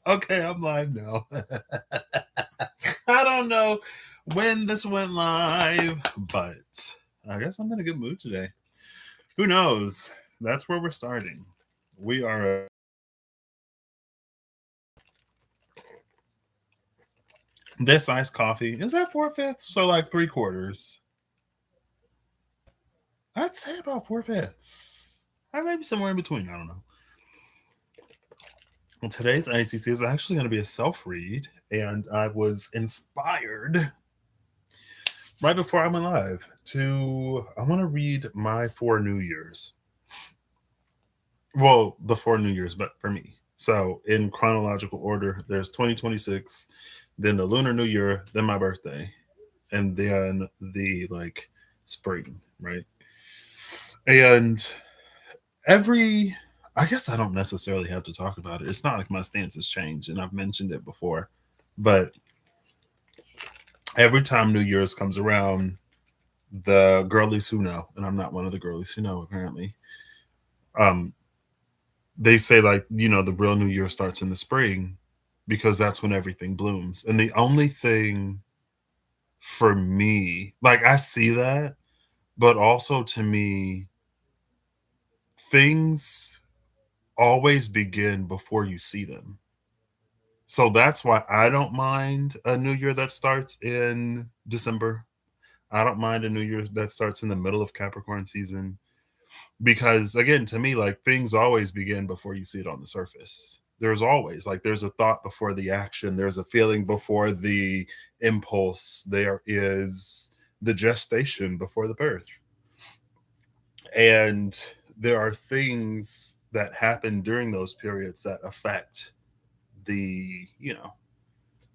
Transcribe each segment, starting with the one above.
Okay, I'm live now. I don't know when this went live, but I guess I'm in a good mood today. Who knows? That's where we're starting. We are. This iced coffee is that 4/5, so like 3/4. I'd say about 4/5, or maybe somewhere in between. I don't know. Well, today's ICC is actually going to be a self read, and I was inspired right before I went live I want to read my 4 New Years. Well, the 4 New Years, but for me. So in chronological order, there's 2026, then the Lunar New Year, then my birthday, and then the like spring, right? And every I guess I don't necessarily have to talk about it. It's not like my stance has changed, and I've mentioned it before. But every time New Year's comes around, the girlies who know, and I'm not one of the girlies who know apparently, um, they say like, the real New Year starts in the spring because that's when everything blooms. And the only thing for me, like I see that, but also to me, things always begin before you see them. So that's why I don't mind a New Year that starts in December. I don't mind a New Year that starts in the middle of Capricorn season. Because again, to me, like things always begin before you see it on the surface. There's always like there's a thought before the action, there's a feeling before the impulse, there is the gestation before the birth. And there are things that happen during those periods that affect the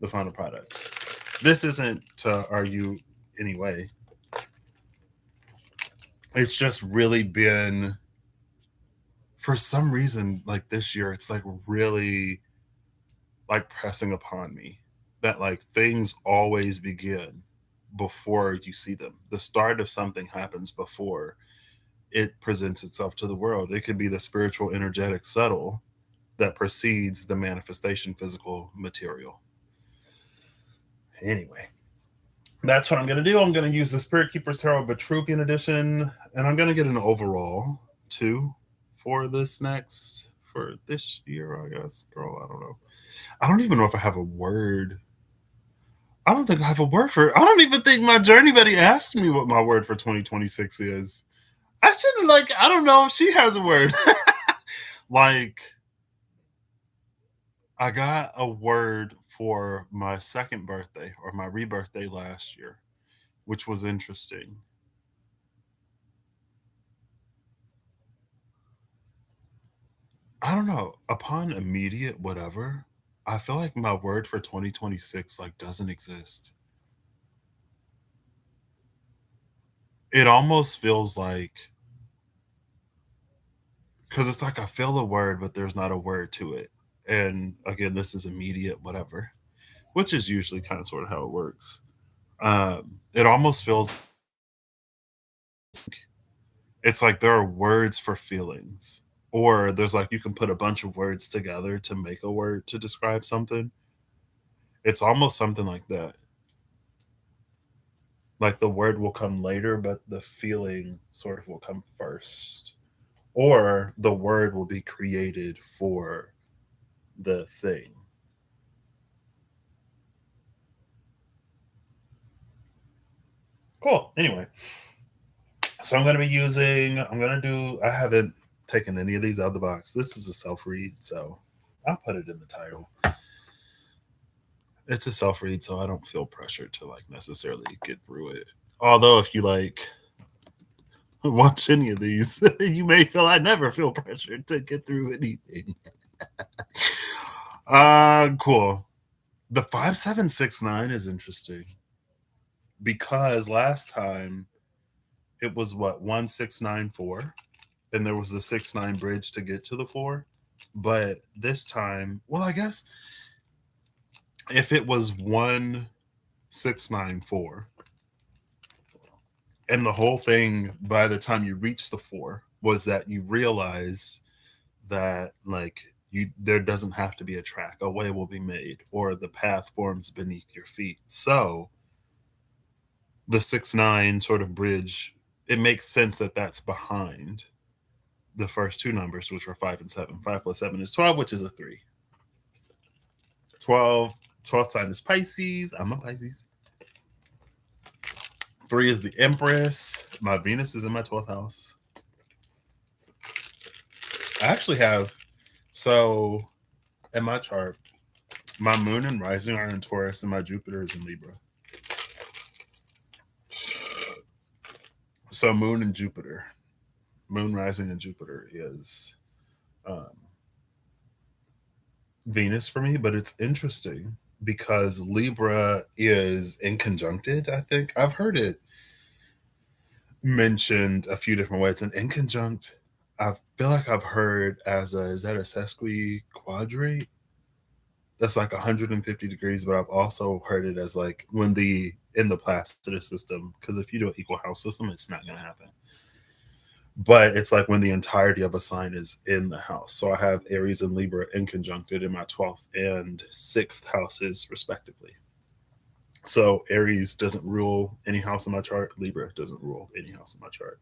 final product. This isn't to argue anyway. It's just really been, for some reason, like this year, it's like really like pressing upon me that like things always begin before you see them. The start of something happens before it presents itself to the world. It could be the spiritual, energetic, subtle that precedes the manifestation, physical, material. Anyway, that's what I'm going to do. I'm going to use the Spirit Keeper's Tarot Vitruvian edition, and I'm going to get an overall too for this year, I guess. Girl, I don't know. I don't even know if I have a word. I don't think I have a word for it. I don't even think my journey buddy asked me what my word for 2026 is. I shouldn't, I don't know if she has a word. Like, I got a word for my second birthday or my rebirthday last year, which was interesting. I don't know. Upon immediate whatever, I feel like my word for 2026 like doesn't exist. It almost feels like, because it's like I feel a word, but there's not a word to it. And again, this is immediate whatever, which is usually kind of sort of how it works. It almost feels it's like there are words for feelings, or there's like you can put a bunch of words together to make a word to describe something. It's almost something like that. Like the word will come later, but the feeling sort of will come first, or the word will be created for the thing. Cool. Anyway, so I haven't taken any of these out of the box. This is a self read, so I'll put it in the title. It's a self read, so I don't feel pressured to like necessarily get through it. Although, if you like watch any of these, you may feel I never feel pressured to get through anything. Cool. The 5769 is interesting because last time it was what 1694, and there was the 6-9 bridge to get to the 4. But this time, well, I guess if it was 1694 and the whole thing by the time you reach the 4 was that you realize that like There doesn't have to be a track. A way will be made, or the path forms beneath your feet. So the 6-9 sort of bridge, it makes sense that that's behind the first two numbers, which are 5 and 7. 5 plus 7 is 12, which is a 3. 12, 12th sign is Pisces. I'm a Pisces. 3 is the Empress. My Venus is in my 12th house. I actually have, so in my chart, my moon and rising are in Taurus and my Jupiter is in Libra. So moon and Jupiter, moon rising and Jupiter is um, Venus for me, but it's interesting because Libra is inconjuncted, I think. I've heard it mentioned a few different ways. And inconjunct, I feel like I've heard as a, is that a sesquiquadrate? That's like 150 degrees, but I've also heard it as like when in the Placidus system, because if you do an equal house system, it's not going to happen. But it's like when the entirety of a sign is in the house. So I have Aries and Libra inconjuncted in my 12th and 6th houses, respectively. So Aries doesn't rule any house in my chart. Libra doesn't rule any house in my chart.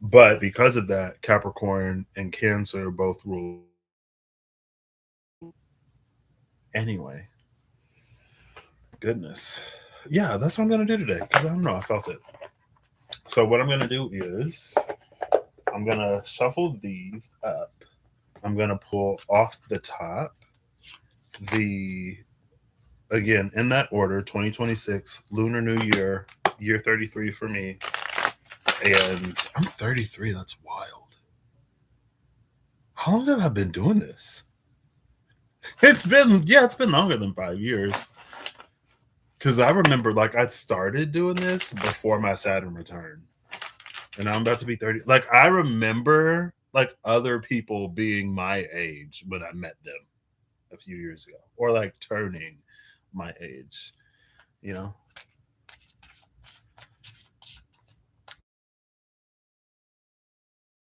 But because of that, Capricorn and Cancer both rule. Anyway, goodness. Yeah, that's what I'm going to do today because I don't know. I felt it. So what I'm going to do is I'm going to shuffle these up. I'm going to pull off the top again, in that order, 2026, Lunar New Year, year 33 for me. And I'm 33. That's wild. How long have I been doing this? It's been longer than 5 years. Because I remember, like, I started doing this before my Saturn return. And I'm about to be 30. Like, I remember, like, other people being my age when I met them a few years ago. Or, like, turning my age, you know?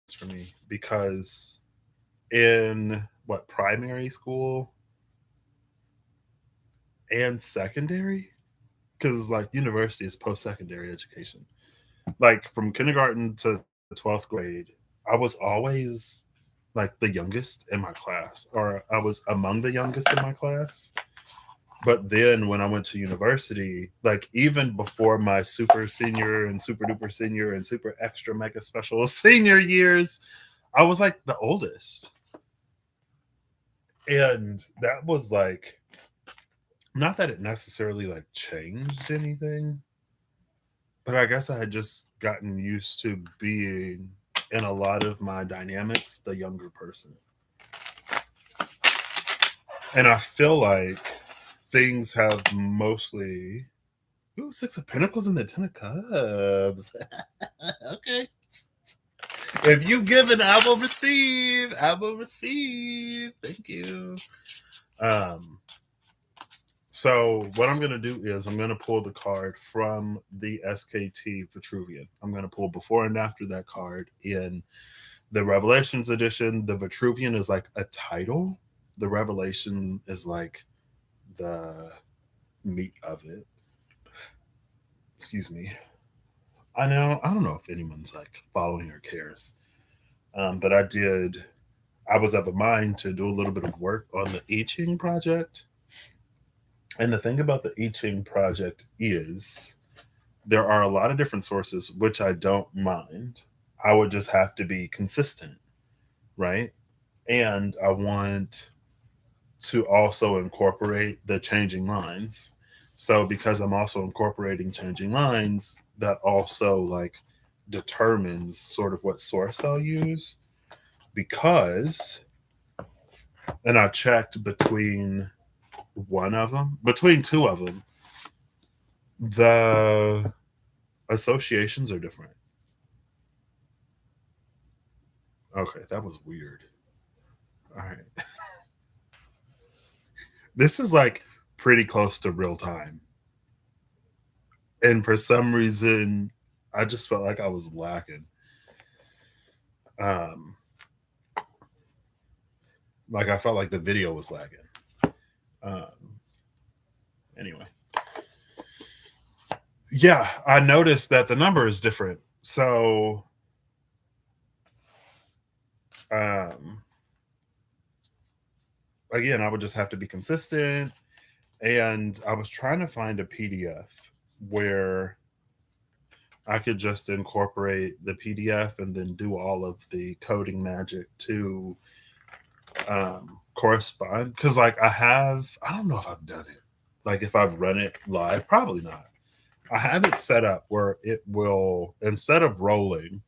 It's for me. Because in, what, primary school and secondary? Because, like, university is post-secondary education. Like from kindergarten to the 12th grade, I was always like the youngest in my class, or I was among the youngest in my class. But then when I went to university, like even before my super senior and super duper senior and super extra mega special senior years, I was like the oldest. And that was like, not that it necessarily like changed anything, but I guess I had just gotten used to being in a lot of my dynamics the younger person. And I feel like things have mostly, ooh, 6 of Pentacles and the 10 of Cups. Okay. If you give it, I will receive. I will receive. Thank you. Um, so what I'm gonna do is I'm gonna pull the card from the SKT Vitruvian. I'm gonna pull before and after that card in the Revelations edition. The Vitruvian is like a title. The Revelation is like the meat of it. Excuse me. I don't know if anyone's like following or cares. But I was of a mind to do a little bit of work on the I Ching project. And the thing about the I Ching project is there are a lot of different sources, which I don't mind. I would just have to be consistent, right? And I want to also incorporate the changing lines. So because I'm also incorporating changing lines, that also like determines sort of what source I'll use. Because, and I checked between two of them, the associations are different. Okay, that was weird. All right. This is like pretty close to real time. And for some reason, I just felt like I was lacking. Um, Like I felt like the video was lagging. Um, anyway, yeah, I noticed that the number is different. So, um, again, I would just have to be consistent. And I was trying to find a PDF where I could just incorporate the PDF and then do all of the coding magic to correspond. Because, like, I don't know if I've done it. Like, if I've run it live, probably not. I have it set up where it will, instead of rolling,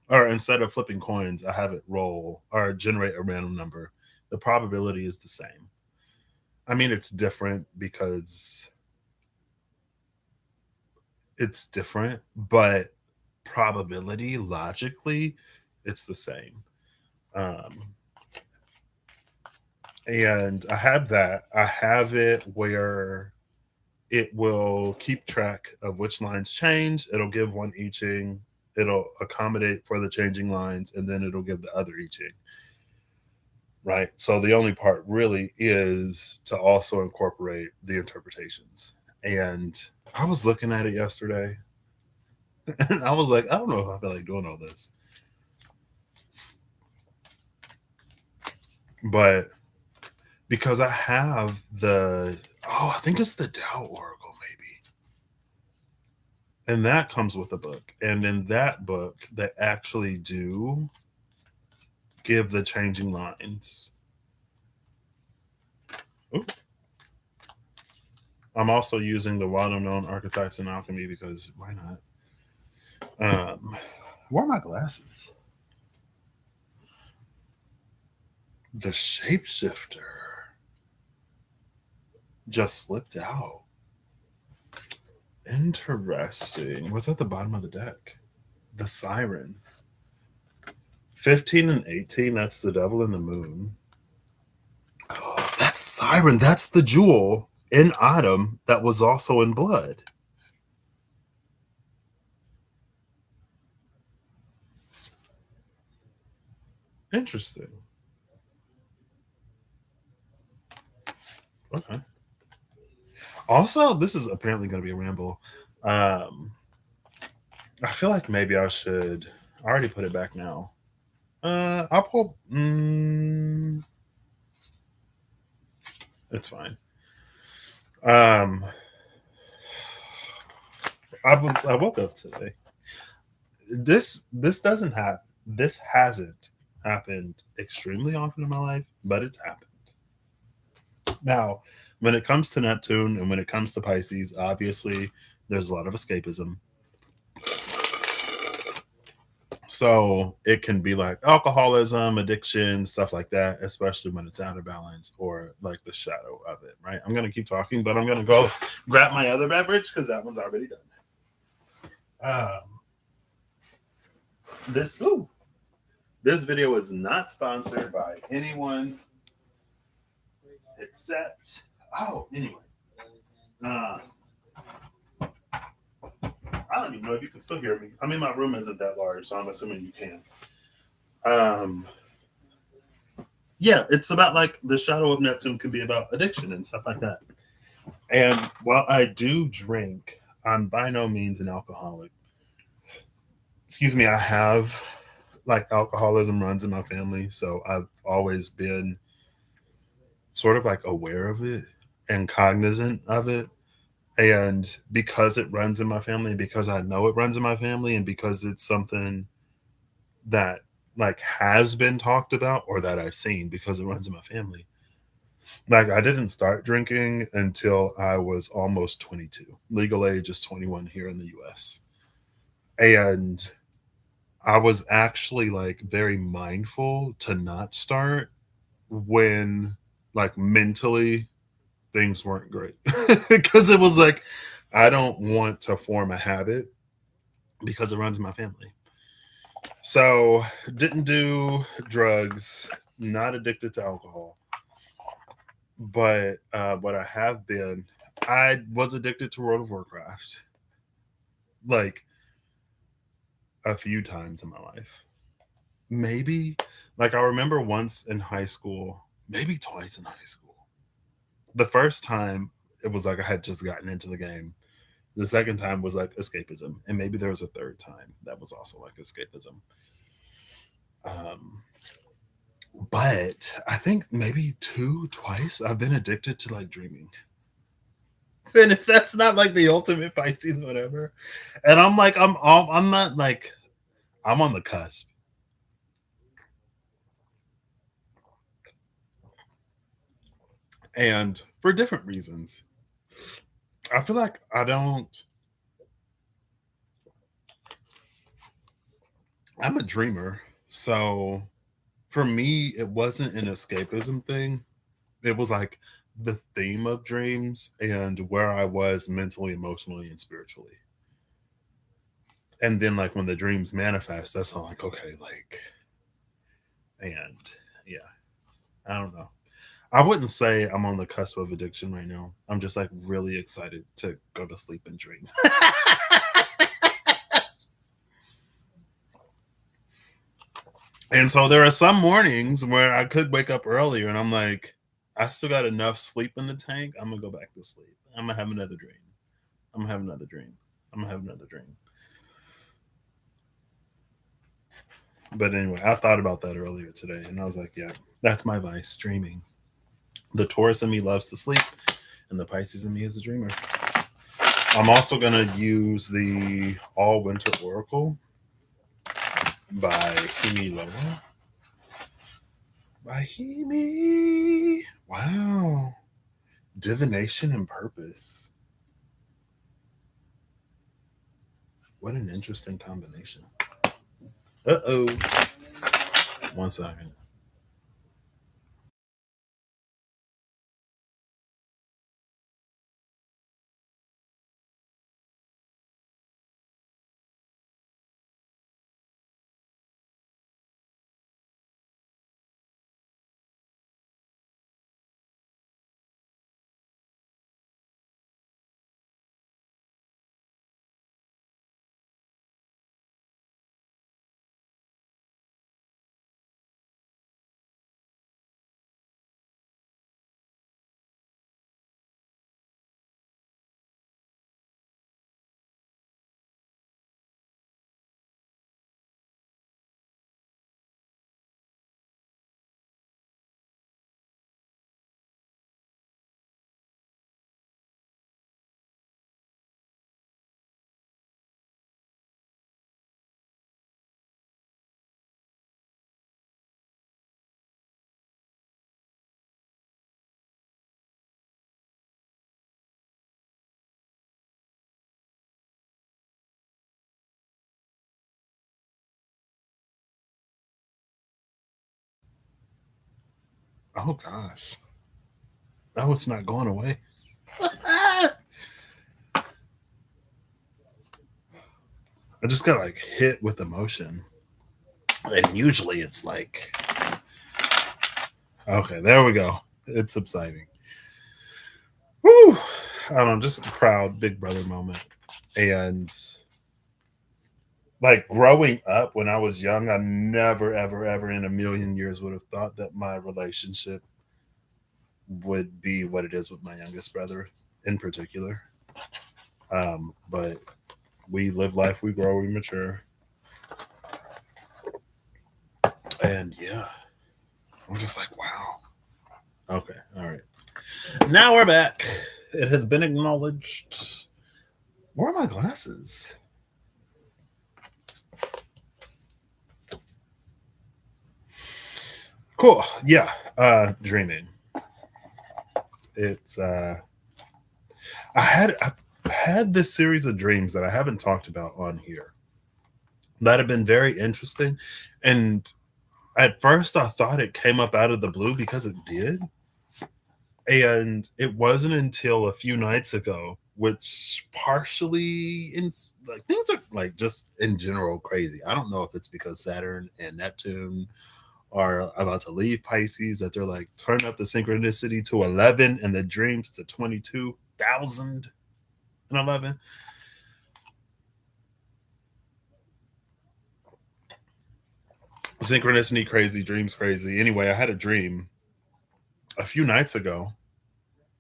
or instead of flipping coins, I have it roll or generate a random number. The probability is the same. I mean, it's different because it's different, but probability logically, it's the same. Um, and I have that. I have it where it will keep track of which lines change. It'll give one eaching. It'll accommodate for the changing lines, and then it'll give the other eaching. Right. So the only part really is to also incorporate the interpretations. And I was looking at it yesterday, and I was like, I don't know if I feel like doing all this, but because I have I think it's the Tao Oracle, maybe. And that comes with a book. And in that book, they actually do give the changing lines. Ooh. I'm also using the well known archetypes in alchemy because why not? Where are my glasses? The shapeshifter just slipped out. Interesting. What's at the bottom of the deck? The siren. 15 and 18, that's the devil and the moon. Oh, that's siren. That's the jewel in autumn that was also in blood. Interesting. Okay. Also, this is apparently going to be a ramble. Um, I feel like maybe I should. I already put it back now. I'll pull. It's fine. Um, I woke up today. This doesn't have. This hasn't happened extremely often in my life, but it's happened. Now, when it comes to Neptune and when it comes to Pisces, obviously there's a lot of escapism. So it can be like alcoholism, addiction, stuff like that, especially when it's out of balance or like the shadow of it, right? I'm going to keep talking, but I'm going to go grab my other beverage because that one's already done. Um, ooh, this video is not sponsored by anyone except, anyway. Uh, I don't even know if you can still hear me. I mean, my room isn't that large, so I'm assuming you can. Um, yeah, it's about like the shadow of Neptune could be about addiction and stuff like that. And while I do drink, I'm by no means an alcoholic. Excuse me, I have like alcoholism runs in my family, so I've always been sort of like aware of it and cognizant of it. And because it runs in my family, because I know it runs in my family, and because it's something that like has been talked about or that I've seen because it runs in my family. Like I didn't start drinking until I was almost 22. Legal age is 21 here in the US. And I was actually like very mindful to not start when like mentally things weren't great. Because it was like I don't want to form a habit because it runs in my family. So, didn't do drugs, not addicted to alcohol. But what I have been, I was addicted to World of Warcraft like a few times in my life. maybe like I remember once in high school, maybe twice in high school. The first time it was like I had just gotten into the game. The second time was like escapism, and maybe there was a third time that was also like escapism. Um, but I think maybe twice I've been addicted to like dreaming. And if that's not like the ultimate Pisces, whatever. And I'm like, I'm not like I'm on the cusp, and for different reasons. I feel like I don't. I'm a dreamer, so for me, it wasn't an escapism thing. It was like the theme of dreams and where I was mentally, emotionally, and spiritually. And then like when the dreams manifest, that's all like, okay, like, and yeah, I don't know. I wouldn't say I'm on the cusp of addiction right now. I'm just like really excited to go to sleep and dream. And so there are some mornings where I could wake up earlier and I'm like, I still got enough sleep in the tank. I'm gonna go back to sleep. I'm gonna have another dream. I'm gonna have another dream. I'm gonna have another dream. But anyway, I thought about that earlier today and I was like, yeah, that's my vice, dreaming. The Taurus in me loves to sleep, and the Pisces in me is a dreamer. I'm also gonna use the All Winter Oracle by Himi Loa. By Himi. Wow. Divination and purpose. What an interesting combination. Uh oh. One second. Oh gosh. Oh, it's not going away. I just got like hit with emotion. And usually it's like, okay, there we go. It's subsiding. Whew. I don't know, just a proud big brother moment. And like growing up when I was young, I never, ever, ever in a million years would have thought that my relationship would be what it is with my youngest brother in particular. But we live life, we grow, we mature. And yeah, I'm just like, wow. Okay, all right. Now we're back. It has been acknowledged. Where are my glasses? Cool. Yeah. Dreaming. It's I had this series of dreams that I haven't talked about on here that have been very interesting. And at first I thought it came up out of the blue because it did. And it wasn't until a few nights ago, which partially in like things are like just in general crazy. I don't know if it's because Saturn and Neptune are about to leave Pisces that they're like turn up the synchronicity to 11 and the dreams to 22,011. Synchronicity crazy, dreams crazy. Anyway, I had a dream a few nights ago.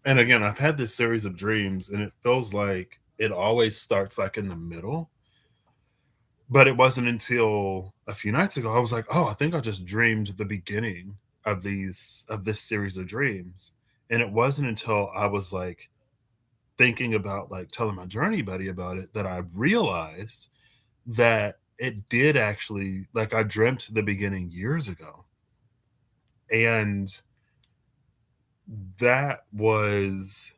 And again, I've had this series of dreams, and it feels like it always starts like in the middle. But it wasn't until a few nights ago I was like, "Oh, I think I just dreamed the beginning of this series of dreams." And it wasn't until I was like thinking about like telling my journey buddy about it that I realized that it did actually like I dreamt the beginning years ago. And that was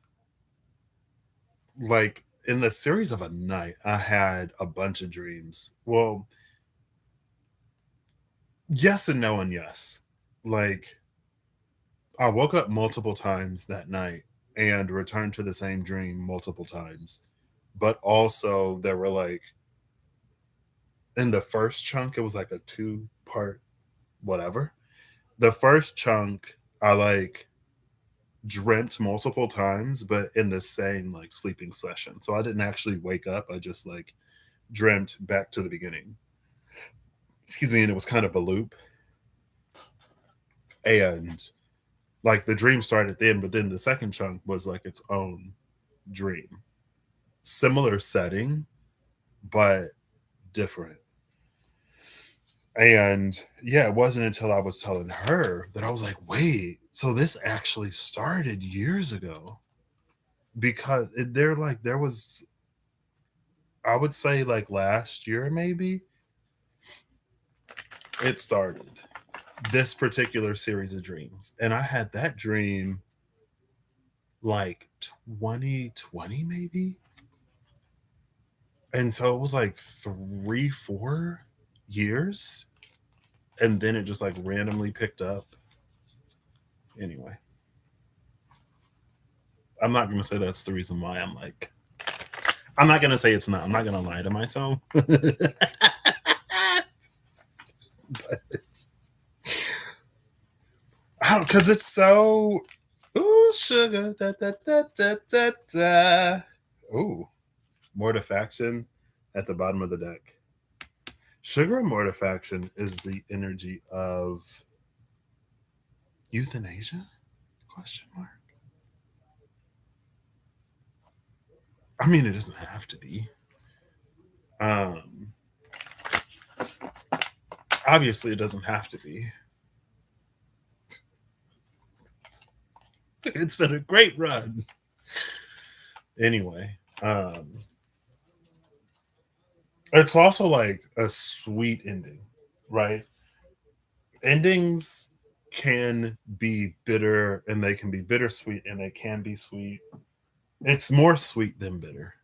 like in the series of a night, I had a bunch of dreams. Well, yes and no and yes. Like I woke up multiple times that night and returned to the same dream multiple times. But also there were like in the first chunk, it was like a two-part whatever. The first chunk I like dreamt multiple times, but in the same like sleeping session. So I didn't actually wake up. I just like dreamt back to the beginning. Excuse me, and it was kind of a loop. And like the dream started then, but then the second chunk was like its own dream. Similar setting, but different. And yeah, it wasn't until I was telling her that I was like, wait, so this actually started years ago. Because they're like, there was, I would say like last year, maybe it started this particular series of dreams. And I had that dream like 2020, maybe. And so it was like 3, 4 years. And then it just like randomly picked up. Anyway, I'm not going to say that's the reason why I'm like, I'm not going to say it's not. I'm not going to lie to myself. Because it's so, ooh, sugar. Da, da, da, da, da, da. Ooh, mortifaction at the bottom of the deck. Sugar and mortifaction is the energy of euthanasia? Question mark. I mean, it doesn't have to be. Um, obviously, it doesn't have to be. It's been a great run. Anyway, it's also like a sweet ending, right? Endings can be bitter and they can be bittersweet and they can be sweet. It's more sweet than bitter.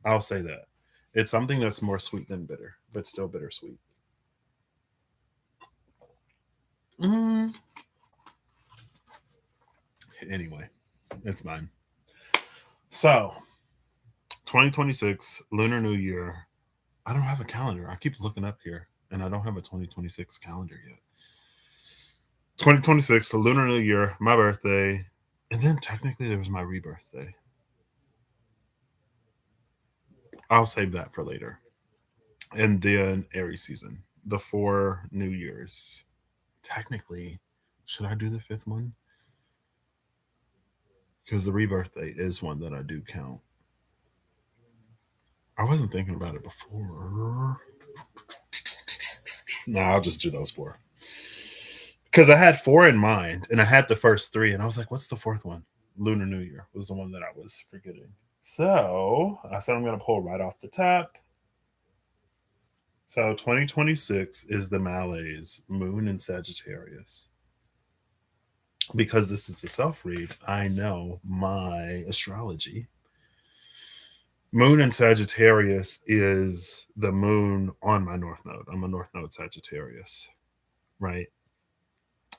I'll say that. It's something that's more sweet than bitter, but still bittersweet. Mm, anyway, it's mine. So, 2026, Lunar New Year. I don't have a calendar. I keep looking up here and I don't have a 2026 calendar yet. 2026, the Lunar New Year, my birthday, and then technically there was my rebirth day. I'll save that for later. And then Aries season, the 4 New Years. Technically, should I do the fifth one? Because the rebirth date is one that I do count. I wasn't thinking about it before. No, I'll just do those four. Because I had four in mind and I had the first three, and I was like, what's the fourth one? Lunar New Year was the one that I was forgetting. So I said I'm going to pull right off the top. So 2026 is the Malays, Moon and Sagittarius. Because this is a self read, I know my astrology. Moon in Sagittarius is the moon on my North Node. I'm a North Node Sagittarius, right?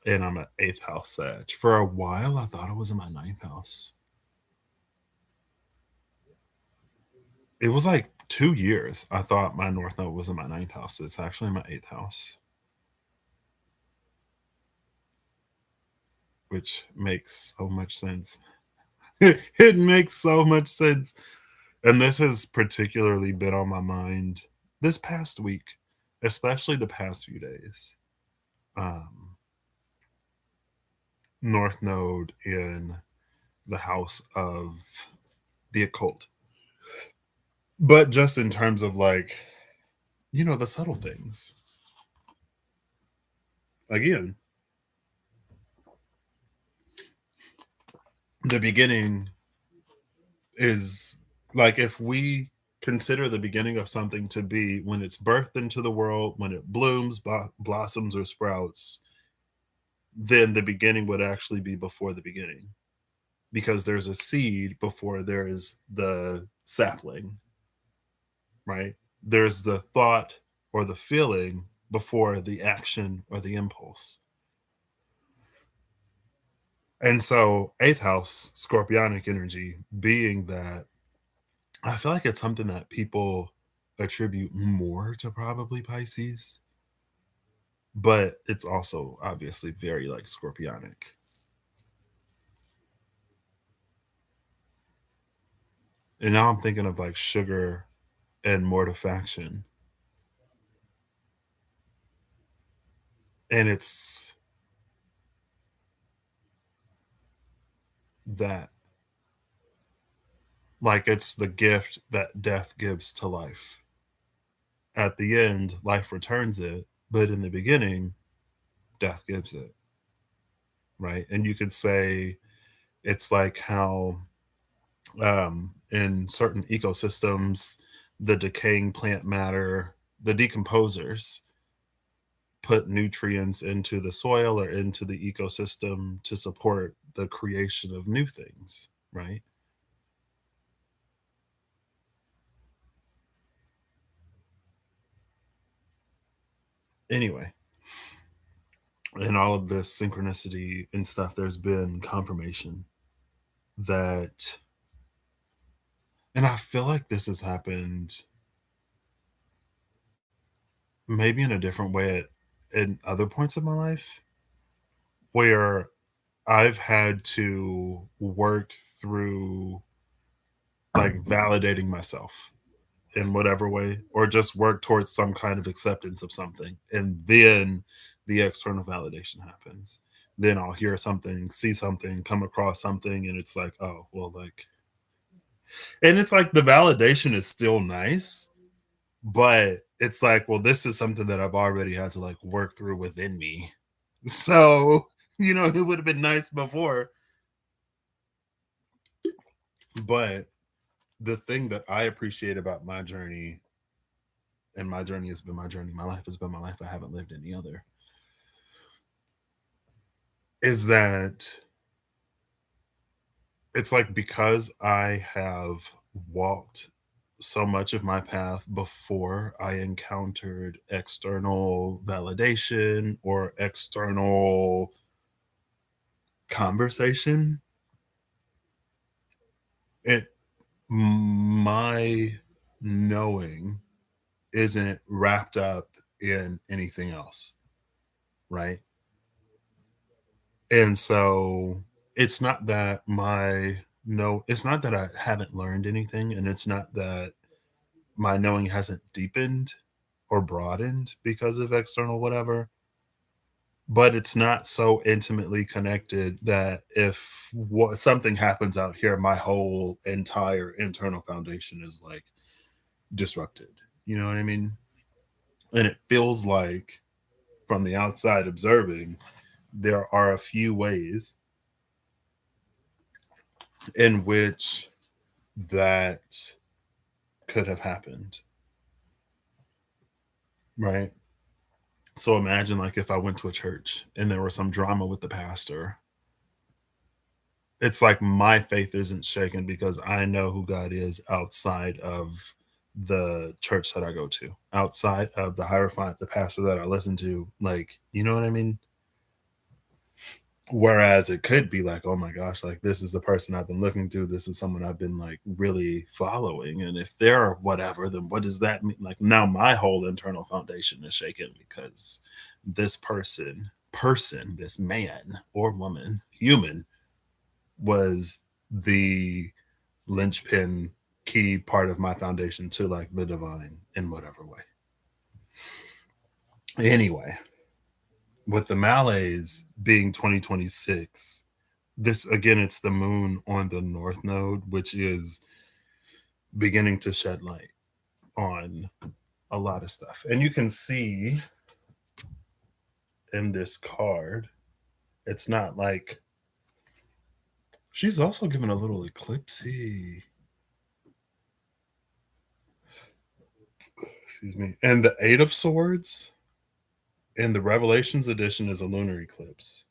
And I'm an eighth house Sag. For a while, I thought it was in my ninth house. It was like 2 years. I thought my North Node was in my ninth house. It's actually in my eighth house, which makes so much sense. It makes so much sense. And this has particularly been on my mind this past week, especially the past few days. um, North Node in the house of the occult. But just in terms of like, the subtle things. Again, the beginning is like if we consider the beginning of something to be when it's birthed into the world, when it blooms, blossoms, or sprouts, then the beginning would actually be before the beginning because there's a seed before there is the sapling, right? There's the thought or the feeling before the action or the impulse. And so, eighth house, scorpionic energy, being that I feel like it's something that people attribute more to probably Pisces, but it's also obviously very like scorpionic. And now I'm thinking of like sugar and mortifaction. And it's that, like, it's the gift that death gives to life. At the end, life returns it, but in the beginning, death gives it, right? And you could say it's like how in certain ecosystems, the decaying plant matter, the decomposers put nutrients into the soil or into the ecosystem to support the creation of new things, right? Anyway, in all of this synchronicity and stuff, there's been confirmation that, and I feel like this has happened maybe in a different way in other points of my life where I've had to work through like validating myself in whatever way, or just work towards some kind of acceptance of something. And then the external validation happens. Then I'll hear something, see something, come across something, and it's like, oh, well, like, and it's like the validation is still nice, but it's like, well, this is something that I've already had to like work through within me. So, it would have been nice before, but the thing that I appreciate about my journey, and my journey has been my journey, my life has been my life, I haven't lived any other, is that it's like because I have walked so much of my path before I encountered external validation or external conversation, it my knowing isn't wrapped up in anything else, right? And so it's not that my no, it's not that I haven't learned anything, and it's not that my knowing hasn't deepened or broadened because of external whatever, but it's not so intimately connected that if something happens out here, my whole entire internal foundation is like disrupted. You know what I mean? And it feels like from the outside observing, there are a few ways in which that could have happened, right? So imagine like if I went to a church and there was some drama with the pastor. It's like my faith isn't shaken because I know who God is outside of the church that I go to, outside of the hierophant, the pastor that I listen to. Like, you know what I mean? Whereas it could be like, oh my gosh, like this is the person I've been looking to. This is someone I've been like really following. And if they're whatever, then what does that mean? Like now my whole internal foundation is shaken because this this man or woman, human, was the linchpin key part of my foundation to like the divine in whatever way. Anyway, with the Malays being 2026, this again, it's the moon on the north node, which is beginning to shed light on a lot of stuff. And you can see in this card, it's not like she's also given a little eclipsey. Excuse me. And the Eight of Swords in the Revelations edition is a lunar eclipse.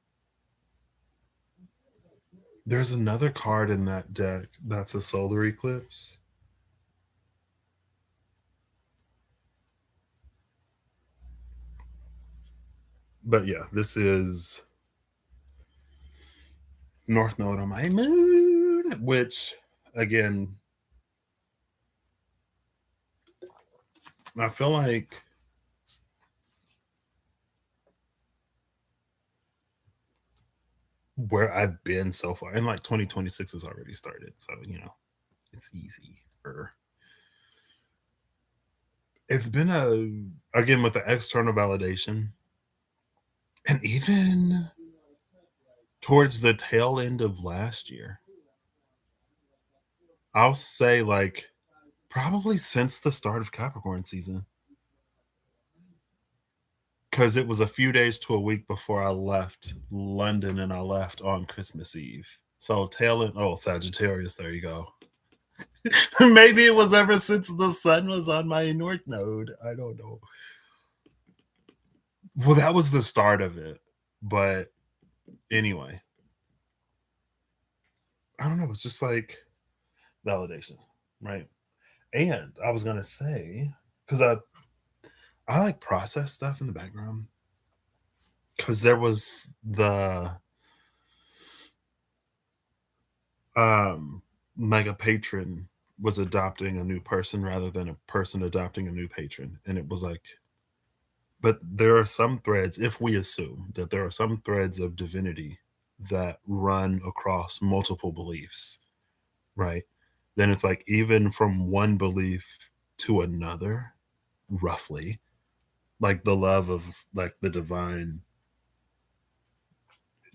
There's another card in that deck that's a solar eclipse. But yeah, this is North Node on my moon, which again, I feel like where I've been so far, and like 2026 has already started, so it's easy. It's been again with the external validation, and even towards the tail end of last year, I'll say like probably since the start of Capricorn season, because it was a few days to a week before I left London, and I left on Christmas Eve. So tail end, oh, Sagittarius, there you go. Maybe it was ever since the sun was on my north node. I don't know. Well, that was the start of it. But anyway, I don't know. It's just like validation, right? And I was gonna say, because I like process stuff in the background. Because there was the mega patron was adopting a new person rather than a person adopting a new patron. And it was like, but there are some threads, if we assume that there are some threads of divinity that run across multiple beliefs, right? Then it's like, even from one belief to another, roughly, like the love of like the divine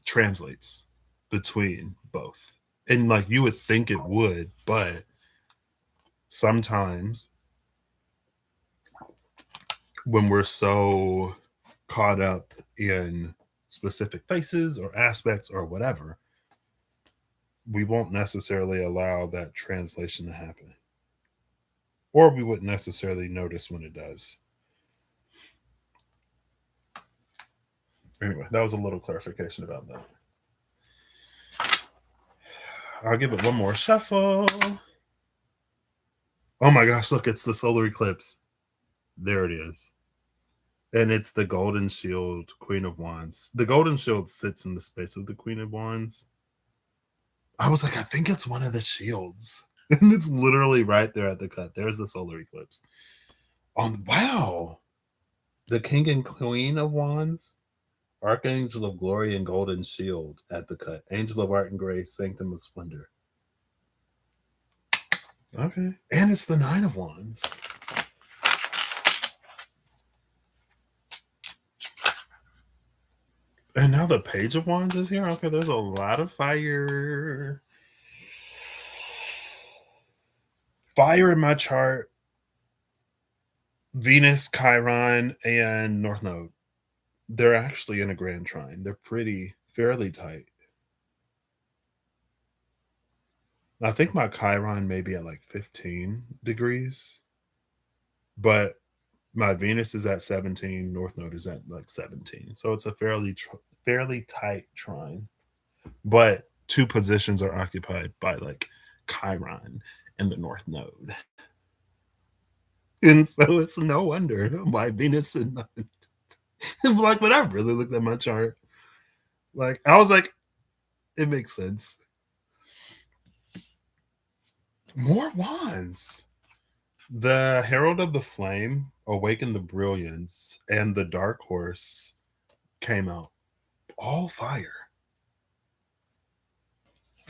translates between both. And like you would think it would, but sometimes when we're so caught up in specific faces or aspects or whatever, we won't necessarily allow that translation to happen. Or we wouldn't necessarily notice when it does. Anyway, that was a little clarification about that. I'll give it one more shuffle. Oh my gosh, look, it's the solar eclipse. There it is. And it's the Golden Shield, Queen of Wands. The Golden Shield sits in the space of the Queen of Wands. I was like, I think it's one of the shields. And it's literally right there at the cut. There's the solar eclipse. Wow. The King and Queen of Wands, Archangel of Glory and Golden Shield at the cut. Angel of Art and Grace, Sanctum of Splendor. Okay. And it's the Nine of Wands. And now the Page of Wands is here. Okay, there's a lot of fire. Fire in my chart. Venus, Chiron, and North Node. They're actually in a grand trine. They're fairly tight. I think my Chiron may be at like 15 degrees, but my Venus is at 17. North Node is at like 17. So it's a fairly tight trine. But two positions are occupied by like Chiron and the North Node. And so it's no wonder why Venus and like when I really looked at my chart, like I was like, it makes sense. More wands. The Herald of the Flame, Awaken the Brilliance, and the Dark Horse came out. All fire.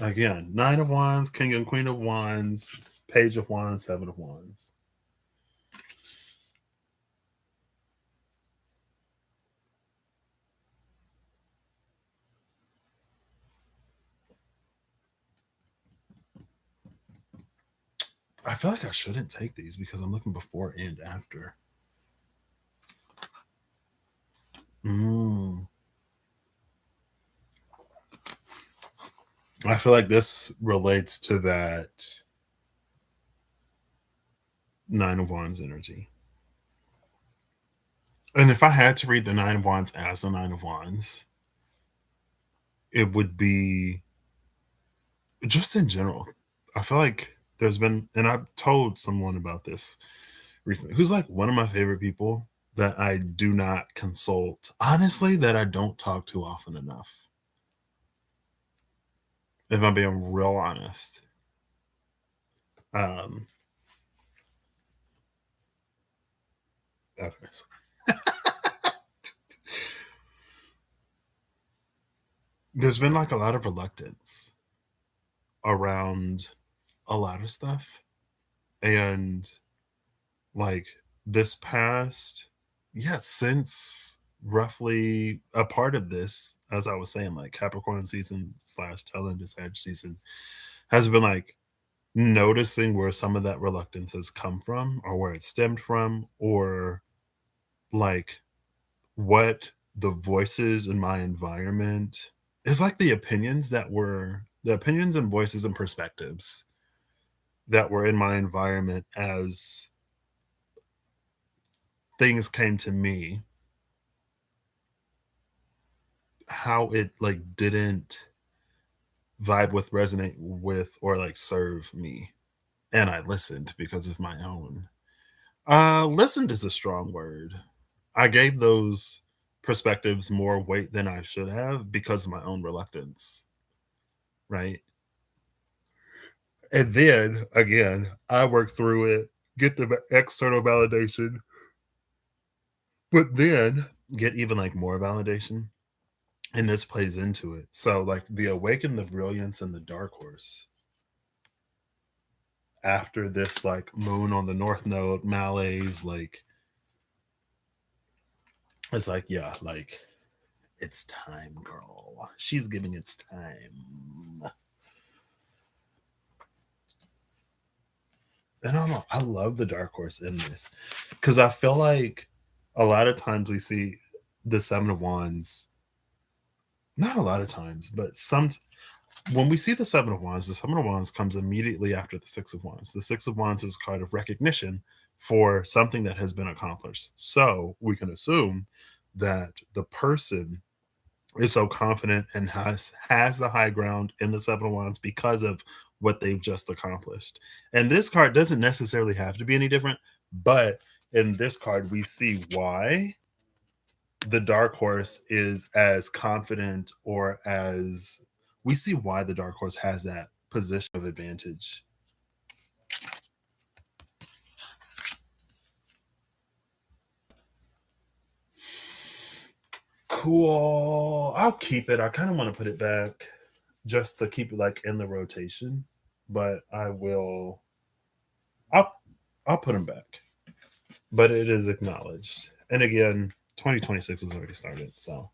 Again, Nine of Wands, King and Queen of Wands, Page of Wands, Seven of Wands. I feel like I shouldn't take these because I'm looking before and after. Mm. I feel like this relates to that Nine of Wands energy. And if I had to read the Nine of Wands as the Nine of Wands, it would be just in general. I feel like there's been, and I've told someone about this recently, who's like one of my favorite people that I do not consult. Honestly, that I don't talk to often enough. If I'm being real honest. Um, okay. There's been like a lot of reluctance around a lot of stuff. And like this past, yeah, since roughly a part of this, as I was saying, like Capricorn season slash tail end of Sag season, has been like noticing where some of that reluctance has come from or where it stemmed from, or like what the voices in my environment is like the opinions and voices and perspectives that were in my environment as things came to me, how it like didn't vibe with, resonate with, or like serve me. And I listened because of my own. Listened is a strong word. I gave those perspectives more weight than I should have because of my own reluctance, right? And then again, I work through it, get the external validation, but then get even like more validation. And this plays into it. So, like the awaken the brilliance and the dark horse after this, like moon on the north node, malaise, like it's like, yeah, like it's time, girl. She's giving its time. And I love the dark horse in this because I feel like a lot of times we see the Seven of Wands, not a lot of times, but some when we see the Seven of Wands, the Seven of Wands comes immediately after the Six of Wands. The Six of Wands is a card of recognition for something that has been accomplished. So we can assume that the person is so confident and has the high ground in the Seven of Wands because of what they've just accomplished. And this card doesn't necessarily have to be any different, but in this card we see why the dark horse is as confident, or as we see why the dark horse has that position of advantage. Cool. I'll keep it. I kind of want to put it back just to keep it like in the rotation, but I'll I'll put them back. But it is acknowledged. And again, 2026 has already started, so.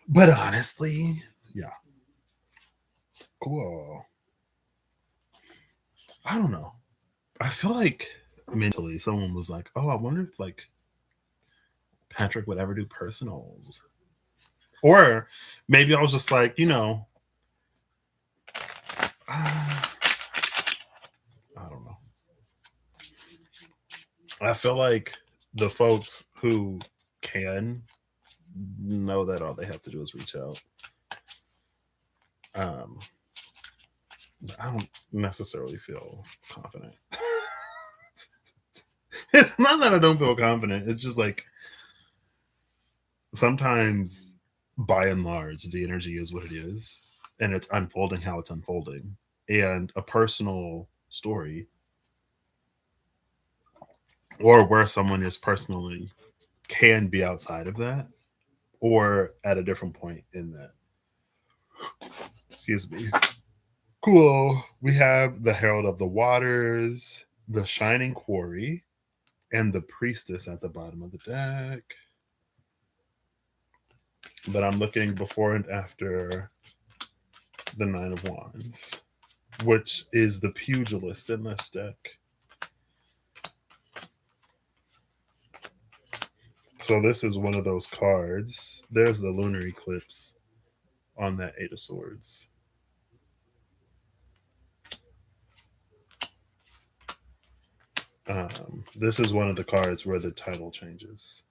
But honestly, yeah, cool. I don't know. I feel like mentally someone was like, "Oh, I wonder if like Patrick would ever do personals," or maybe I was just like, I don't know. I feel like the folks who can know that all they have to do is reach out. Um, but I don't necessarily feel confident. It's not that I don't feel confident. It's just like sometimes, by and large, the energy is what it is, and it's unfolding how it's unfolding. And a personal story, or where someone is personally, can be outside of that, or at a different point in that. Excuse me. Cool. We have the Herald of the Waters, the Shining Quarry, and the Priestess at the bottom of the deck. But I'm looking before and after the Nine of Wands. which is the pugilist in this deck. So this is one of those cards. There's the lunar eclipse on that Eight of Swords. This is one of the cards where the title changes.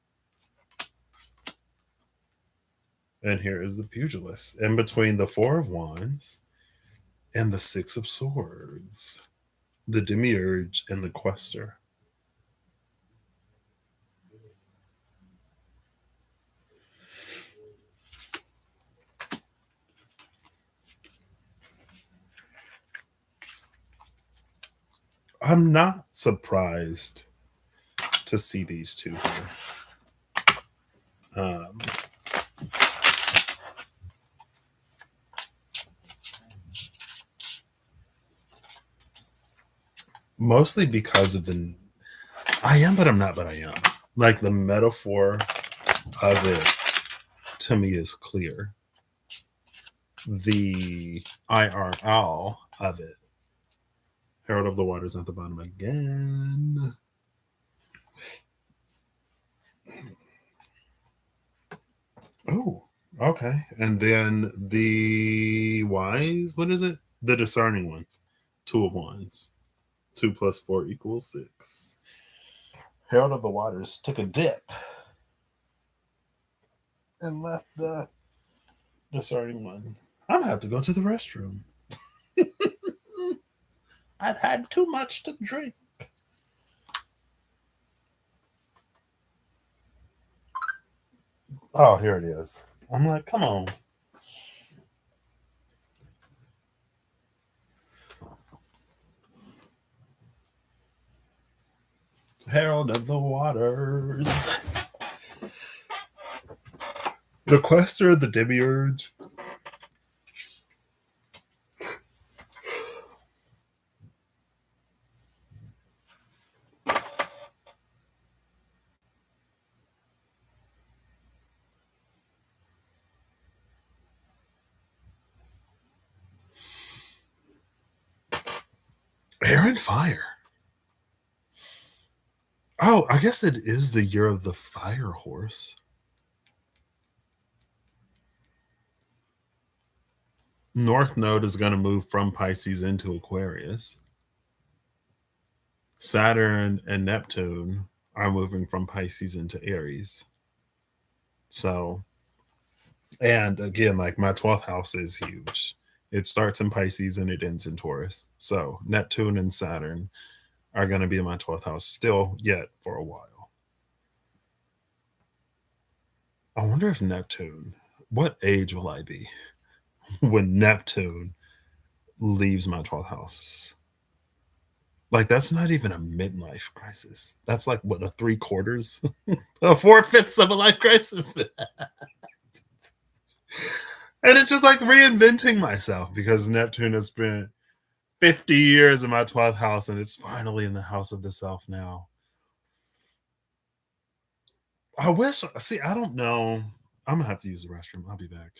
And here is the pugilist in between the Four of Wands and the Six of Swords, the demiurge and the quester. I'm not surprised to see these two here. Um, Mostly because of the I am, but I'm not, but I am. Like the metaphor of it to me is clear. The IRL of it. Herald of the Waters at the bottom again. Oh, okay. And then the wise, what is it? The discerning one. Two of Wands. 2 plus 4 equals 6. Herald of the Waters took a dip and left the discerning one. I'm gonna have to go to the restroom. I've had too much to drink. Oh, here it is. I'm like, come on. Herald of the Waters. The Quester, the Demiurge. Air and fire. Oh, I guess it is the year of the fire horse. North Node is going to move from Pisces into Aquarius. Saturn and Neptune are moving from Pisces into Aries. So, and again, like my 12th house is huge. It starts in Pisces and it ends in Taurus. So, Neptune and Saturn are going to be in my 12th house still yet for a while. I wonder if Neptune, what age will I be when Neptune leaves my 12th house? Like, that's not even a midlife crisis. That's like, what, a three quarters, a four-fifths of a life crisis. And it's just like reinventing myself because Neptune has been 50 years in my 12th house and it's finally in the house of the self now. I wish, see, I don't know. I'm gonna have to use the restroom. I'll be back.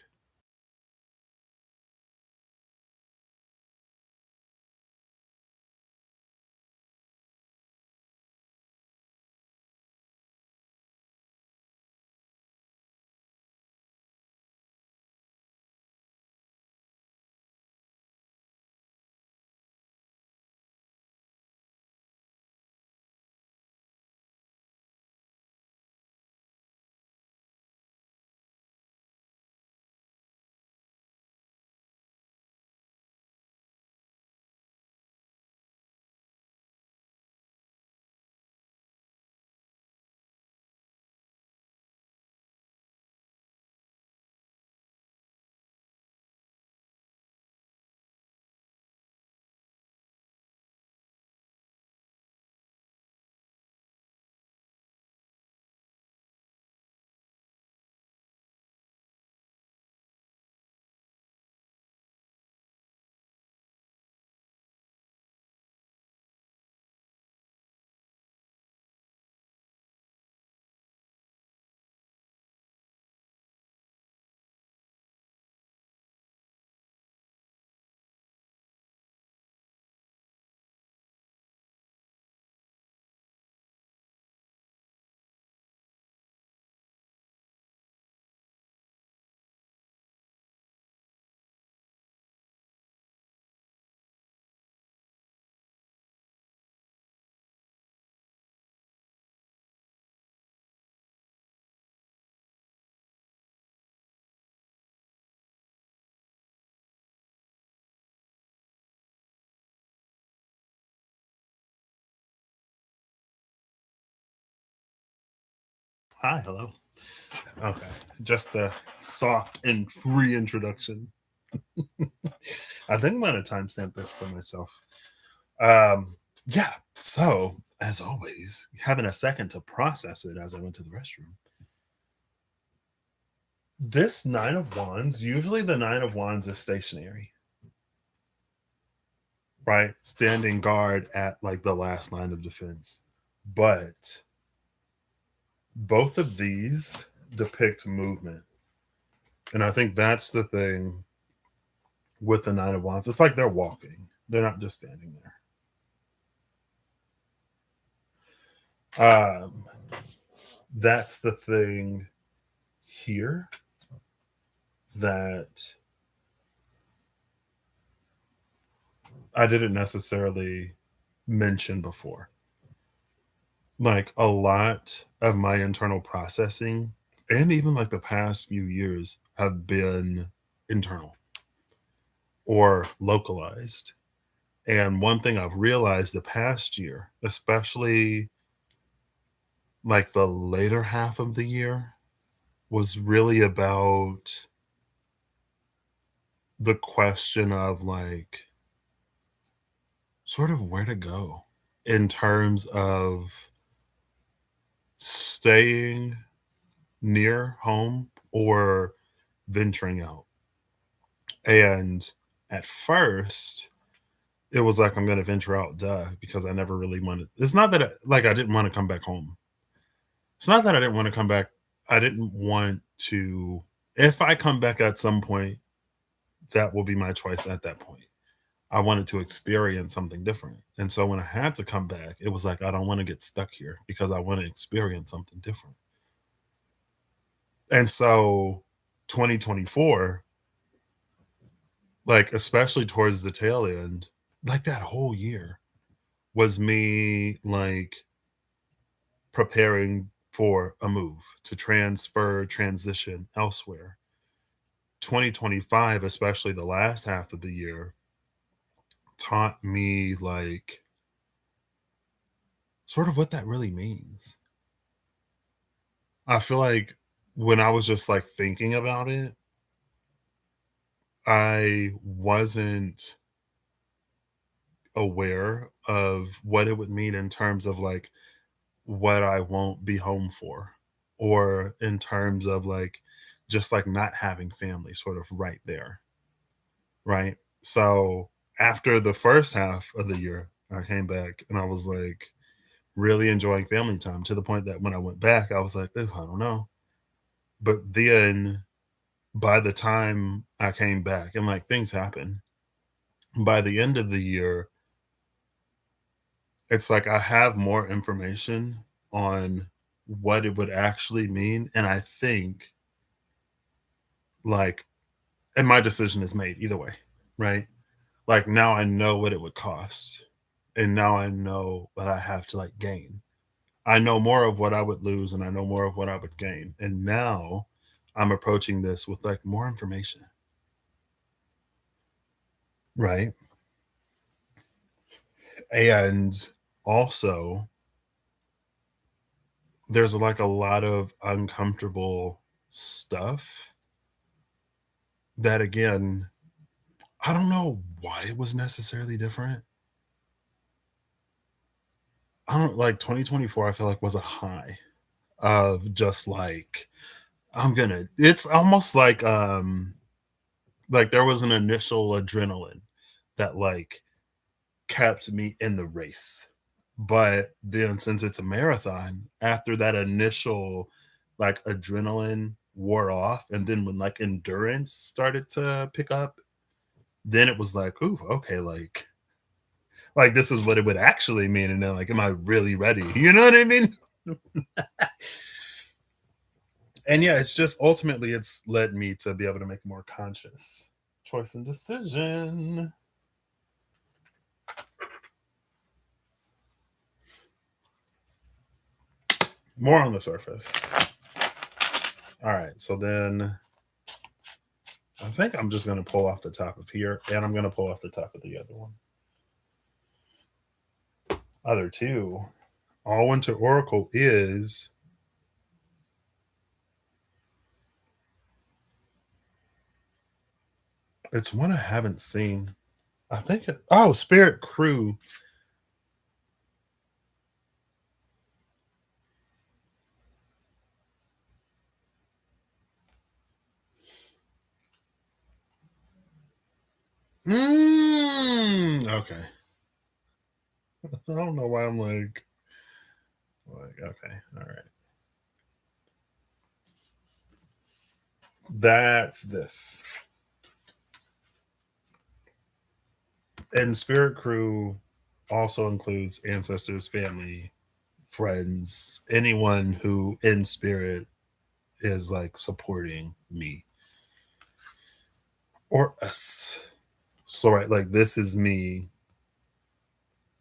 Hi, hello. Okay, just a soft and free introduction. I think I'm gonna timestamp this for myself. Yeah. So, as always, having a second to process it as I went to the restroom. This Nine of Wands, usually the Nine of Wands is stationary, right? Standing guard at like the last line of defense. But both of these depict movement. And I think that's the thing with the Nine of Wands. It's like they're walking, they're not just standing there. That's the thing here that I didn't necessarily mention before. Like a lot of my internal processing and even like the past few years have been internal or localized. And one thing I've realized the past year, especially like the later half of the year, was really about the question of like sort of where to go in terms of staying near home or venturing out. And at first, it was like I'm gonna venture out, duh, because I never really wanted. It's not that like I didn't want to come back home. It's not that I didn't want to come back. I didn't want to. If I come back at some point, that will be my choice at that point. I wanted to experience something different. And so when I had to come back, it was like, I don't want to get stuck here because I want to experience something different. And so 2024, like, especially towards the tail end, like that whole year was me like preparing for a move to transfer, transition elsewhere. 2025, especially the last half of the year, taught me like sort of what that really means. I feel like when I was just like thinking about it, I wasn't aware of what it would mean in terms of like what I won't be home for, or in terms of like just like not having family sort of right there. Right. So after the first half of the year, I came back and I was like really enjoying family time to the point that when I went back, I was like, oh, I don't know. But then by the time I came back and like things happen, by the end of the year, it's like I have more information on what it would actually mean. And I think like, and my decision is made either way, right? Like now I know what it would cost. And now I know what I have to like gain. I know more of what I would lose and I know more of what I would gain. And now I'm approaching this with like more information, right? And also, there's like a lot of uncomfortable stuff that, again, I don't know why it was necessarily different. I don't like 2024, I feel like was a high of just like, it's almost like there was an initial adrenaline that like kept me in the race. But then since it's a marathon, after that initial like adrenaline wore off, and then when like endurance started to pick up, then it was like, ooh, okay, like this is what it would actually mean. And then like, am I really ready? You know what I mean? And yeah, it's just ultimately it's led me to be able to make a more conscious choice and decision. More on the surface. All right, so then I think I'm just going to pull off the top of here, and I'm going to pull off the top of the other one. Other two. All Winter Oracle is It's one I haven't seen. I think oh, Spirit Crew. Okay. I don't know why I'm like okay, all right. That's this. And Spirit Crew also includes ancestors, family, friends, anyone who in spirit is like supporting me or us. So right, like this is me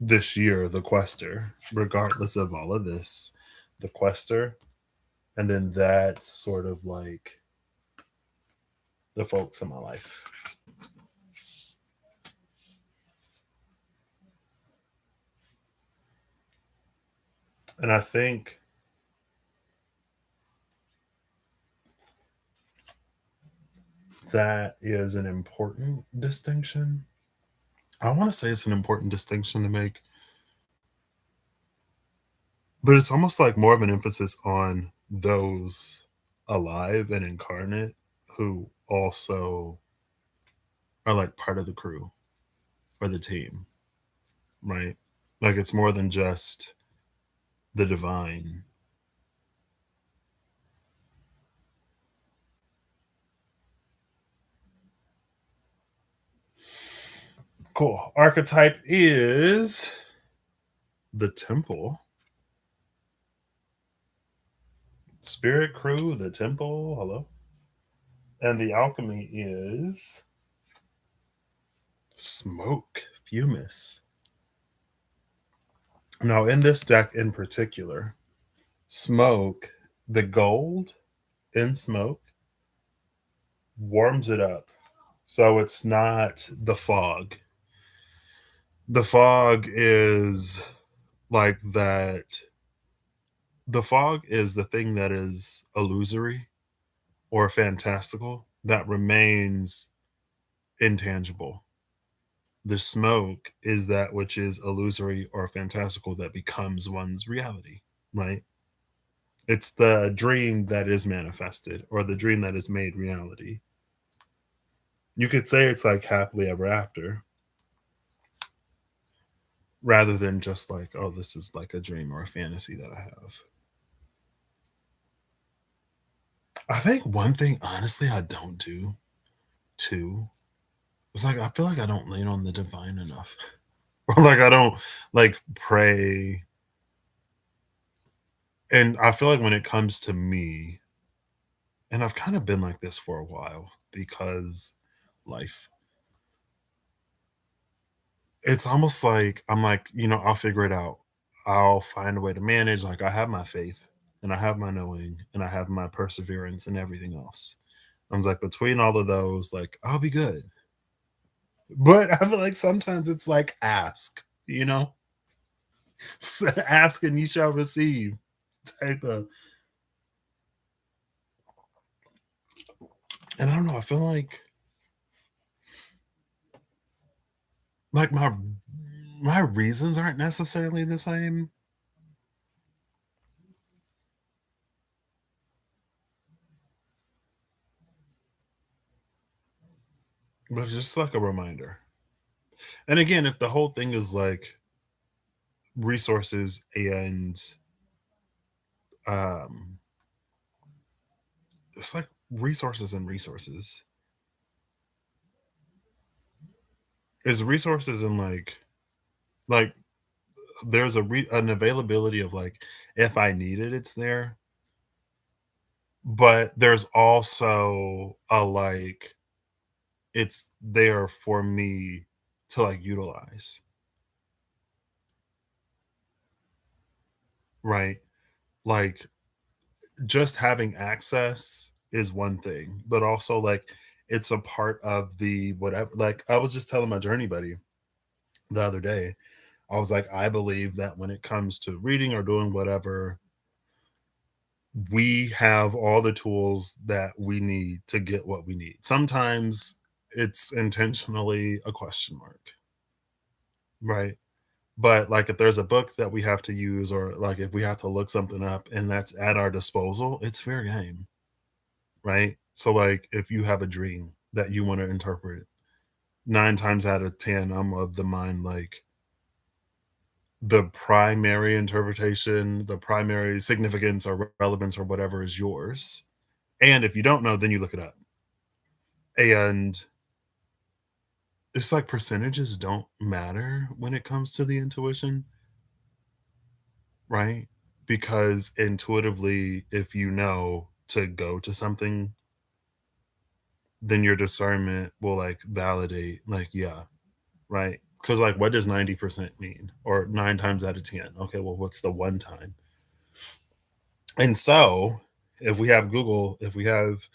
this year, the quester, regardless of all of this, the quester, and then that's sort of like the folks in my life. And I think that is an important distinction. I want to say it's an important distinction to make, but it's almost like more of an emphasis on those alive and incarnate who also are like part of the crew or the team, right? Like it's more than just the divine. Cool. Archetype is the temple. Spirit crew, the temple. Hello. And the alchemy is smoke, fumus. Now, in this deck in particular, smoke, the gold in smoke warms it up. So it's not the fog. The fog is like that. The fog is the thing that is illusory or fantastical that remains intangible. The smoke is that which is illusory or fantastical that becomes one's reality, right? It's the dream that is manifested or the dream that is made reality. You could say it's like happily ever after rather than just like, oh, this is like a dream or a fantasy that I have. I think one thing, honestly, I don't do too is like, I feel like I don't lean on the divine enough. Or like, I don't like pray. And I feel like when it comes to me, and I've kind of been like this for a while because life, it's almost like I'm like, I'll figure it out. I'll find a way to manage. Like I have my faith and I have my knowing and I have my perseverance and everything else. I was like, between all of those, like I'll be good. But I feel like sometimes it's like ask and you shall receive type of. And I don't know. I feel like my reasons aren't necessarily the same, but it's just like a reminder. And again, if the whole thing is like resources and um it's like resources and resources. Is resources and like there's an availability of like if I need it, it's there. But there's also a like it's there for me to like utilize, right? Like just having access is one thing, but also like it's a part of the whatever. Like I was just telling my journey buddy the other day, I was like, I believe that when it comes to reading or doing whatever, we have all the tools that we need to get what we need. Sometimes it's intentionally a question mark, right? But like if there's a book that we have to use, or like if we have to look something up and that's at our disposal, it's fair game, right? So like if you have a dream that you want to interpret, 9 times out of 10, I'm of the mind like the primary interpretation, the primary significance or relevance or whatever is yours. And if you don't know, then you look it up. And it's like percentages don't matter when it comes to the intuition, right? Because intuitively, if you know to go to something, then your discernment will like validate, like, yeah, right? Because, like, what does 90% mean? Or 9 times out of 10? Okay, well, what's the one time? And so, if we have Google, if we have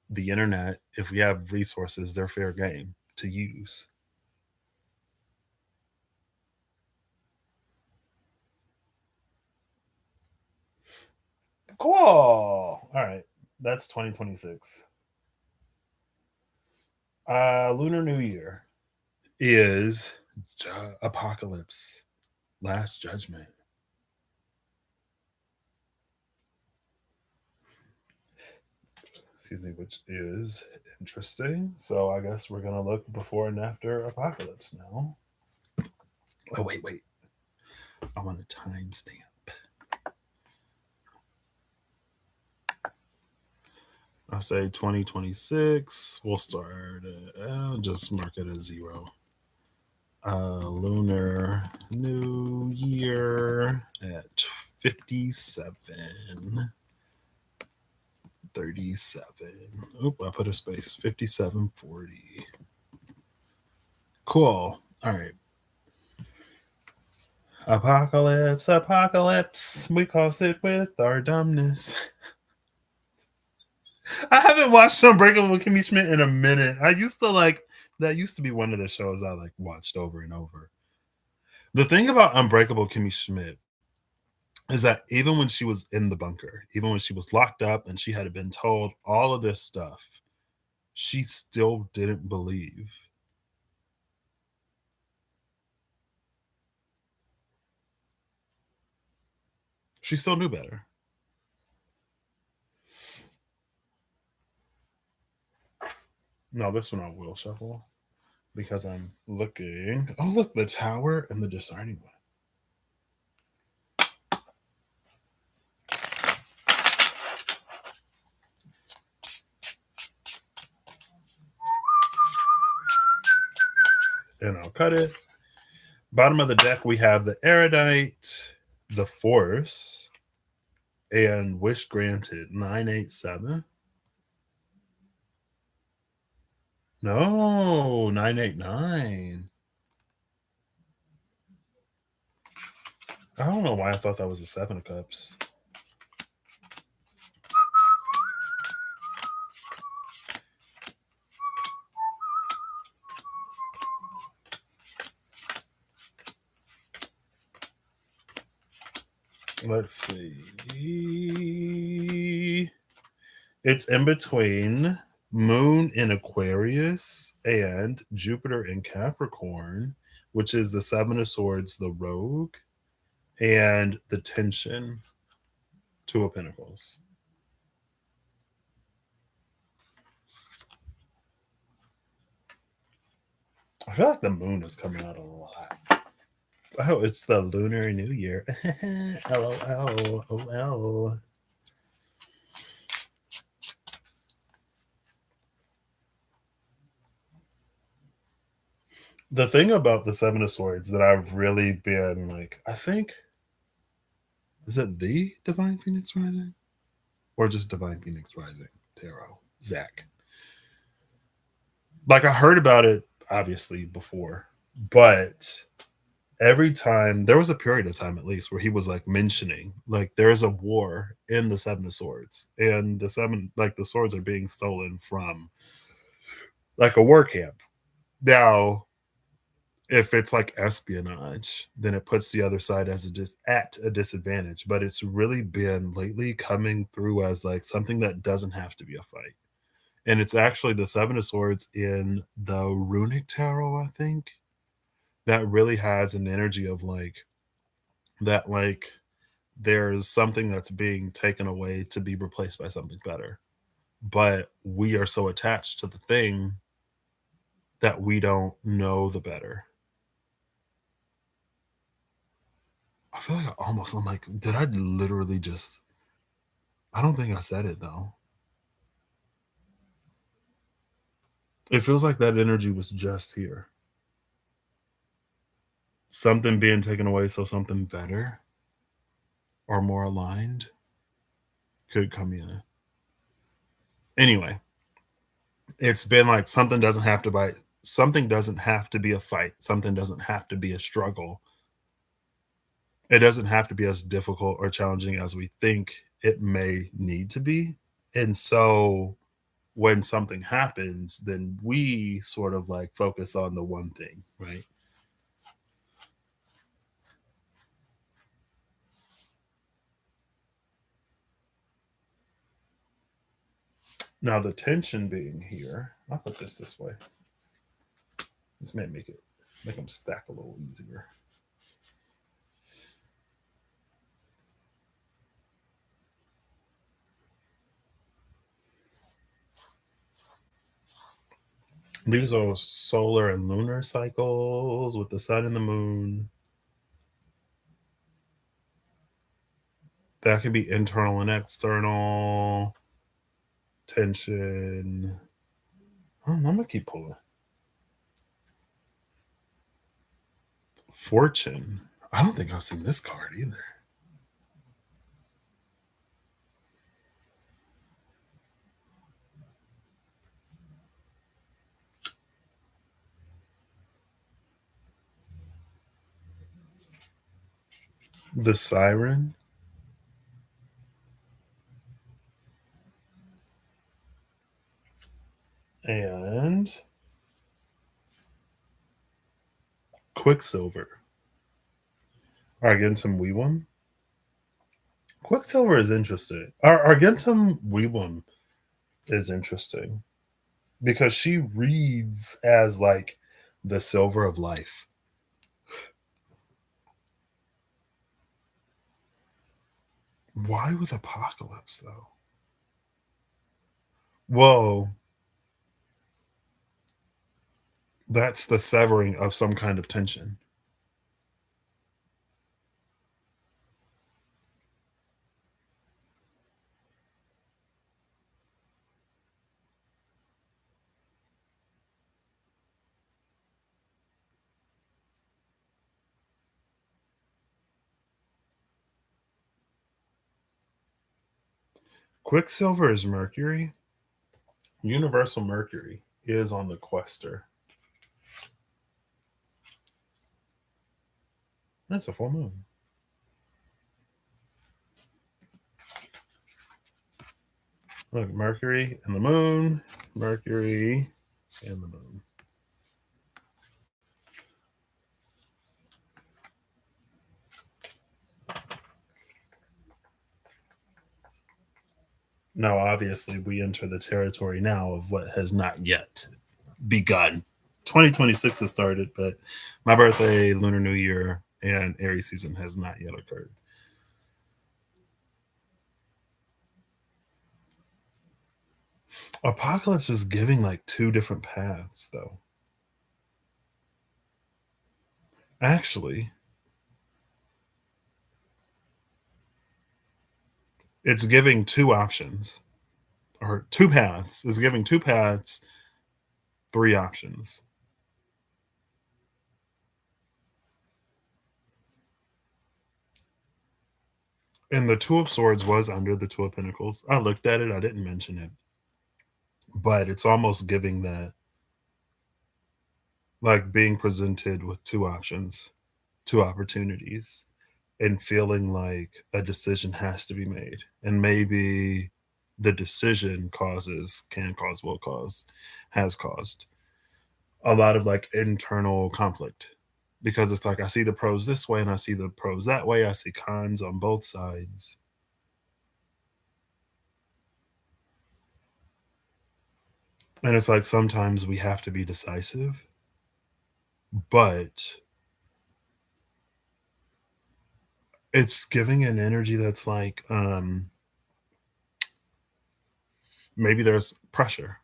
the internet, if we have resources, they're fair game to use. Cool. All right. That's 2026. Lunar New Year is apocalypse, last judgment. Excuse me, which is interesting. So I guess we're gonna look before and after apocalypse now. Oh wait. I want a timestamp. I say 2026. We'll start. Just mark it as 0. Lunar New Year at 57:37. Oop, I put a space. 57:40. Cool. All right. Apocalypse, apocalypse. We caused it with our dumbness. I haven't watched Unbreakable Kimmy Schmidt in a minute. I used to like that used to be one of the shows I like watched over and over. The thing about Unbreakable Kimmy Schmidt is that even when she was in the bunker, even when she was locked up and she had been told all of this stuff, she still didn't believe. She still knew better. No, this one I will shuffle because I'm looking. Oh, look, the tower and the discerning one. And I'll cut it. Bottom of the deck, we have the erudite, the force, and wish granted 987. No, 989. I don't know why I thought that was a 7 of cups. Let's see. It's in between Moon in Aquarius and Jupiter in Capricorn, which is the 7 of Swords, the Rogue, and the Tension, 2 of Pentacles. I feel like the moon is coming out a lot. Oh, it's the Lunar New Year. LOL. OL. The thing about the 7 of Swords that I've really been like, I think, is it the Divine Phoenix Rising? Or just Divine Phoenix Rising Tarot? Zach. Like, I heard about it, obviously, before, but every time, there was a period of time at least where he was like mentioning, like, there's a war in the 7 of Swords, and the swords are being stolen from like a war camp. Now, if it's like espionage, then it puts the other side as at a disadvantage. But it's really been lately coming through as like something that doesn't have to be a fight. And it's actually the Seven of Swords in the Runic Tarot, I think, that really has an energy of like that, like there's something that's being taken away to be replaced by something better. But we are so attached to the thing that we don't know the better. I feel like I'm like, did I literally just, I don't think I said it though. It feels like that energy was just here. Something being taken away so something better or more aligned could come in. Anyway, it's been like something doesn't have to be a fight. Something doesn't have to be a struggle. It doesn't have to be as difficult or challenging as we think it may need to be. And so when something happens, then we sort of like focus on the one thing, right? Now the tension being here, I'll put this way. This may make them stack a little easier. These are solar and lunar cycles with the sun and the moon. That can be internal and external tension. I'm gonna keep pulling. Fortune. I don't think I've seen this card either. The Siren and Quicksilver. Argentum Weewum. Quicksilver is interesting. Argentum Weewum is interesting because she reads as like the silver of life. Why with Apocalypse though? Whoa, that's the severing of some kind of tension. Quicksilver is Mercury. Universal Mercury is on the Quester. That's a full moon. Look, Mercury and the moon, Mercury and the moon. Now, obviously, we enter the territory now of what has not yet begun. 2026 has started, but my birthday, Lunar New Year, and Aries season has not yet occurred. Apocalypse is giving like two different paths, though. Actually, it's giving two options or two paths. It's giving two paths, three options. And the Two of Swords was under the Two of Pentacles. I looked at it, I didn't mention it, but it's almost giving that like being presented with two options, two opportunities, and feeling like a decision has to be made. And maybe the decision can cause, will cause, has caused a lot of like internal conflict because it's like I see the pros this way and I see the pros that way. I see cons on both sides. And it's like sometimes we have to be decisive, but it's giving an energy that's like, maybe there's pressure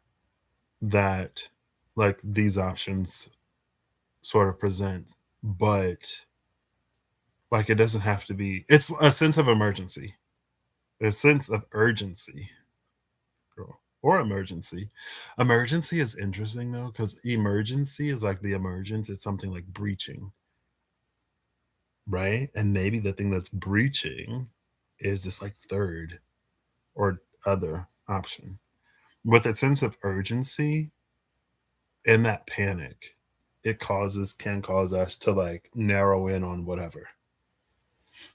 that like these options sort of present, but like it doesn't have to be. It's a sense of emergency, a sense of urgency, girl, or emergency. Emergency is interesting though, because emergency is like the emergence. It's something like breaching, right? And maybe the thing that's breaching is this like third or other option. With a sense of urgency and that panic, it can cause us to like narrow in on whatever,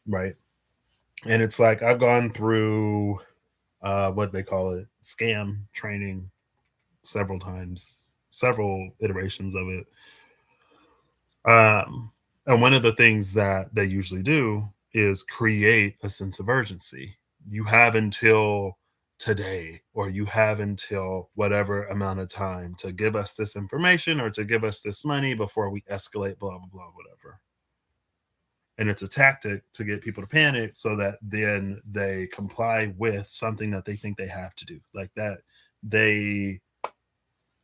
right? And it's like I've gone through what they call it, scam training several times, several iterations of it. And one of the things that they usually do is create a sense of urgency. You have until today, or you have until whatever amount of time to give us this information or to give us this money before we escalate, blah, blah, blah, whatever. And it's a tactic to get people to panic so that then they comply with something that they think they have to do. Like that, they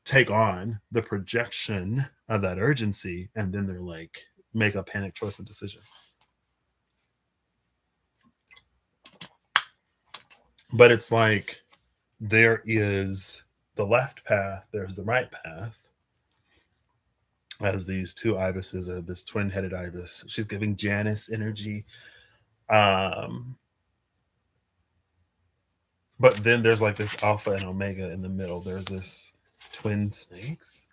take on the projection of that urgency and then they're like make a panic choice and decision. But it's like there is the left path, there's the right path, as these two ibises, or this twin-headed ibis. She's giving Janice energy. Um, but then there's like this alpha and omega in the middle. There's this twin snakes,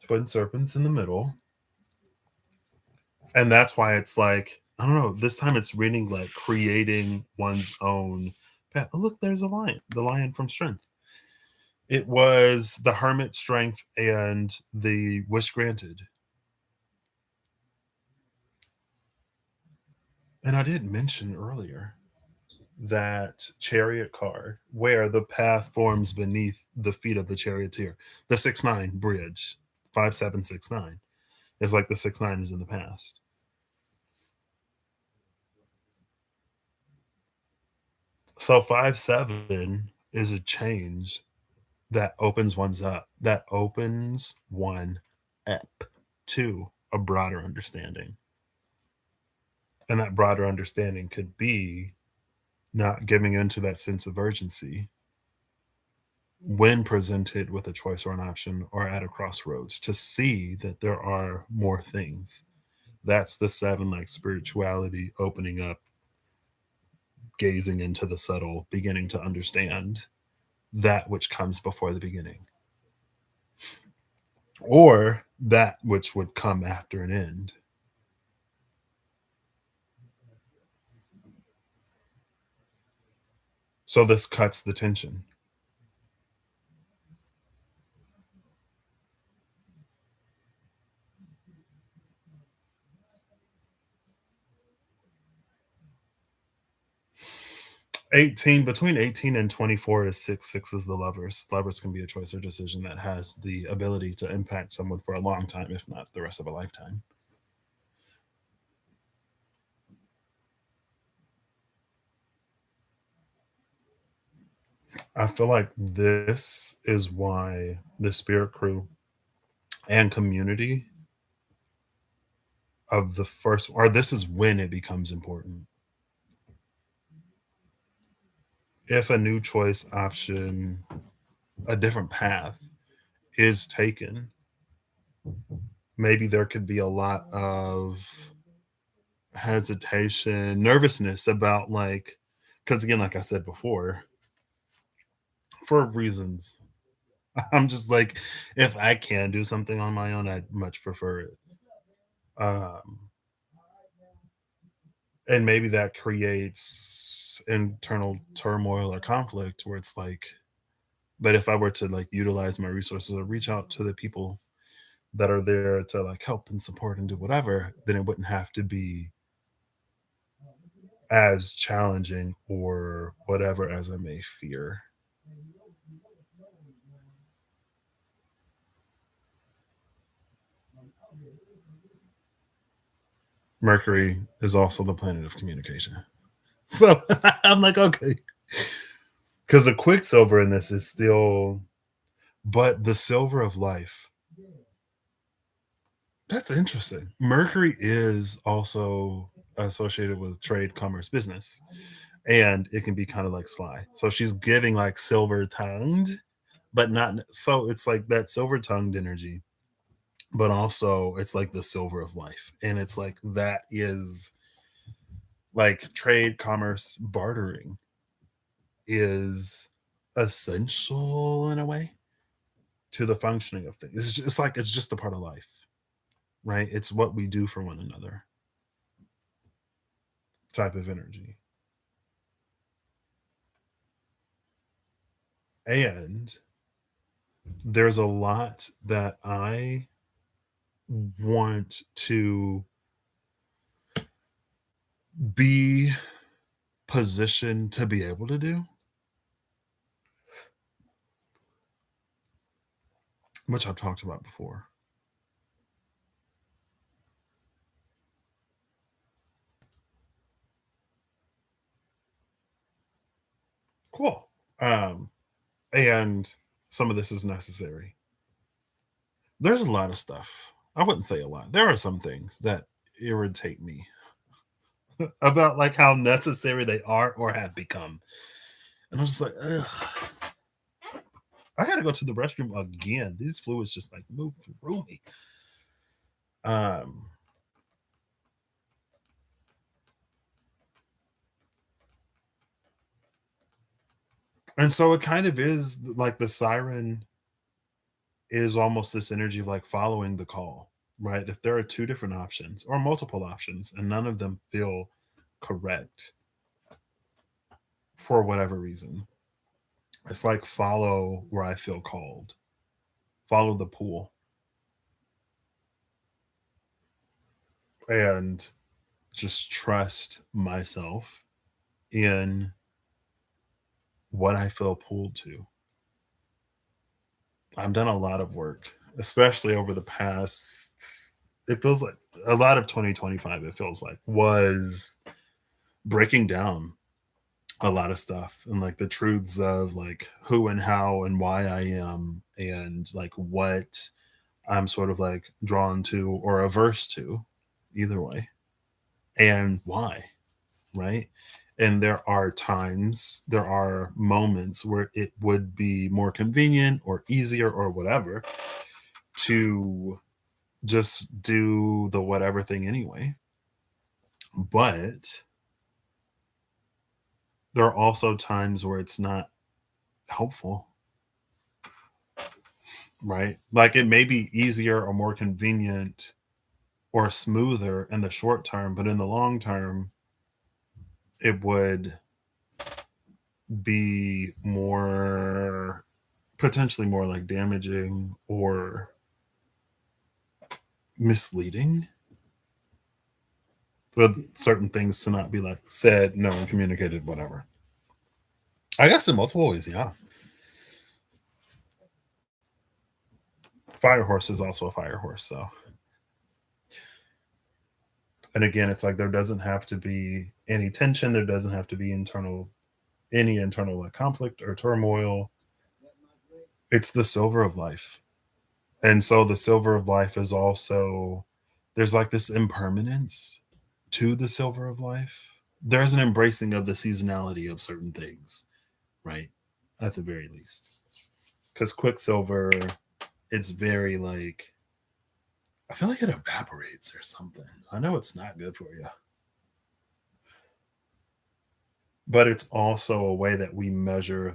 twin serpents in the middle. And that's why it's like, I don't know, this time it's reading like creating one's own path. Oh, look, there's a lion, the lion from Strength. It was the hermit strength and the wish granted. And I did mention earlier that chariot card where the path forms beneath the feet of the charioteer. The 6-9 bridge, 5769 is like the 6-9 is in the past. So 5-7 is a change that opens one's up, that opens one up to a broader understanding. And that broader understanding could be not giving into that sense of urgency when presented with a choice or an option or at a crossroads to see that there are more things. That's the 7, like spirituality opening up, gazing into the subtle, beginning to understand that which comes before the beginning, or that which would come after an end. So this cuts the tension. 18, between 18 and 24 is 6. 6 is the lovers. Lovers can be a choice or decision that has the ability to impact someone for a long time, if not the rest of a lifetime. I feel like this is why the spirit crew and community of the first, or this is when it becomes important. If a new choice option, a different path is taken, maybe there could be a lot of hesitation, nervousness about like, because again, like I said before, for reasons, I'm just like, if I can do something on my own, I'd much prefer it. Um, and maybe that creates internal turmoil or conflict where it's like, but if I were to like utilize my resources or reach out to the people that are there to like help and support and do whatever, then it wouldn't have to be as challenging or whatever as I may fear. Mercury is also the planet of communication. So I'm like, okay. Because the quicksilver in this is still, but the silver of life, that's interesting. Mercury is also associated with trade, commerce, business, and it can be kind of like sly. So she's giving like silver tongued, but not so it's like that silver tongued energy, but also it's like the silver of life. And it's like that is like trade, commerce, bartering is essential in a way to the functioning of things. It's like it's just a part of life, right? It's what we do for one another type of energy. And there's a lot that I want to be positioned to be able to do, which I've talked about before. Cool. Um, and some of this is necessary. There's a lot of stuff. I wouldn't say a lot. There are some things that irritate me about like how necessary they are or have become. And I'm just like, ugh, I gotta go to the restroom again. These fluids just like move through me. Um, and so it kind of is like the siren is almost this energy of like following the call, right? If there are two different options or multiple options and none of them feel correct for whatever reason, it's like follow where I feel called, follow the pool, and just trust myself in what I feel pulled to. I've done a lot of work, especially over the past, it feels like a lot of 2025, it feels like, was breaking down a lot of stuff and like the truths of like who and how and why I am and like what I'm sort of like drawn to or averse to, either way, and why, right? And there are times, there are moments where it would be more convenient or easier or whatever to just do the whatever thing anyway. But there are also times where it's not helpful, right? Like it may be easier or more convenient or smoother in the short term, but in the long term, it would be more potentially more like damaging or misleading for certain things to not be like said, known, communicated, whatever. I guess in multiple ways, yeah. Fire horse is also a fire horse, so and again, it's like there doesn't have to be any tension, there doesn't have to be internal any internal like conflict or turmoil. It's the silver of life. And so the silver of life is also there's like this impermanence to the silver of life. There's an embracing of the seasonality of certain things, right? At the very least. Because quicksilver, it's very like I feel like it evaporates or something. I know it's not good for you, but it's also a way that we measure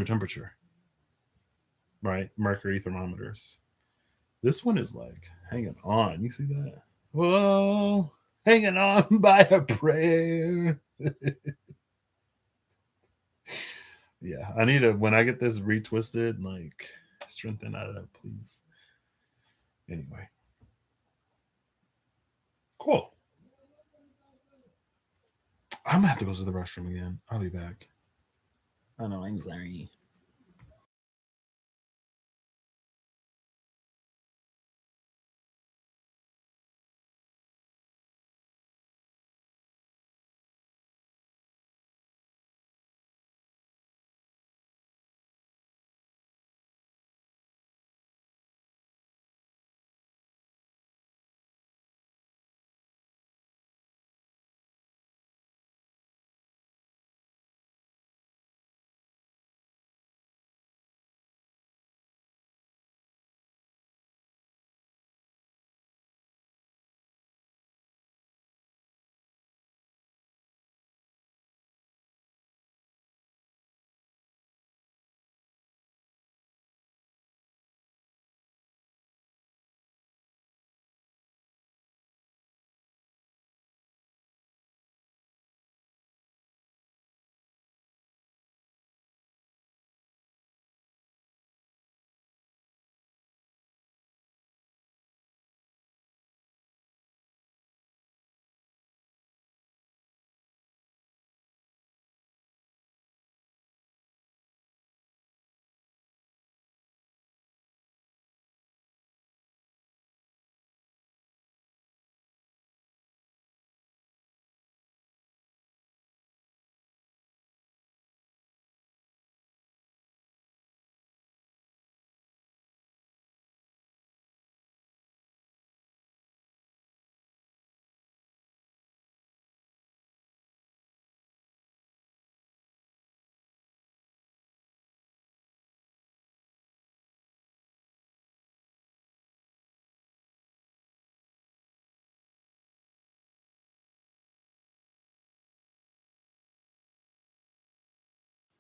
temperature, right? Mercury thermometers. This one is like hanging on. You see that? Whoa, hanging on by a prayer. Yeah, I need to when I get this retwisted, like strengthen out of that, please. Anyway, cool. I'm gonna have to go to the restroom again. I'll be back. I know, I'm sorry.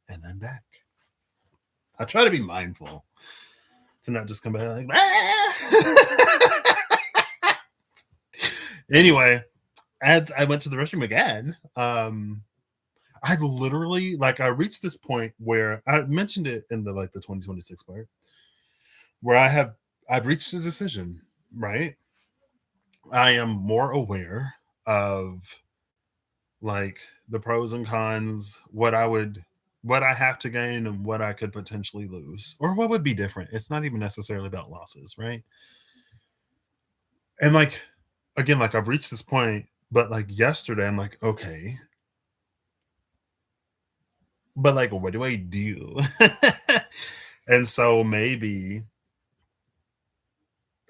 And I'm back. I try to be mindful to not just come back like, ah! Anyway, as I went to the restroom again, I literally like I reached this point where I mentioned it in the 2026 part where I've reached a decision, right? I am more aware of like the pros and cons, what I have to gain and what I could potentially lose or what would be different. It's not even necessarily about losses, right? And like again, like I've reached this point, but like yesterday I'm like, okay, but like what do I do? And so maybe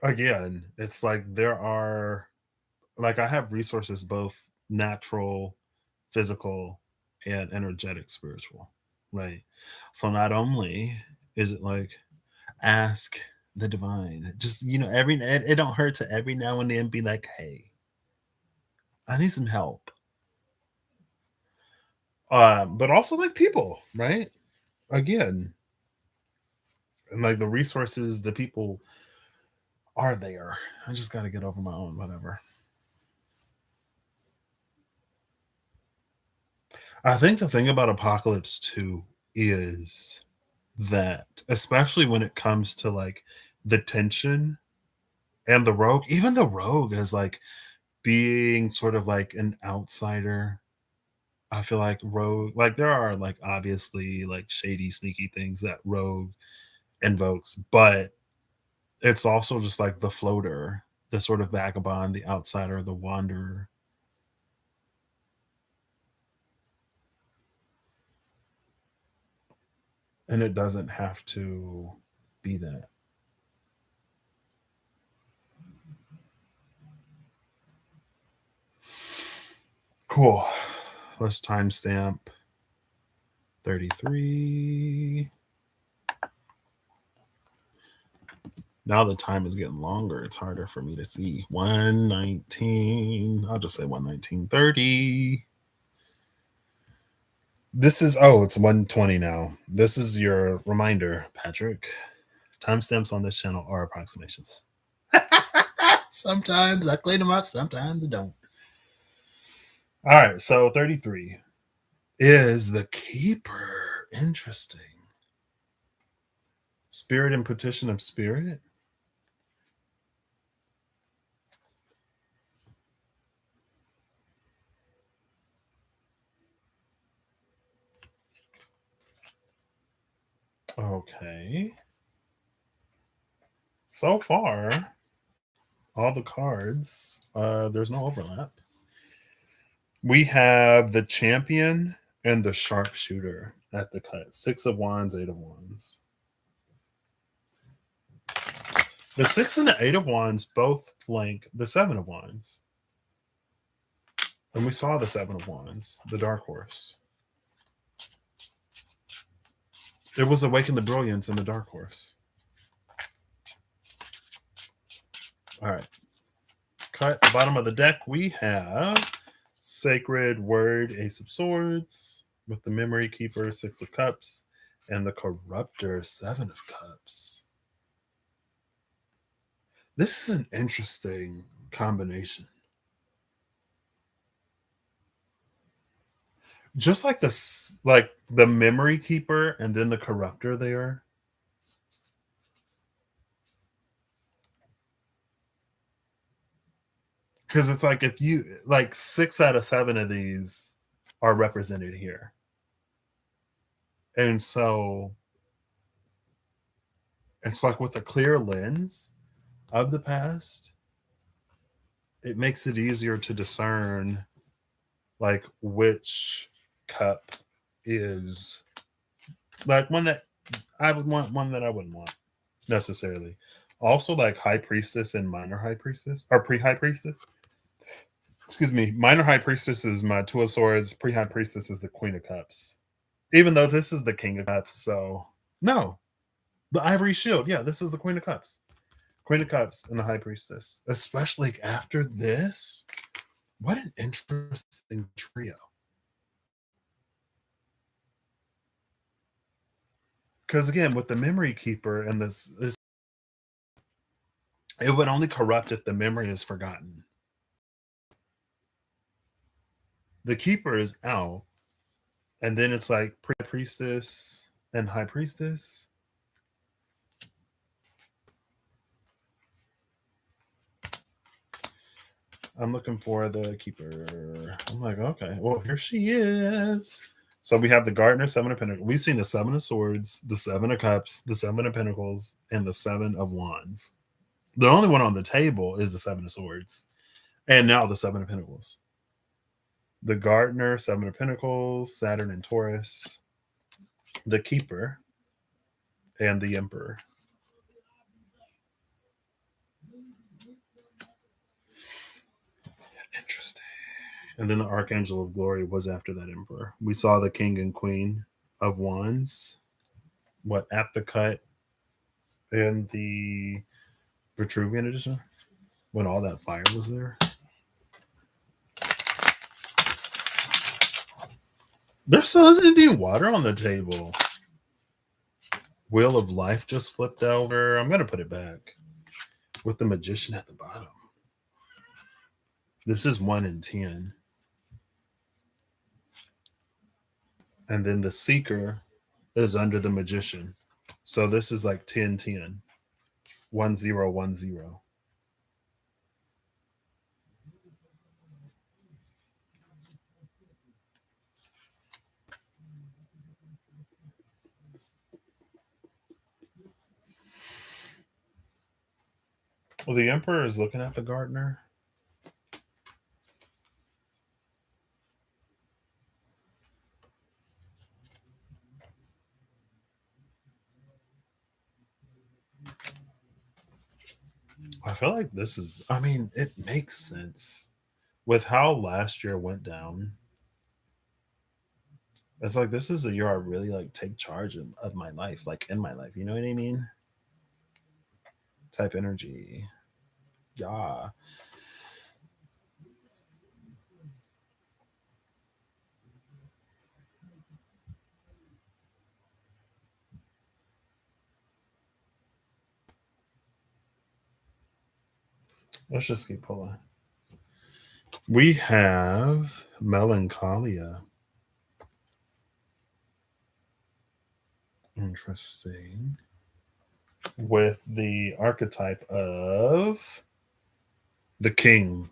again, it's like there are like I have resources both natural, physical, and energetic spiritual, right? So not only is it like ask the divine, just it don't hurt to every now and then be like, hey, I need some help. But also like people, right? Again, and like the resources, the people are there. I just got to get over my own whatever. I think the thing about Apocalypse 2 is that, especially when it comes to like the tension and the rogue, even the rogue is like being sort of like an outsider. I feel like rogue, like there are like obviously like shady, sneaky things that rogue invokes, but it's also just like the floater, the sort of vagabond, the outsider, the wanderer. And it doesn't have to be that. Cool. Let's timestamp 33. Now the time is getting longer. It's harder for me to see. 119. I'll just say 119:30. This is, oh, it's 120 now. This is your reminder, Patrick. Timestamps on this channel are approximations. Sometimes I clean them up, sometimes I don't. All right, so 33 is the keeper. Interesting. Spirit and petition of spirit. Okay. So far, all the cards, there's no overlap. We have the champion and the sharpshooter at the cut. 6 of Wands, 8 of Wands. The 6 and the 8 of Wands both flank the 7 of Wands. And we saw the 7 of Wands, the dark horse. It was Awaken the Brilliance in the dark horse. All right. Cut. Bottom of the deck, we have Sacred Word, Ace of Swords, with the Memory Keeper, 6 of Cups, and the Corruptor, 7 of Cups. This is an interesting combination. Just like the Memory Keeper and then the Corruptor there. Because it's like if you like 6 out of 7 of these are represented here. And so it's like with a clear lens of the past, it makes it easier to discern like which cup is like one that I would want, one that I wouldn't want necessarily. Also, like High Priestess and Minor High Priestess or Pre High Priestess. Excuse me, Minor High Priestess is my 2 of Swords. Pre High Priestess is the Queen of Cups. Even though this is the King of Cups, so no, the Ivory Shield. Yeah, this is the Queen of Cups. Queen of Cups and the High Priestess. Especially after this, what an interesting trio. Because again, with the memory keeper and this, it would only corrupt if the memory is forgotten. The keeper is out, and then it's like priestess and high priestess. I'm looking for the keeper. I'm like, okay, well, here she is. So we have the Gardener, Seven of Pentacles. We've seen the Seven of Swords, the Seven of Cups, the Seven of Pentacles, and the Seven of Wands. The only one on the table is the Seven of Swords, and now the Seven of Pentacles. The Gardener, Seven of Pentacles, Saturn and Taurus, the Keeper, and the Emperor. Interesting. And then the Archangel of Glory was after that Emperor. We saw the King and Queen of Wands, what, at the cut in the Vitruvian edition, when all that fire was there. There still isn't any water on the table. Wheel of Life just flipped over. I'm going to put it back with the Magician at the bottom. This is 1 in 10. And then the Seeker is under the Magician. So this is like 10 10. 1 0 1 0. Well, the Emperor is looking at the Gardener. I feel like this is, I mean, it makes sense with how last year went down. It's like this is the year I really like take charge of my life, like in my life. You know what I mean? Type energy. Yeah. Let's just keep pulling. We have Melancholia. Interesting. With the archetype of the king.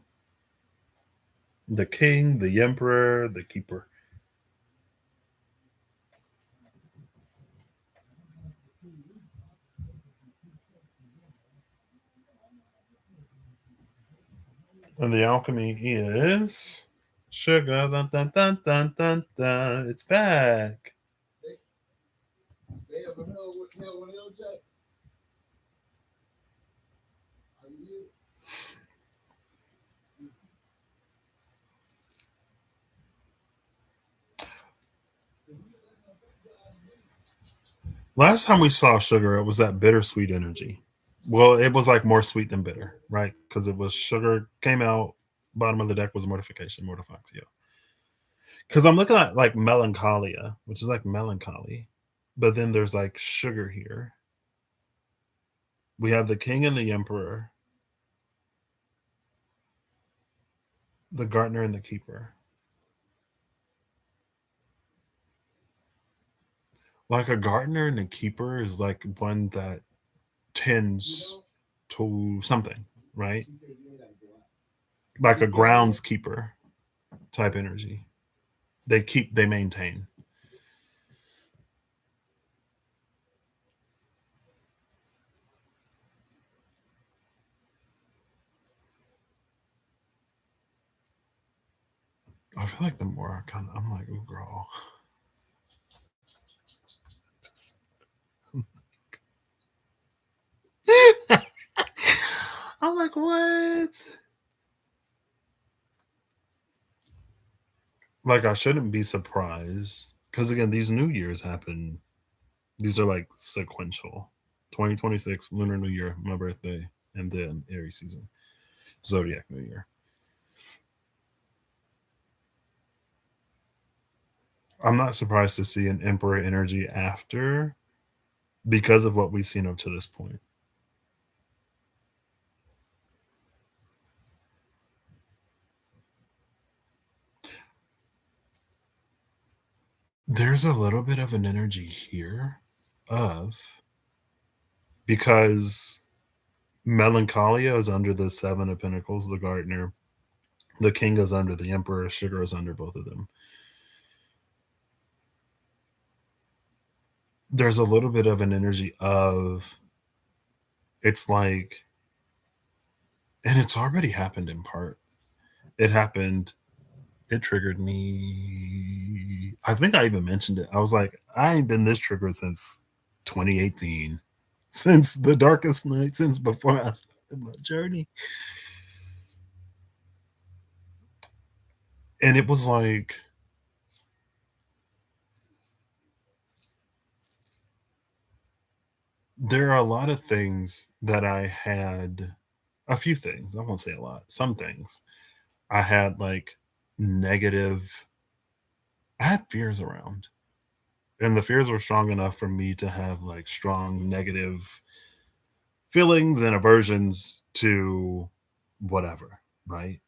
The king, the emperor, the keeper. And the alchemy is sugar. Dun, dun, dun, dun, dun, dun. It's back. Last time we saw sugar, it was that bittersweet energy. Well, it was like more sweet than bitter, right? Because it was sugar came out. Bottom of the deck was mortification, mortifaxio. Because I'm looking at like melancholia, which is like melancholy, but then there's like sugar here. We have the king and the emperor, the gardener and the keeper. Like a gardener and a keeper is like one that tends to something, right? Like a groundskeeper type energy. They maintain. I feel like the more I'm like, ooh, girl. I'm like, what? Like, I shouldn't be surprised because again, these New Years happen. These are like sequential. 2026 Lunar New Year, my birthday, and then Aries season, Zodiac New Year. I'm not surprised to see an Emperor energy after because of what we've seen up to this point. There's a little bit of an energy here of because Melancholia is under the Seven of Pentacles, the Gardener. The King is under the Emperor. Sugar is under both of them. There's a little bit of an energy of it's like, and it's already happened in part. It happened, it triggered me. I think I even mentioned it. I was like, I ain't been this triggered since 2018, since the darkest night, since before I started my journey. And it was like, there are a lot of things that I had, a few things, I won't say a lot, some things I had like negative, I had fears around. And the fears were strong enough for me to have like strong negative feelings and aversions to whatever, right?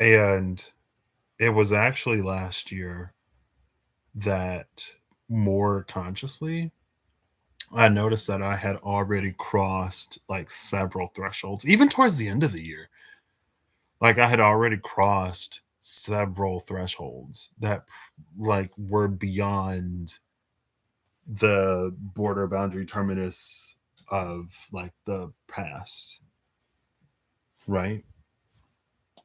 And it was actually last year that more consciously I noticed that I had already crossed like several thresholds, even towards the end of the year. Like I had already crossed several thresholds that like were beyond the border boundary terminus of like the past, right?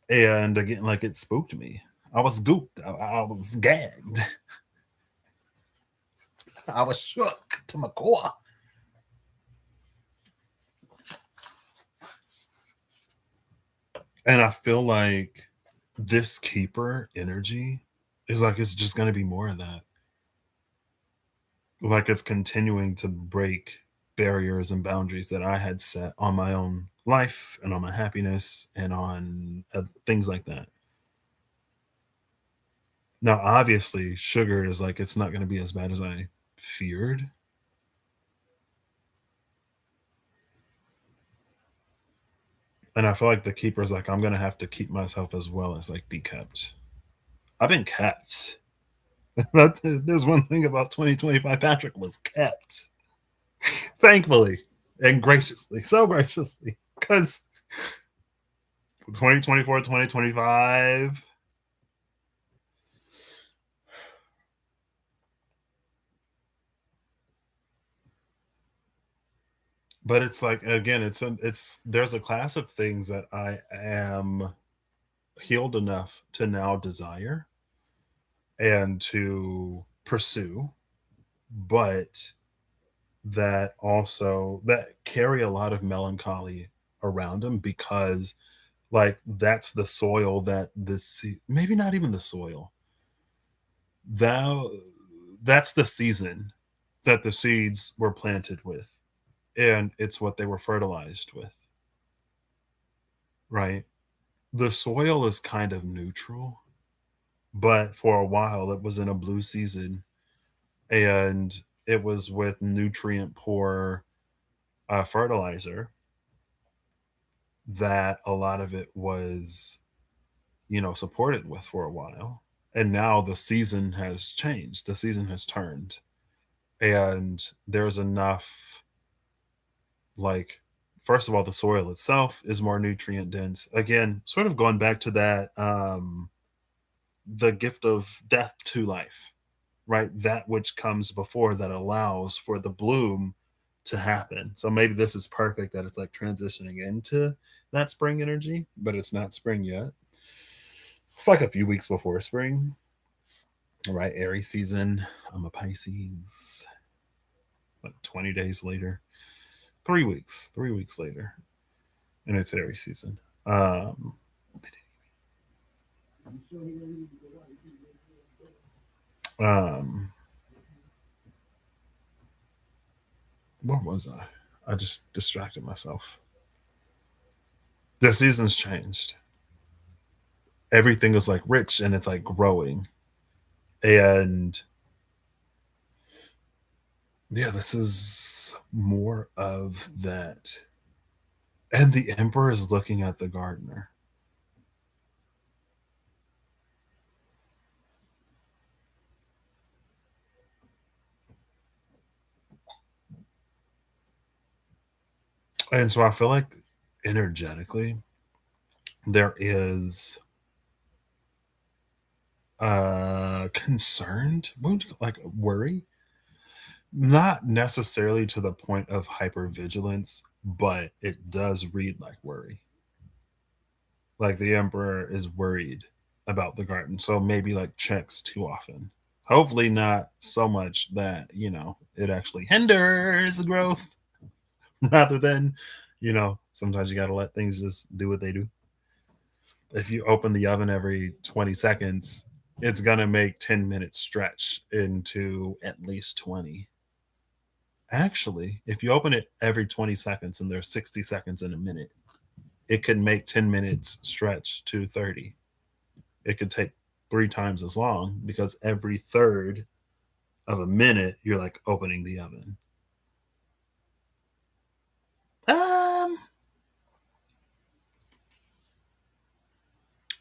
And again, like it spooked me. I was gooped. I was gagged. I was shook to my core. And I feel like this keeper energy is like it's just going to be more of that. Like it's continuing to break barriers and boundaries that I had set on my own life and on my happiness and on things like that. Now, obviously, sugar is like it's not going to be as bad as I feared. And I feel like the keeper is like I'm going to have to keep myself as well as like be kept. I've been kept. There's one thing about 2025 Patrick was kept. Thankfully and graciously, so graciously. Because 2024, 2025, but it's like again, it's there's a class of things that I am healed enough to now desire and to pursue, but that also that carry a lot of melancholy around them because like that's the soil that maybe not even the soil, thou that's the season that the seeds were planted with, and it's what they were fertilized with, right? The soil is kind of neutral, but for a while it was in a blue season and it was with nutrient poor fertilizer that a lot of it was, supported with for a while. And now the season has changed, the season has turned, and there's enough, like, first of all, the soil itself is more nutrient dense. Again, sort of going back to that, the gift of death to life, right? That which comes before that allows for the bloom to happen. So maybe this is perfect that it's like transitioning into that spring energy, but it's not spring yet. It's like a few weeks before spring, right? Aries season. I'm a Pisces. Like 20 days later, 3 weeks, 3 weeks later, and it's Aries season. Um, um, where was I? I just distracted myself. The season's changed. Everything is like rich and it's like growing. And Yeah, this is more of that. And the emperor is looking at the gardener. And so I feel like energetically, there is concerned, what would you, like worry, not necessarily to the point of hypervigilance, but it does read like worry. Like the emperor is worried about the garden, so maybe like checks too often. Hopefully not so much that, it actually hinders growth rather than, sometimes you got to let things just do what they do. If you open the oven every 20 seconds, it's going to make 10 minutes stretch into at least 20. Actually, if you open it every 20 seconds and there's 60 seconds in a minute, it could make 10 minutes stretch to 30. It could take 3 times as long because every third of a minute, you're like opening the oven. Um,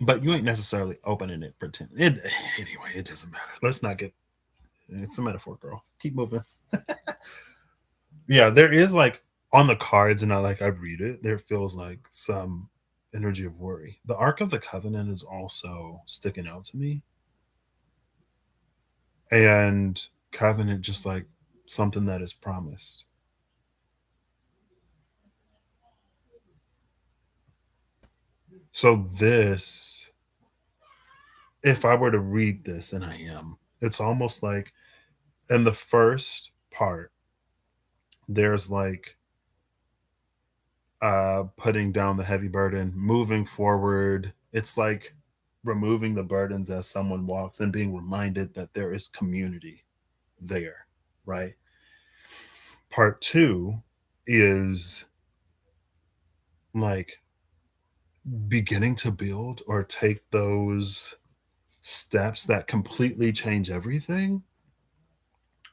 but you ain't necessarily opening it for 10. Anyway, it doesn't matter. Let's not get it's a metaphor, girl. Keep moving. Yeah, there is like on the cards, and I read it, there feels like some energy of worry. The Ark of the Covenant is also sticking out to me. And covenant just like something that is promised. So this, if I were to read this, and I am, it's almost like in the first part, there's like putting down the heavy burden, moving forward. It's like removing the burdens as someone walks and being reminded that there is community there, right? Part two is like beginning to build or take those steps that completely change everything.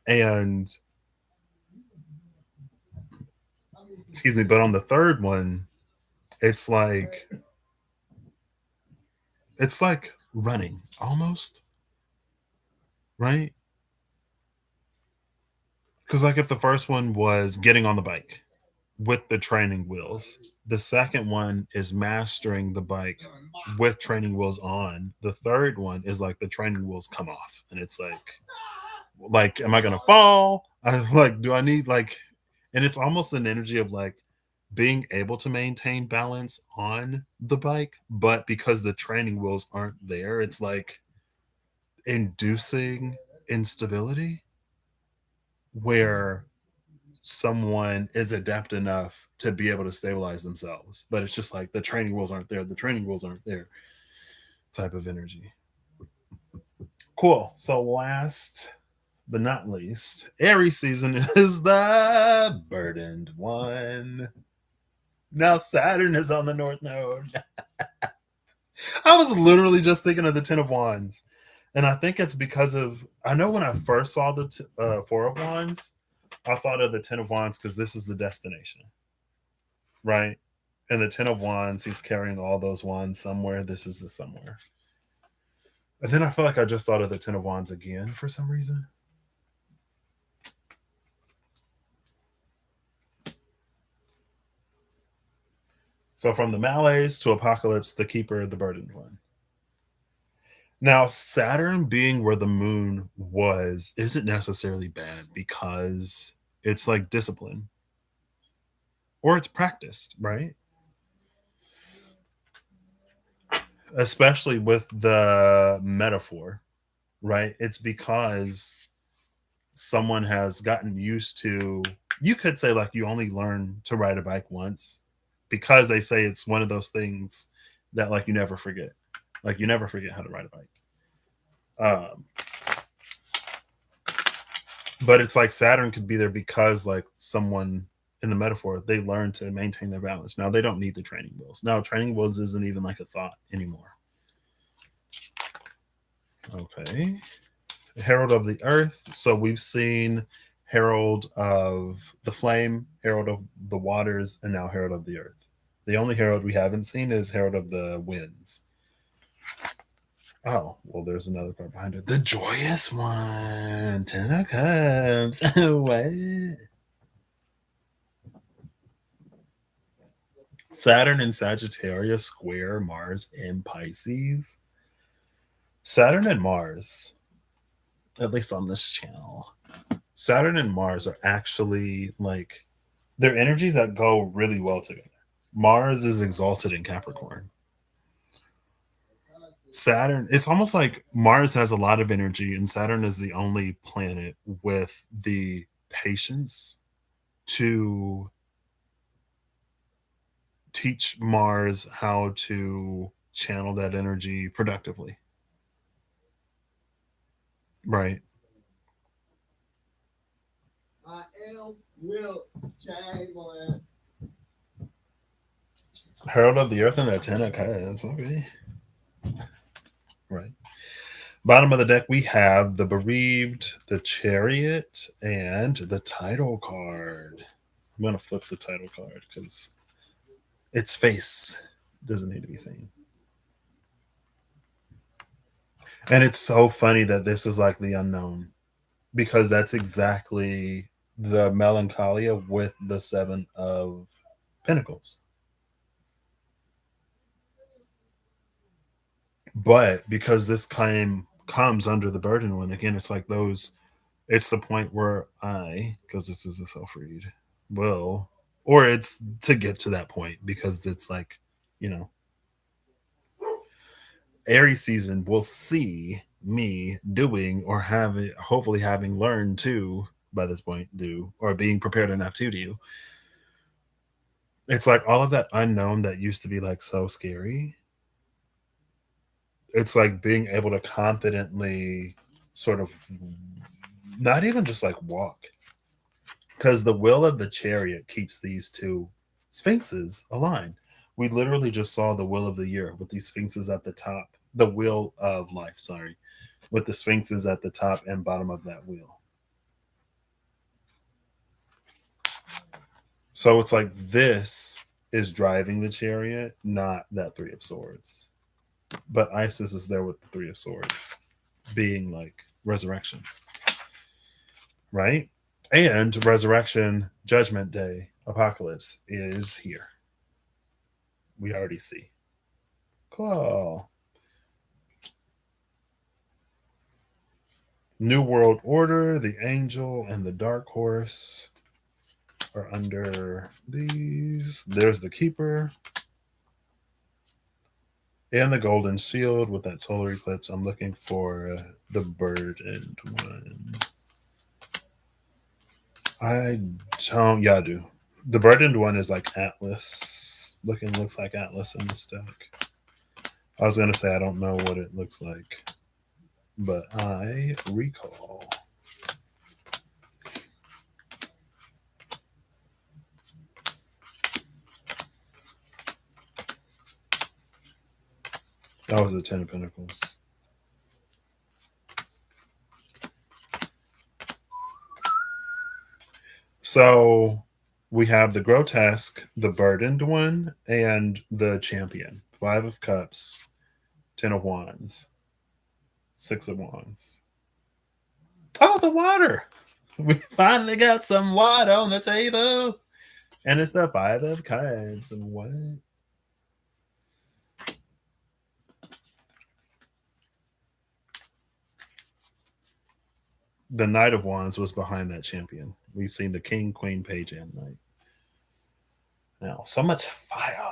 And excuse me, but on the third one, it's like it's like running almost, right? Because like if the first one was getting on the bike with the training wheels, the second one is mastering the bike with training wheels on. The third one is like the training wheels come off, and it's like am I gonna fall? I like do I need like and it's almost an energy of like being able to maintain balance on the bike, but because the training wheels aren't there, it's like inducing instability where someone is adept enough to be able to stabilize themselves. But it's just like the training wheels aren't there, the training wheels aren't there type of energy. Cool. So last but not least, Aries season is the burdened one. Now Saturn is on the North Node. I was literally just thinking of the Ten of Wands. And I think it's because of, I know when I first saw the Four of Wands, I thought of the Ten of Wands because this is the destination, right? And the Ten of Wands, he's carrying all those wands somewhere. This is the somewhere. And then I feel like I just thought of the Ten of Wands again for some reason. So from the Malays to Apocalypse, the Keeper, the burdened one. Now, Saturn being where the moon was isn't necessarily bad because it's like discipline or it's practiced, right? Especially with the metaphor, right? It's because someone has gotten used to, you could say, like, you only learn to ride a bike once because they say it's one of those things that, like, you never forget. Like, you never forget how to ride a bike. Um, but it's like Saturn could be there because like someone in the metaphor they learn to maintain their balance. Now they don't need the training wheels. Now training wheels isn't even like a thought anymore. Okay. Herald of the Earth. So we've seen Herald of the Flame, Herald of the Waters, and now Herald of the Earth. The only Herald we haven't seen is Herald of the Winds. Oh, well, there's another card behind it. The Joyous One. Ten of Cups. What? Saturn in Sagittarius square Mars in Pisces. Saturn and Mars, at least on this channel, Saturn and Mars are actually like they're energies that go really well together. Mars is exalted in Capricorn. Saturn, it's almost like Mars has a lot of energy, and Saturn is the only planet with the patience to teach Mars how to channel that energy productively. Right. I am will change my Herald of the Earth and the Ten of Cups. Okay. Right. Bottom of the deck, we have the Bereaved, the Chariot, and the Title card. I'm going to flip the title card because its face doesn't need to be seen. And it's so funny that this is like the unknown because that's exactly the melancholia with the Seven of Pentacles. But because this comes under the burden one, again, it's like those, it's the point where because this is a self read, will, or it's to get to that point because it's like, you know, Aries season will see me doing or having, hopefully having learned to, by this point, do, or being prepared enough to do. It's like all of that unknown that used to be like so scary. It's like being able to confidently sort of not even just like walk, because the will of the chariot keeps these two sphinxes aligned. We literally just saw the will of the year with these sphinxes at the top, the wheel of life, sorry, with the sphinxes at the top and bottom of that wheel. So it's like this is driving the chariot, not that Three of Swords. But Isis is there with the Three of Swords, being like resurrection, right? And resurrection, judgment day, apocalypse is here. We already see. Cool. New World Order, the Angel, and the Dark Horse are under these. There's the Keeper and the Golden Shield with that solar eclipse. I'm looking for the Burdened one. I don't. Yeah, I do. The Burdened one is like Atlas. Looks like Atlas in this deck. I was gonna say I don't know what it looks like, but I recall. That was the Ten of Pentacles. So we have the Grotesque, the Burdened one, and the Champion. Five of Cups, Ten of Wands, Six of Wands. Oh, the water! We finally got some water on the table. And it's the Five of Cups. And what? The Knight of Wands was behind that champion. We've seen the King, Queen, Page, and Knight. Now, so much fire.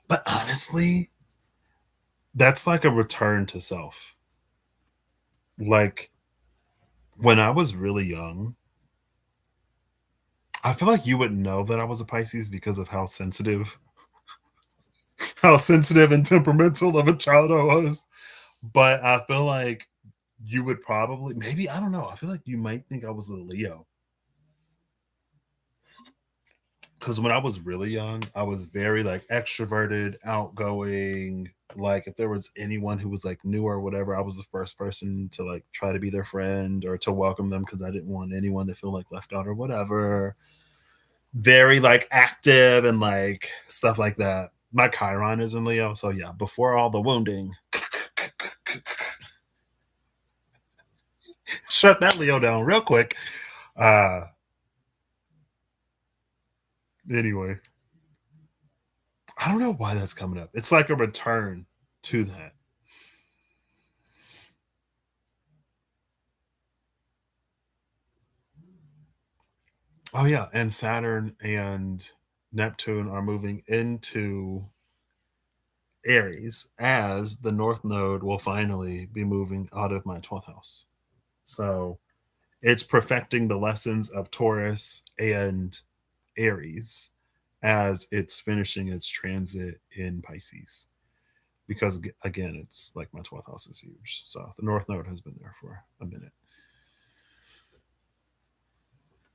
But honestly, that's like a return to self. Like when I was really young, I feel like you would know that I was a Pisces because of how sensitive and temperamental of a child I was. But I feel like you would probably, maybe, I don't know. I feel like you might think I was a Leo. Because when I was really young, I was very like extroverted, outgoing, Like if there was anyone who was like new or whatever, I was the first person to like try to be their friend or to welcome them because I didn't want anyone to feel like left out or whatever. Very like active and like stuff like that. My Chiron is in Leo, so yeah, before all the wounding, shut that Leo down real quick. Uh anyway, I don't know why that's coming up. It's like a return to that. Oh yeah, and Saturn and Neptune are moving into Aries as the North Node will finally be moving out of my 12th house. So it's perfecting the lessons of Taurus and Aries as it's finishing its transit in Pisces. Because again, it's like my 12th house is huge. So the North Node has been there for a minute.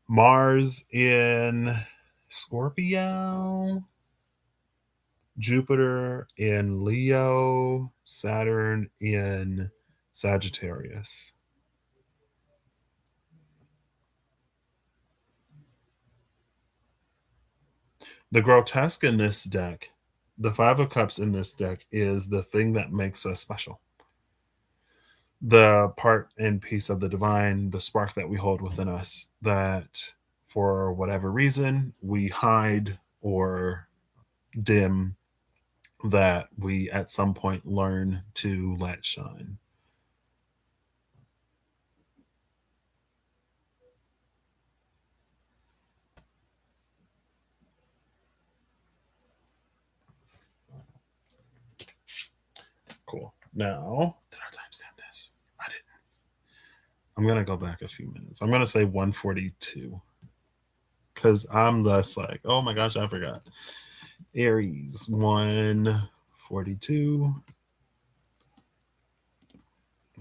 Mars in Scorpio, Jupiter in Leo, Saturn in Sagittarius. The grotesque in this deck, the Five of Cups in this deck, is the thing that makes us special. The part and piece of the divine, the spark that we hold within us, that for whatever reason we hide or dim, that we at some point learn to let shine. Cool. Now, did I timestamp this? I didn't. I'm gonna go back a few minutes. I'm gonna say 142 because I'm just like, oh my gosh, I forgot. Aries 142.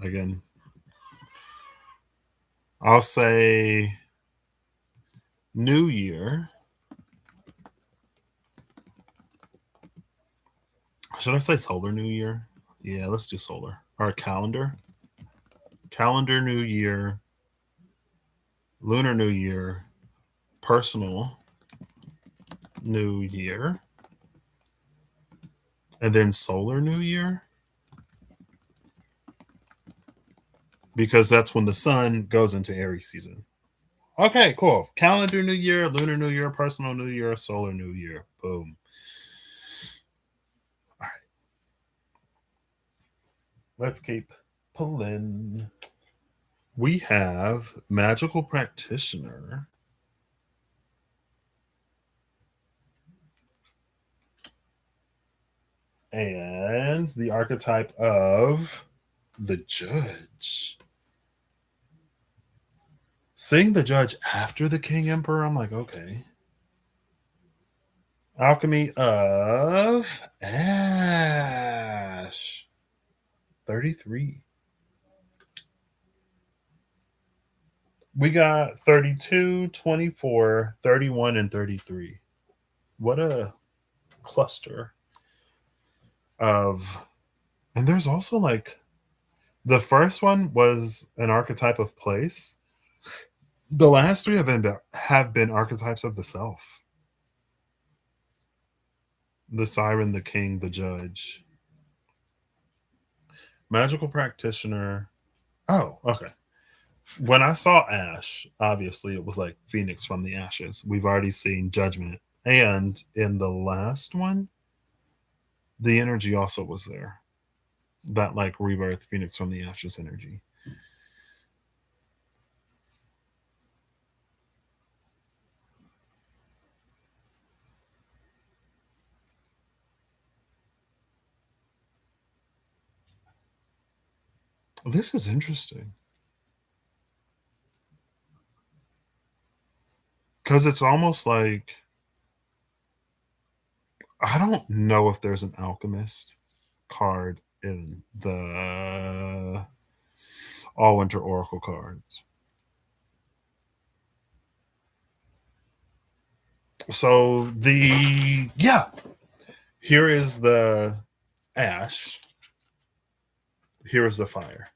Again, I'll say New Year. Should I say Solar New Year? Yeah, let's do solar. Or calendar. Calendar New Year, Lunar New Year, Personal New Year, and then Solar New Year. Because that's when the sun goes into Aries season. Okay, cool. Calendar New Year, Lunar New Year, Personal New Year, Solar New Year. Boom. All right. Let's keep pulling. We have Magical Practitioner. And the archetype of the Judge. Seeing the Judge after the King Emperor, I'm like, okay. Alchemy of Ash. 33. We got 32, 24, 31, and 33. What a cluster of. And there's also like the first one was an archetype of place. The last three have been archetypes of the self. The Siren, the King, the Judge. Magical Practitioner. Oh, okay. When I saw Ash, obviously it was like Phoenix from the ashes. We've already seen Judgment. And in the last one, the energy also was there. That like rebirth, Phoenix from the ashes energy. This is interesting. Because it's almost like I don't know if there's an alchemist card in the All Winter Oracle cards. So the yeah, here is the ash, here is the fire.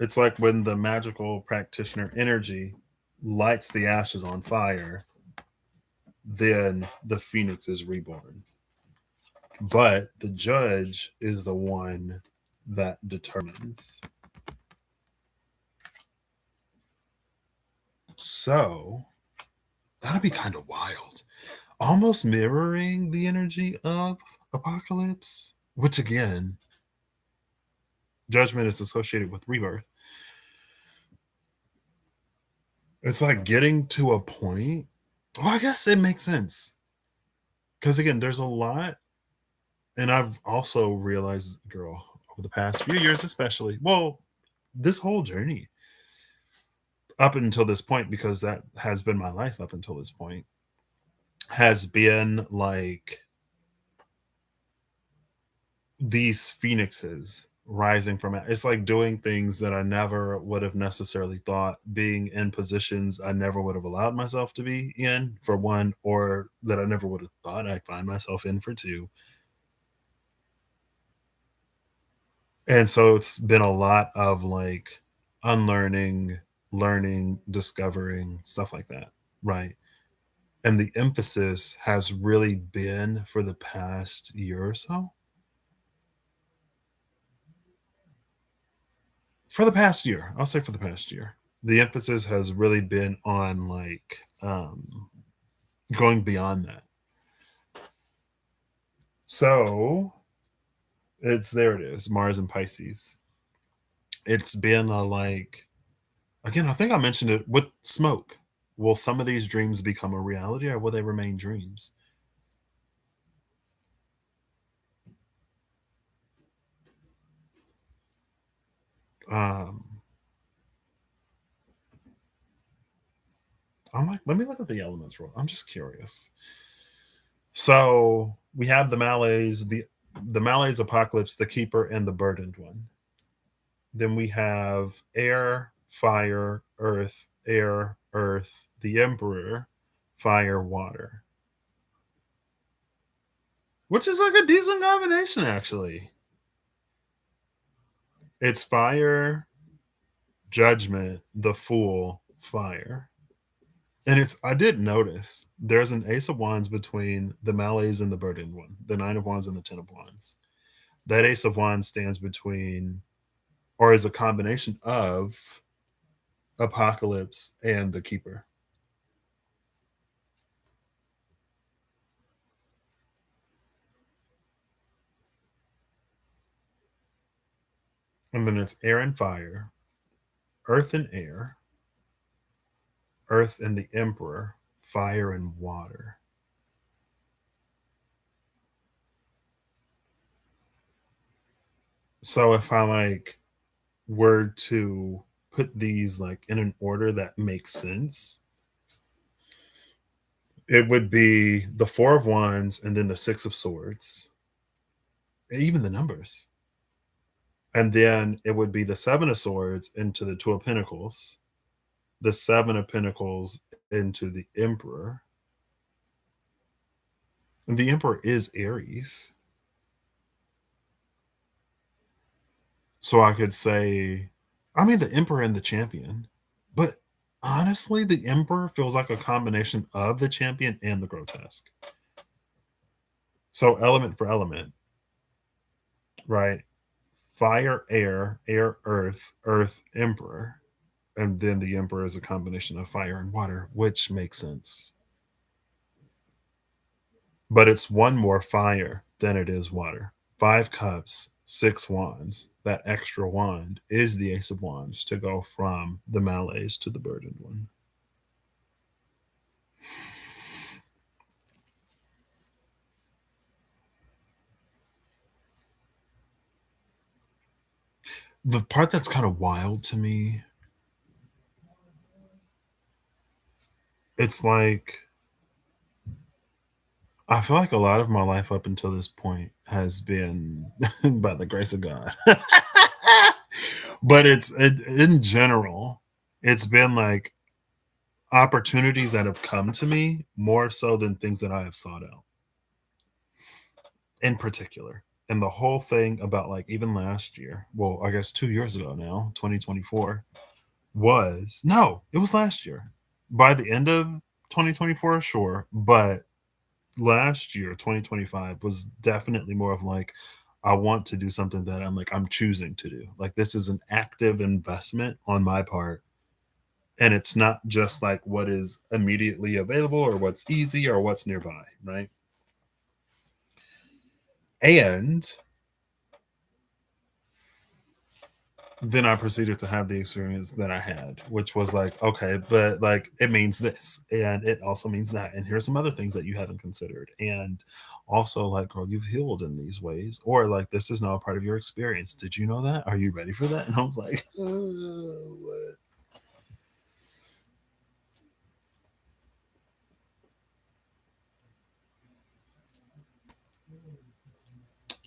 It's like when the magical practitioner energy lights the ashes on fire, then the phoenix is reborn. But the judge is the one that determines. So that'd be kind of wild. Almost mirroring the energy of apocalypse, which again, judgment is associated with rebirth. It's like getting to a point. Well, I guess it makes sense. Because again, there's a lot. And I've also realized, girl, over the past few years, especially, well, this whole journey up until this point, because that has been my life up until this point, has been like these phoenixes rising from it. It's like doing things that I never would have necessarily thought, being in positions I never would have allowed myself to be in, for one, or that I never would have thought I'd find myself in, for two. And so it's been a lot of like unlearning, learning, discovering, stuff like that. Right. And the emphasis has really been for the past year or so. For the past year, I'll say for the past year. The emphasis has really been on like going beyond that. So it's there it is, Mars and Pisces. It's been a like again, I think I mentioned it with smoke. Will some of these dreams become a reality or will they remain dreams? Um, I'm like, let me look at the elements real. I'm just curious. So we have the Malays, the Malays apocalypse, the keeper, and the burdened one. Then we have air, fire, earth, air, earth, the emperor, fire, water. Which is like a decent combination, actually. It's fire, judgment, the fool, fire. And it's I did notice there's an ace of wands between the Malays and the burdened one, the nine of wands and the 10 of wands. That ace of wands stands between or is a combination of apocalypse and the keeper. And then it's air and fire, earth and air, earth and the emperor, fire and water. So if I like were to put these like in an order that makes sense, it would be the four of wands and then the six of swords, even the numbers. And then it would be the seven of swords into the two of pentacles, the seven of pentacles into the emperor. And the emperor is Aries. So I could say, I mean, the emperor and the champion. But honestly, the emperor feels like a combination of the champion and the grotesque. So element for element, right? Fire, air, air, earth, earth, emperor. And then the emperor is a combination of fire and water, which makes sense. But it's one more fire than it is water. Five cups, six wands. That extra wand is the ace of wands to go from the malaise to the burdened one. The part that's kind of wild to me, it's like I feel like a lot of my life up until this point has been by the grace of God. But in general, it's been like opportunities that have come to me more so than things that I have sought out. in particular. And the whole thing about like even last year, well, I guess 2 years ago now, 2024, was no, it was last year. By the end of 2024, sure. But last year, 2025, was definitely more of like, I want to do something that I'm choosing to do. Like this is an active investment on my part. And it's not just like what is immediately available or what's easy or what's nearby, right? And then I proceeded to have the experience that I had, which was like, okay, but like it means this and it also means that. And here's some other things that you haven't considered. And also, like, girl, you've healed in these ways, or like, this is now a part of your experience. Did you know that? Are you ready for that? And I was like, what?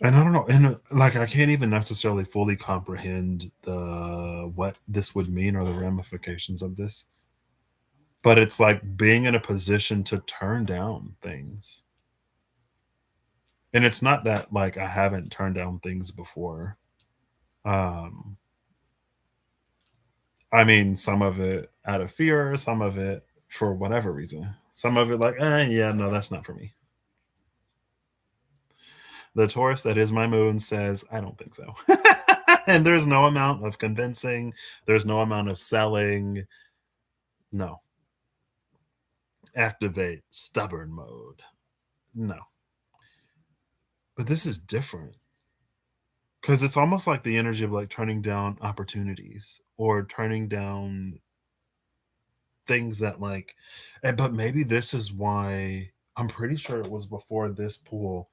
And I don't know. And like, I can't even necessarily fully comprehend what this would mean or the ramifications of this. But it's like being in a position to turn down things. And it's not that like I haven't turned down things before. Um, I mean, some of it out of fear, some of it for whatever reason. Some of it like, yeah, no, that's not for me. The Taurus that is my moon says, I don't think so. And there's no amount of convincing, there's no amount of selling. No, activate stubborn mode. No, but this is different because it's almost like the energy of like turning down opportunities or turning down things that like but maybe this is why I'm pretty sure it was before this pool.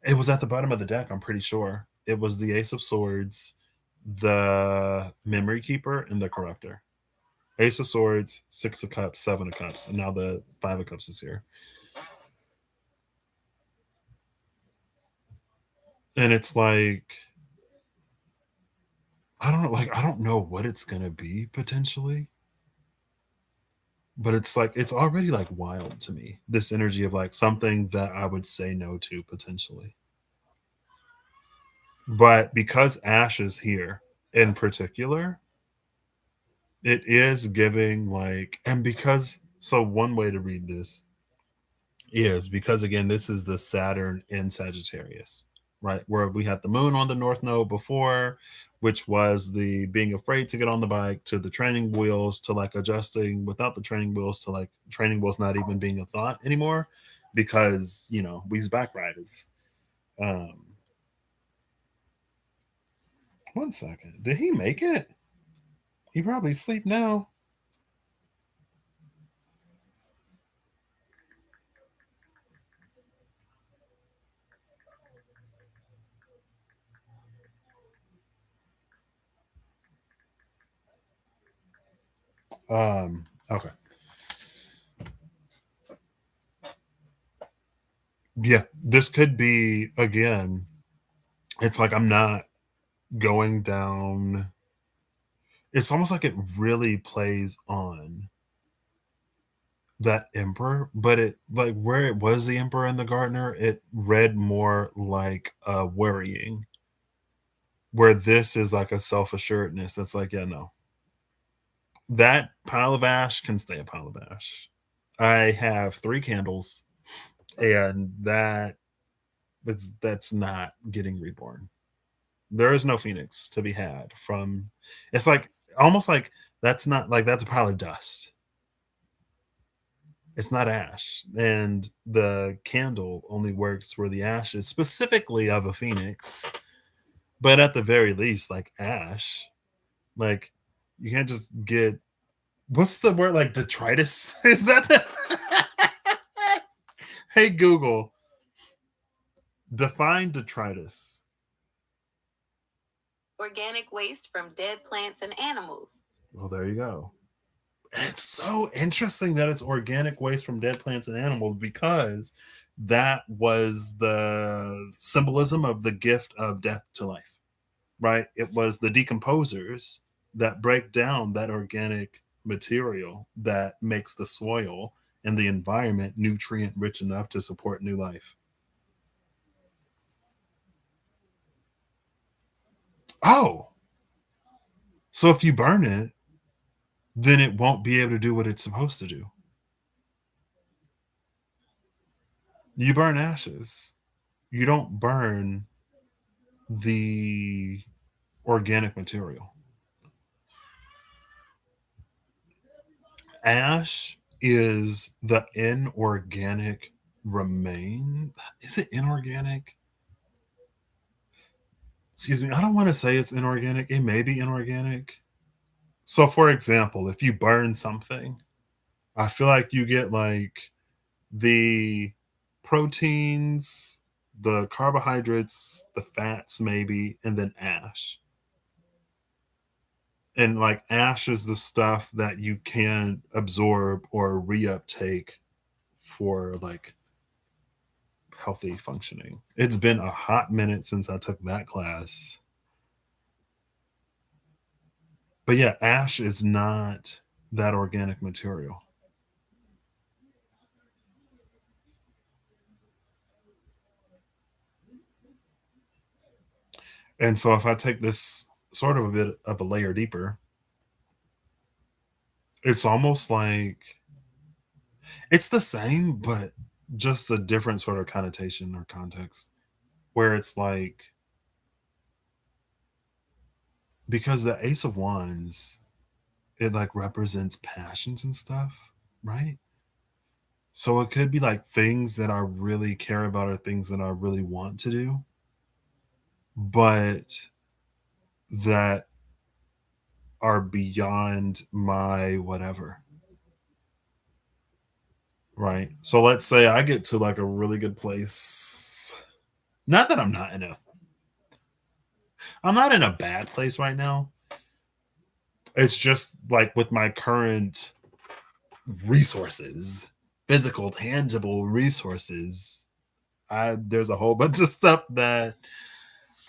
It was at the bottom of the deck, I'm pretty sure. It was the Ace of Swords, the Memory Keeper, and the Corrector. Ace of Swords, Six of Cups, Seven of Cups, and now the Five of Cups is here. And it's like I don't know, like I don't know what it's gonna be potentially, but it's like it's already like wild to me. This energy of like something that I would say no to potentially. But because Ash is here in particular, it is giving like, and because, so one way to read this is because again, this is the Saturn in Sagittarius, right? Where we had the moon on the North Node before, which was the being afraid to get on the bike, to the training wheels, to like adjusting without the training wheels, to like training wheels not even being a thought anymore because, we's back riders. Um, one second. Did he make it? He probably asleep now. Okay. Yeah, this could be again. It's like I'm not going down. It's almost like it really plays on that emperor, but it like where it was the emperor and the gardener, it read more like worrying. Where this is like a self assuredness that's like, yeah, no, that pile of ash can stay a pile of ash. I have three candles, and that's not getting reborn. There is no phoenix to be had from. It's like almost like that's not like that's a pile of dust. It's not ash, and the candle only works where the ash is specifically of a phoenix. But at the very least, like ash, like you can't just get what's the word like detritus? Is that the Hey Google, define detritus. Organic waste from dead plants and animals. Well, there you go. It's so interesting that it's organic waste from dead plants and animals because that was the symbolism of the gift of death to life, right? It was the decomposers that break down that organic material that makes the soil and the environment nutrient rich enough to support new life. Oh, so if you burn it, then it won't be able to do what it's supposed to do. You burn ashes. You don't burn the organic material. Ash is the inorganic remain. Is it inorganic? Excuse me. I don't want to say it's inorganic. It may be inorganic. So, for example, if you burn something, I feel like you get like the proteins, the carbohydrates, the fats, maybe, and then ash. And like ash is the stuff that you can't absorb or reuptake for like healthy functioning. It's been a hot minute since I took that class. But yeah, ash is not that organic material. And so if I take this sort of a bit of a layer deeper, it's almost like it's the same, but just a different sort of connotation or context where it's like because the Ace of Wands, it like represents passions and stuff, right? So it could be like things that I really care about or things that I really want to do, but that are beyond my whatever, right? So let's say I get to like a really good place. Not that I'm not in a bad place right now. It's just like with my current resources, physical, tangible resources. There's a whole bunch of stuff that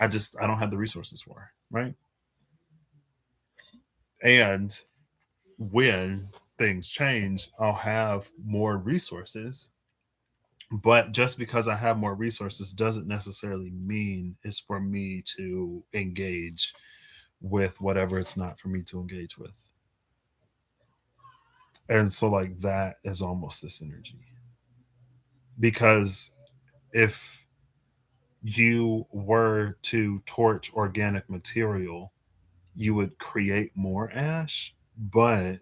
I don't have the resources for, right? And when things change, I'll have more resources. But just because I have more resources doesn't necessarily mean it's for me to engage with whatever it's not for me to engage with. And so, like, that is almost this energy. Because if you were to torch organic material, you would create more ash, but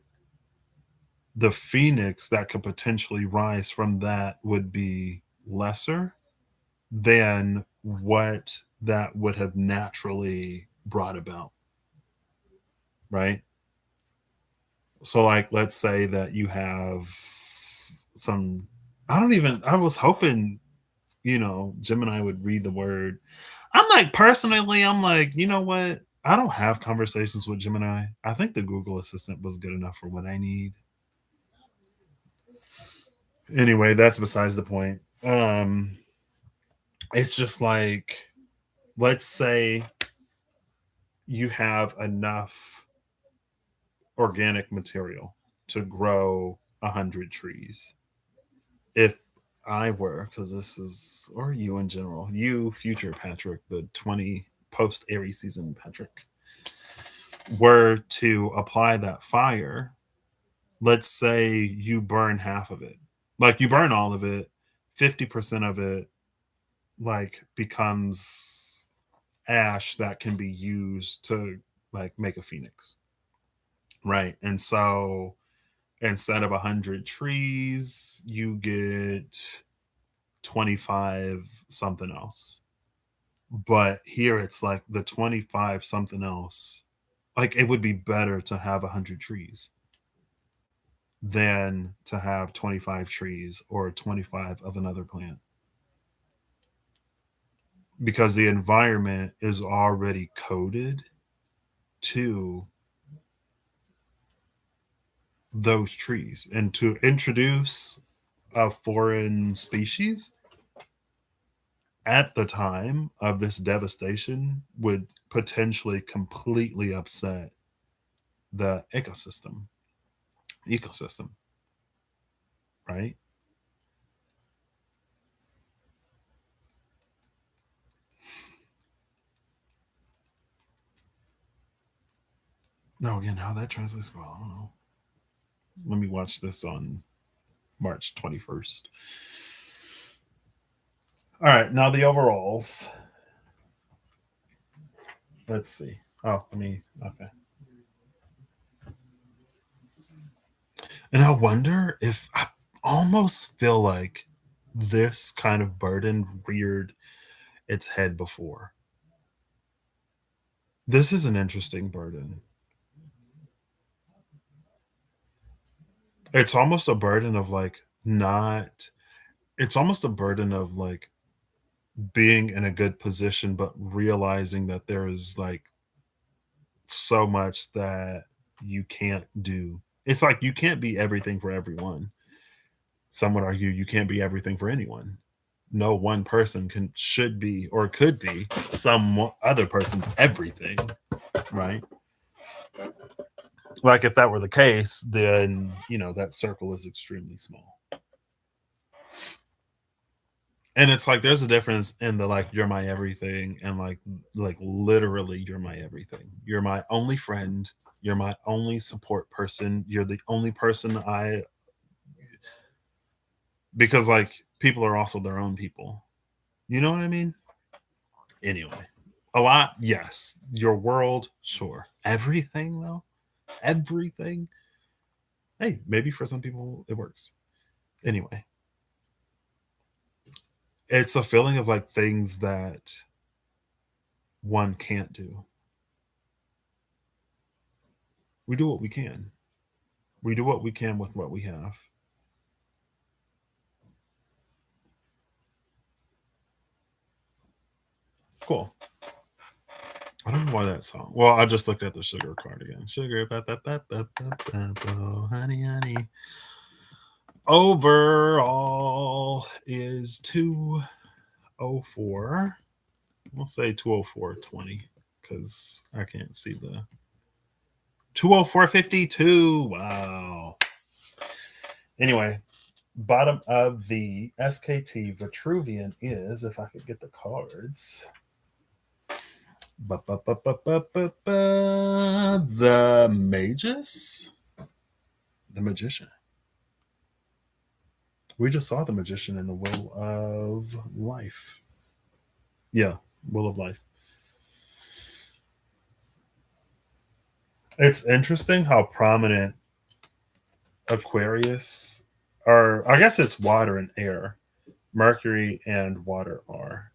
the phoenix that could potentially rise from that would be lesser than what that would have naturally brought about, right? So, like, let's say that you have some, I was hoping, Gemini would read the word. I'm like, personally, I'm like, you know what? I don't have conversations with Gemini. I think the Google Assistant was good enough for what I need. Anyway, that's besides the point. It's just like, let's say you have enough organic material to grow 100 trees. If I were, because this is, or you in general, you, future Patrick, the 20 post Aries season Patrick, were to apply that fire, let's say you burn half of it. Like you burn all of it, 50% of it like becomes ash that can be used to like make a phoenix. Right. And so instead of 100 trees, you get 25 something else. But here it's like the 25 something else. Like it would be better to have 100 trees than to have 25 trees or 25 of another plant because the environment is already coded to those trees. And to introduce a foreign species at the time of this devastation would potentially completely upset the ecosystem, right? No, again, how that translates, well, I don't know. Let me watch this on March 21st. All right, now the overalls. Let's see. Oh, okay. And I wonder if I almost feel like this kind of burden reared its head before. This is an interesting burden. It's almost a burden of like not, it's almost a burden of like being in a good position, but realizing that there is like so much that you can't do. It's like you can't be everything for everyone. Some would argue you can't be everything for anyone. No one person can should be or could be some other person's everything, right? Like if that were the case, then that circle is extremely small. And it's like there's a difference in the like you're my everything and like literally you're my everything. You're my only friend, you're my only support person, you're the only person I because like people are also their own people. You know what I mean? Anyway, a lot, yes. Your world, sure. Everything though, everything. Hey, maybe for some people it works. Anyway, it's a feeling of like things that one can't do. We do what we can. We do what we can with what we have. Cool. I don't know why that song. Well, I just looked at the sugar card again. Sugar, honey, honey. Overall is 204. We'll say 204.20 because I can't see the 204.52. Wow. Anyway, bottom of the SKT Vitruvian is, if I could get the cards, the Magus, the Magician. We just saw the Magician in the Will of Life. Yeah, Will of Life. It's interesting how prominent Aquarius, or I guess it's water and air, Mercury and water are,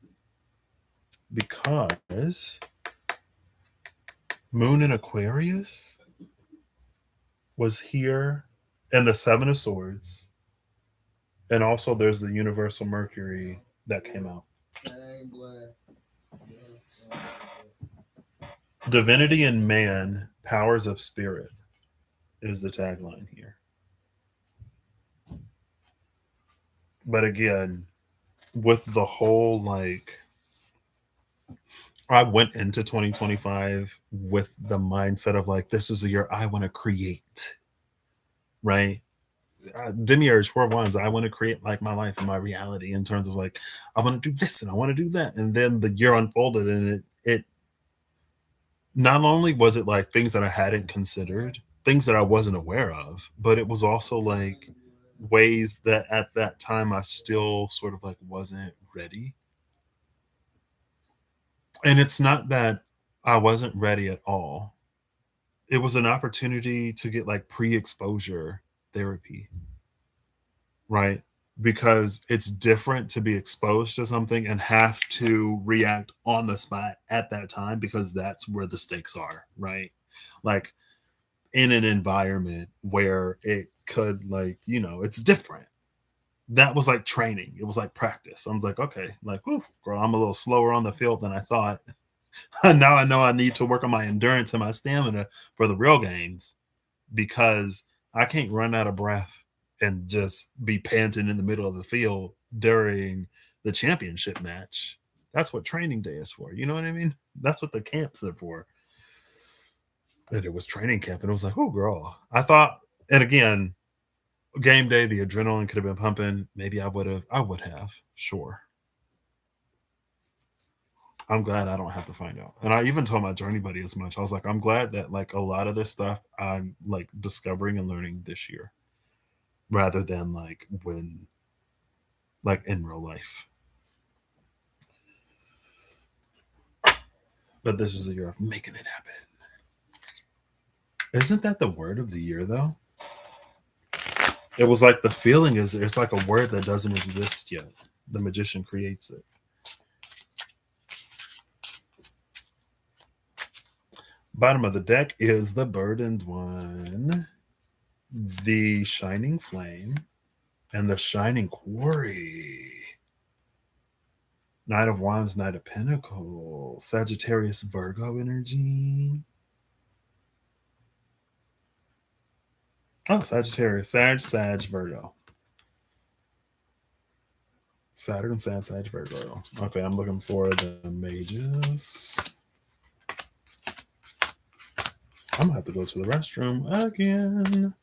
because Moon in Aquarius was here in the Seven of Swords, and also there's the Universal Mercury that came out. Divinity and man, powers of spirit is the tagline here. But again, with the whole like, I went into 2025 with the mindset of like, this is the year I want to create, right? Demiurge, four of wands. I want to create like my life and my reality in terms of like, I want to do this and I want to do that. And then the year unfolded and it not only was it like things that I hadn't considered, things that I wasn't aware of, but it was also like ways that at that time I still sort of like wasn't ready. And it's not that I wasn't ready at all. It was an opportunity to get like pre-exposure therapy, right? Because it's different to be exposed to something and have to react on the spot at that time because that's where the stakes are, right? Like in an environment where it could like, it's different. That was like training. It was like practice. I was like, okay, like, whew, girl, I'm a little slower on the field than I thought. Now I know I need to work on my endurance and my stamina for the real games because I can't run out of breath and just be panting in the middle of the field during the championship match. That's what training day is for. You know what I mean? That's what the camps are for. And it was training camp, and it was like, oh, girl. I thought, and again, game day, the adrenaline could have been pumping. Maybe I would have. Sure. I'm glad I don't have to find out. And I even told my journey buddy as much. I was like, I'm glad that like a lot of this stuff I'm like discovering and learning this year rather than like when like in real life. But this is the year of making it happen. Isn't that the word of the year though? It was like the feeling is it's like a word that doesn't exist yet. The magician creates it. Bottom of the deck is the burdened one, the shining flame, and the shining quarry. Knight of Wands, Knight of Pentacles, Sagittarius, Virgo energy. Oh, Sagittarius, Sag, Virgo. Saturn, Sag, Virgo. Okay, I'm looking for the mages. I'm gonna have to go to the restroom again.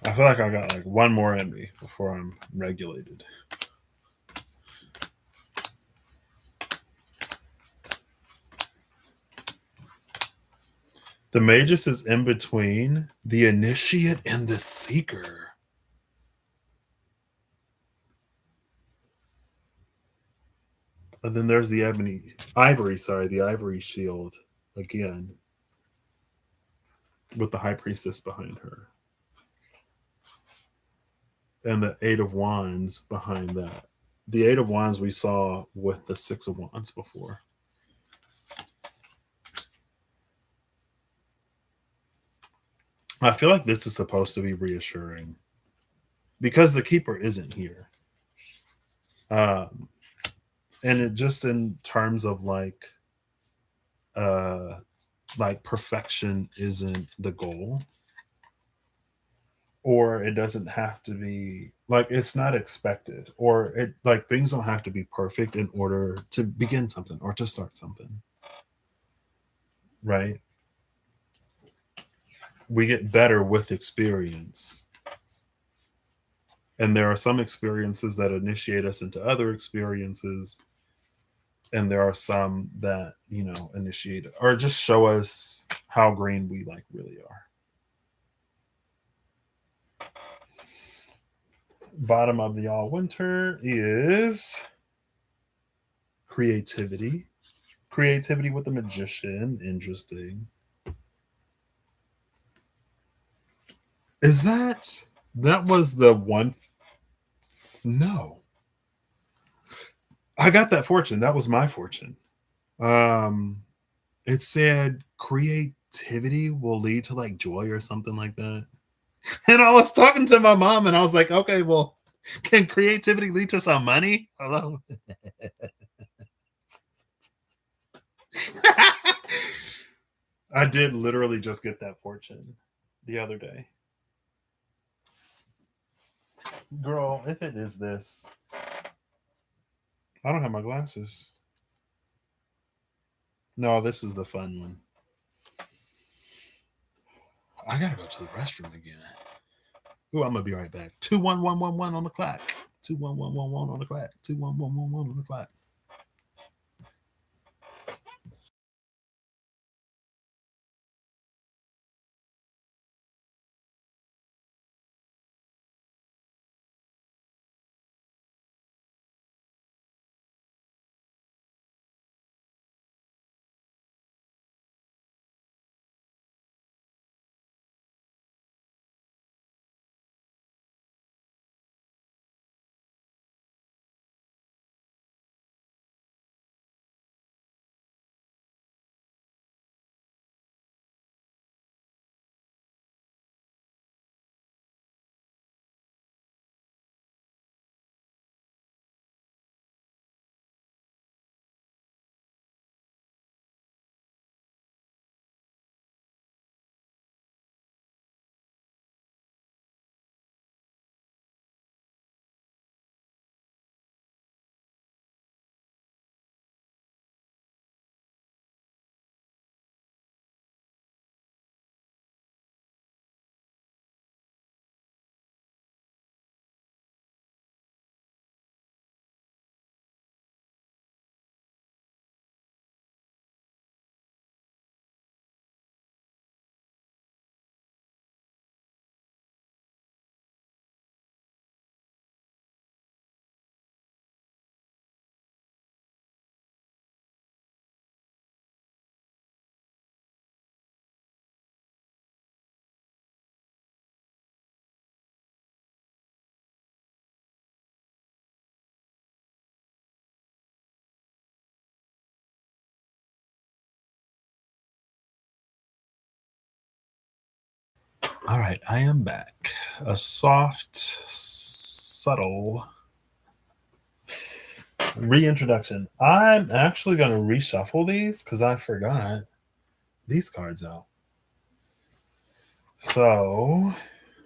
I feel like I got like one more in me before I'm regulated. The Magus is in between the Initiate and the Seeker. And then there's the the Ivory Shield again with the High Priestess behind her. And the Eight of Wands behind that. The Eight of Wands we saw with the Six of Wands before. I feel like this is supposed to be reassuring because the Keeper isn't here. Um, and it just in terms of uh like perfection isn't the goal, or it doesn't have to be like it's not expected, or it like things don't have to be perfect in order to begin something or to start something, right? We get better with experience, and there are some experiences that initiate us into other experiences, and there are some that initiate or just show us how green we like really are. Bottom of the all winter is creativity with the magician. Interesting. Is that was the one? No, I got that fortune. That was my fortune. Um, it said creativity will lead to like joy or something like that. And I was talking to my mom, and I was like, okay, well, can creativity lead to some money? Hello. I did literally just get that fortune the other day. Girl, if it is this, I don't have my glasses. No, this is the fun one. I gotta go to the restroom again. Ooh, I'm gonna be right back. 21111 on the clock. 21111 on the clock. 21111 on the clock. All right, I am back. A soft, subtle reintroduction. I'm actually going to reshuffle these because I forgot these cards out. So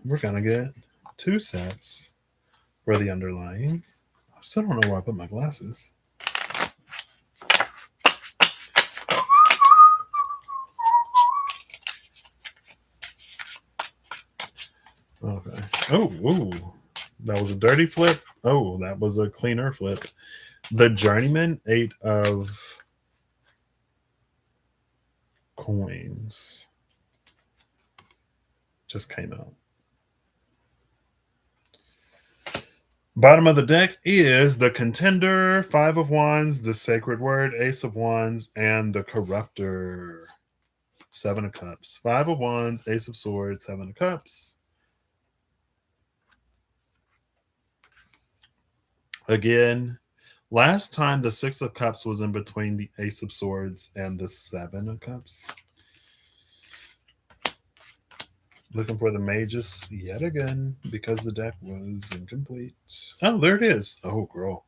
we're going to get two sets for the underlying. I still don't know where I put my glasses. Okay. Oh, ooh. That was a dirty flip. Oh, that was a cleaner flip. The journeyman, 8 of coins, just came out. Bottom of the deck is the contender, 5 of wands, the sacred word, ace of wands, and the corruptor, 7 of cups. 5 of wands, ace of swords, 7 of cups. Again, last time the 6 of cups was in between the ace of swords and the 7 of cups. Looking for the magus yet again because the deck was incomplete. Oh, there it is. Oh, girl.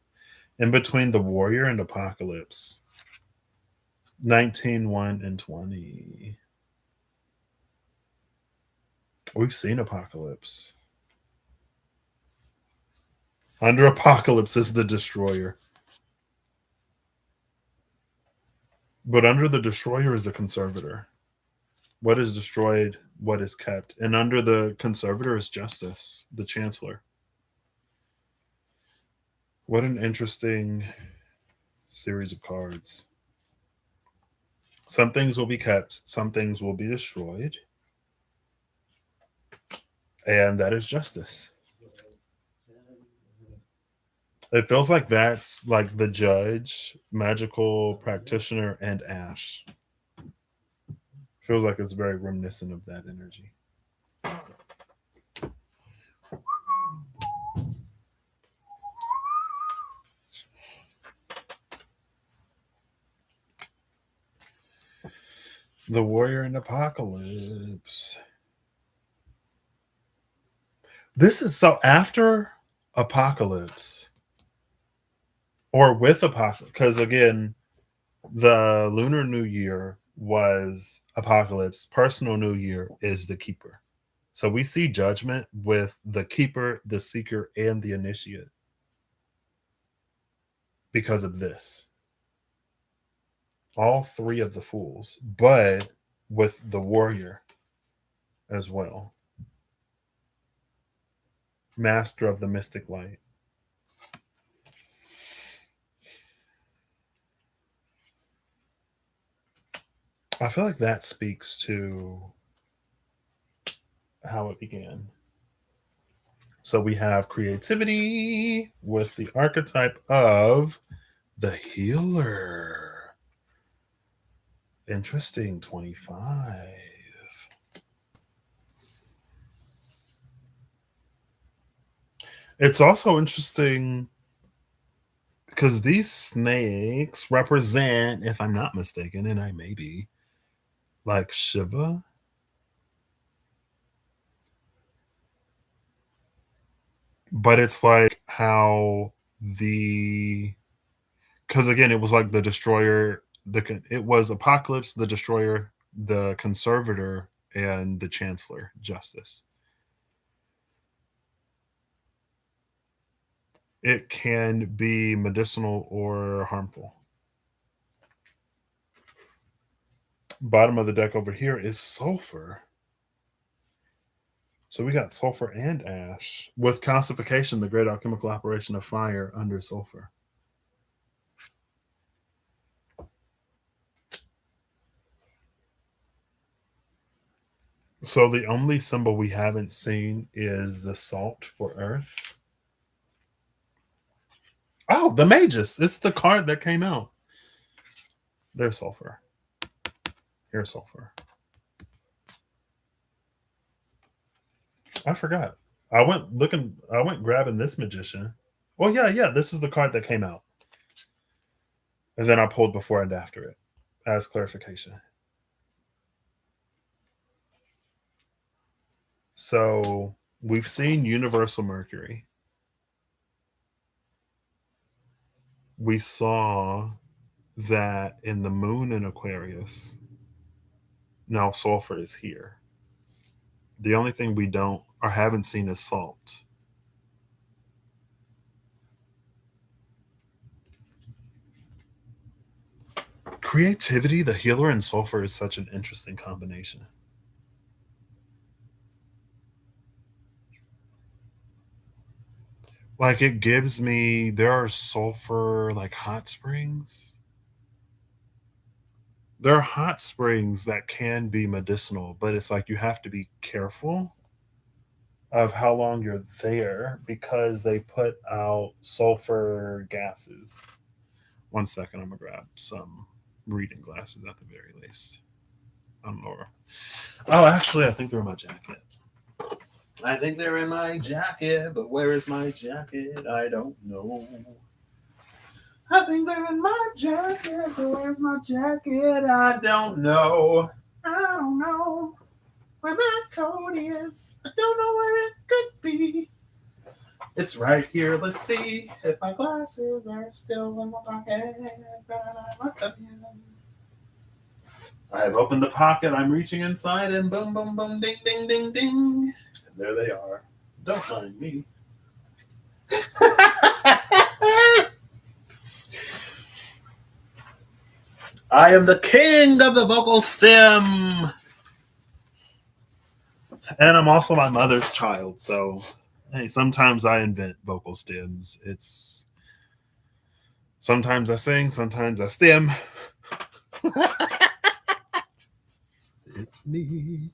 In between the warrior and apocalypse. 19, 1, and 20. We've seen apocalypse. Under apocalypse is the destroyer. But under the destroyer is the conservator. What is destroyed, what is kept. And under the conservator is justice, the chancellor. What an interesting series of cards. Some things will be kept, some things will be destroyed. And that is justice. It feels like that's like the judge, magical practitioner, and Ash. Feels like it's very reminiscent of that energy. The warrior and apocalypse. This is so after apocalypse or with apocalypse, because again, the lunar new year was apocalypse. Personal new year is the keeper. So we see judgment with the keeper, the seeker, and the initiate because of this. All three of the fools, but with the warrior as well. Master of the mystic light. I feel like that speaks to how it began. So we have creativity with the archetype of the healer. Interesting, 25. It's also interesting because these snakes represent, if I'm not mistaken, and I may be, like Shiva. But it's like how the because again it was like the destroyer, it was apocalypse, the destroyer, the conservator, and the chancellor, justice. It can be medicinal or harmful. Bottom of the deck over here is sulfur. So we got sulfur and ash with calcification, the great alchemical operation of fire under sulfur. So the only symbol we haven't seen is the salt for earth. Oh, the magus. It's the card that came out. There's sulfur. Here's sulfur. I forgot. I went grabbing this magician. Oh yeah. This is the card that came out. And then I pulled before and after it as clarification. So we've seen universal Mercury. We saw that in the moon in Aquarius, now sulfur is here. The only thing we don't or haven't seen is salt. Creativity, the healer, and sulfur is such an interesting combination. Like it gives me, there are sulfur like hot springs. There are hot springs that can be medicinal, but it's like you have to be careful of how long you're there because they put out sulfur gases. 1 second, I'm gonna grab some reading glasses at the very least. I don't know. Oh, actually, I think they're in my jacket. I think they're in my jacket, but where is my jacket? I don't know. I think they're in my jacket, but where's my jacket? I don't know. I don't know where my coat is. I don't know where it could be. It's right here. Let's see if my glasses are still in my pocket. I have opened the pocket. I'm reaching inside, and boom, boom, boom, ding, ding, ding, ding. And there they are. Don't mind me. I am the king of the vocal stem. And I'm also my mother's child, so hey, sometimes I invent vocal stems. It's sometimes I sing, sometimes I stem. It's me.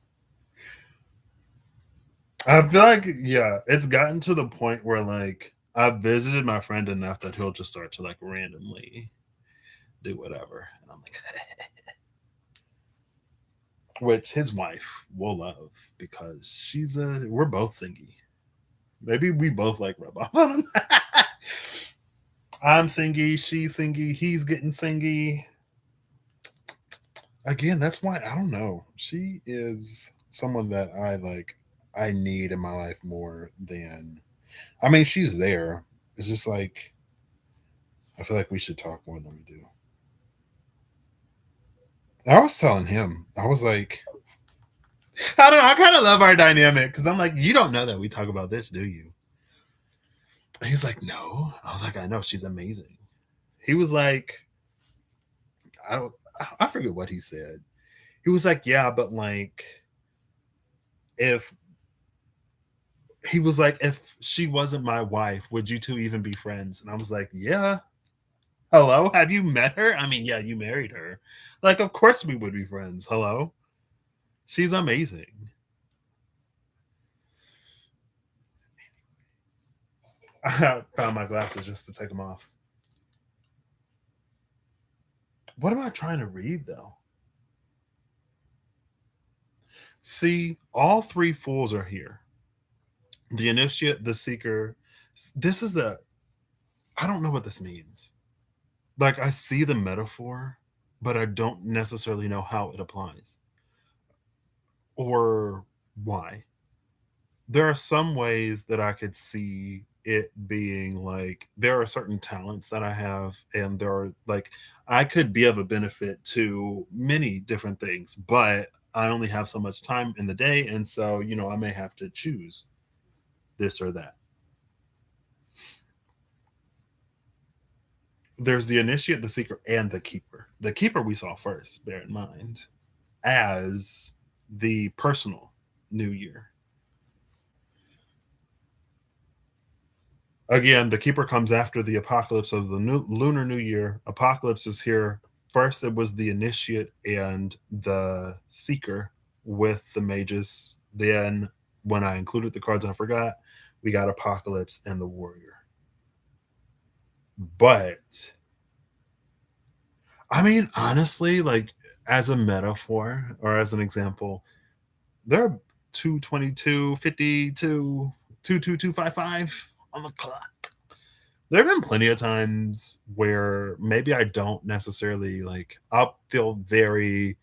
I feel like, yeah, it's gotten to the point where like I've visited my friend enough that he'll just start to like randomly do whatever. And I'm like, which his wife will love because we're both singy. Maybe we both like rub off on him. I'm singy, she's singy, he's getting singy. Again, that's why I don't know. She is someone that I like. I need in my life more than. I mean, she's there. It's just like I feel like we should talk more than we do. I was telling him, I was like, I don't know. I kind of love our dynamic because I'm like, you don't know that we talk about this, do you? And he's like, no. I was like, I know. She's amazing. He was like, I don't. I forget what he said. He was like, yeah, but like, if he was like, if she wasn't my wife, would you two even be friends? And I was like, yeah. Hello, have you met her? I mean, yeah, you married her. Like, of course we would be friends. Hello, she's amazing. I found my glasses just to take them off. What am I trying to read though? See, all three fools are here. The initiate, the seeker. This is the. I don't know what this means. Like, I see the metaphor, but I don't necessarily know how it applies or why. There are some ways that I could see it being like there are certain talents that I have, and there are like I could be of a benefit to many different things, but I only have so much time in the day, and so I may have to choose this or that. There's the initiate, the seeker, and the keeper. The keeper we saw first, bear in mind, as the personal new year. Again, the keeper comes after the apocalypse of the lunar new year. Apocalypse is here. First, it was the initiate and the seeker with the mages. Then, when I included the cards, I forgot, we got apocalypse and the warrior. But, I mean, honestly, like as a metaphor or as an example, there are 222, 52, 22255 on the clock. There have been plenty of times where maybe I don't necessarily like I'll feel very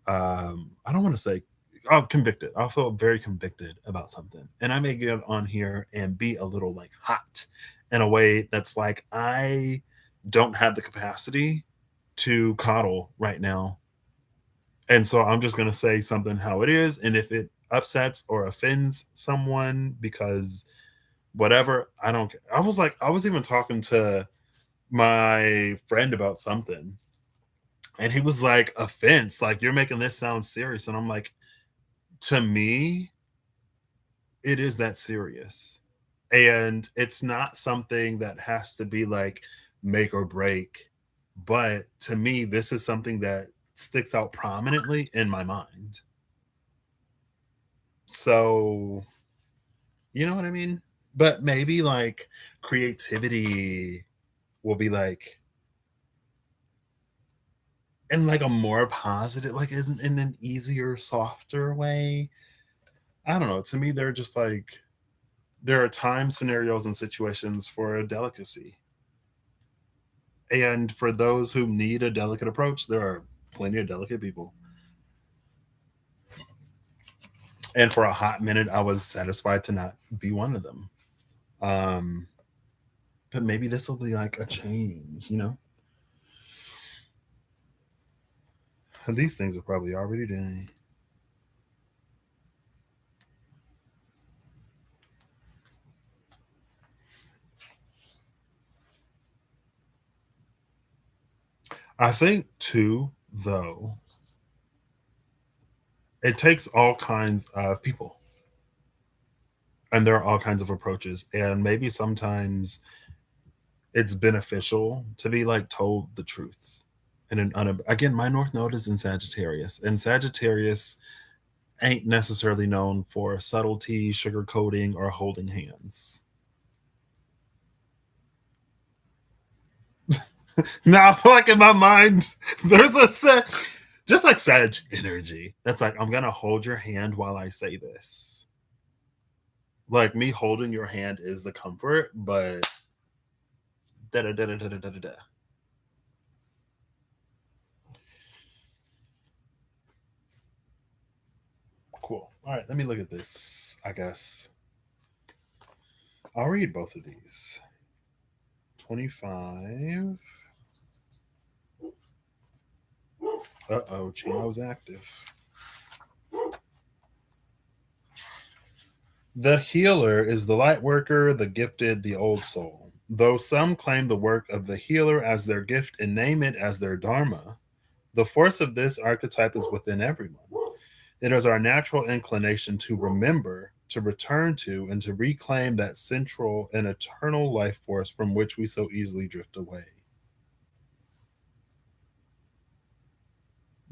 I don't want to say I'll convicted. I'll feel very convicted about something. And I may get on here and be a little like hot in a way that's like, I don't have the capacity to coddle right now. And so I'm just going to say something how it is. And if it upsets or offends someone because whatever, I don't care. I was even talking to my friend about something, and he was like, offense, like, you're making this sound serious. And I'm like, to me, it is that serious. And it's not something that has to be like make or break. But to me, this is something that sticks out prominently in my mind. So, you know what I mean? But maybe like creativity will be like in like a more positive, like in an easier, softer way. I don't know. To me, they're just like there are time scenarios and situations for a delicacy. And for those who need a delicate approach, there are plenty of delicate people. And for a hot minute, I was satisfied to not be one of them. Um, but maybe this will be like a change, you know? These things are probably already done. I think, too, though, it takes all kinds of people and there are all kinds of approaches. And maybe sometimes it's beneficial to be like told the truth. And again, my North Node is in Sagittarius, and Sagittarius ain't necessarily known for subtlety, sugarcoating, or holding hands. Now, I feel like in my mind, there's a set, just like Sag energy. That's like, I'm gonna hold your hand while I say this. Like me holding your hand is the comfort, but da da da da da da da da. Cool. All right, let me look at this. I guess I'll read both of these. 25. Uh-oh, Chino's active. The healer is the light worker, the gifted, the old soul. Though some claim the work of the healer as their gift and name it as their dharma, the force of this archetype is within everyone. It is our natural inclination to remember, to return to, and to reclaim that central and eternal life force from which we so easily drift away.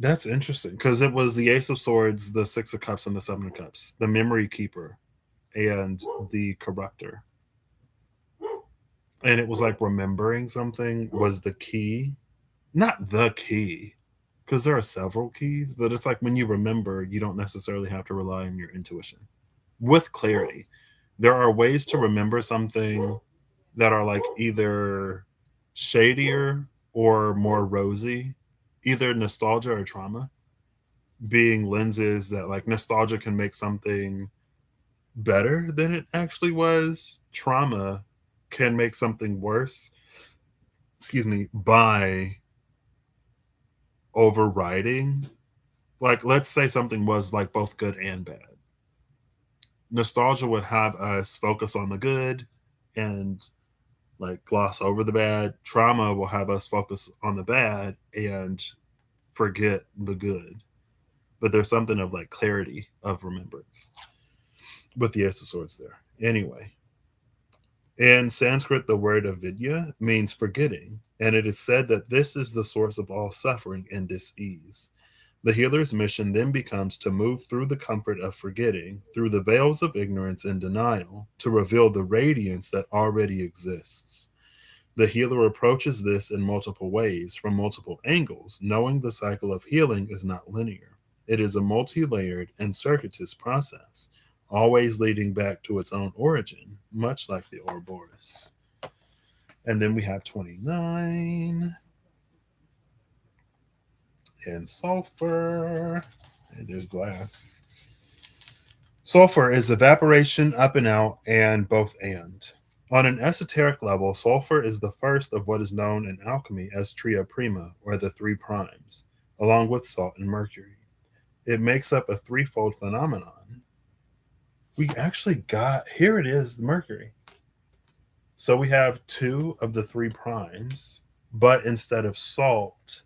That's interesting because it was the Ace of Swords, the Six of Cups, and the Seven of Cups, the Memory Keeper, and the Corruptor. And it was like remembering something was the key, not the key, because there are several keys, but it's like when you remember, you don't necessarily have to rely on your intuition with clarity. There are ways to remember something that are like either shadier or more rosy, either nostalgia or trauma being lenses that like nostalgia can make something better than it actually was. Trauma can make something worse, excuse me, by overriding. Like, let's say something was like both good and bad. Nostalgia would have us focus on the good and like gloss over the bad. Trauma will have us focus on the bad and forget the good. But there's something of like clarity of remembrance with the Ace of Swords there. Anyway, in Sanskrit, the word avidya means forgetting, and it is said that this is the source of all suffering and dis-ease. The healer's mission then becomes to move through the comfort of forgetting, through the veils of ignorance and denial, to reveal the radiance that already exists. The healer approaches this in multiple ways, from multiple angles, knowing the cycle of healing is not linear. It is a multi layered and circuitous process, always leading back to its own origin, much like the Ouroboros. And then we have 29 and sulfur, and there's glass. Sulfur is evaporation, up and out, and both and. On an esoteric level, sulfur is the first of what is known in alchemy as tria prima, or the three primes, along with salt and mercury. It makes up a threefold phenomenon. We actually got, here it is, the mercury. So we have two of the three primes, but instead of salt,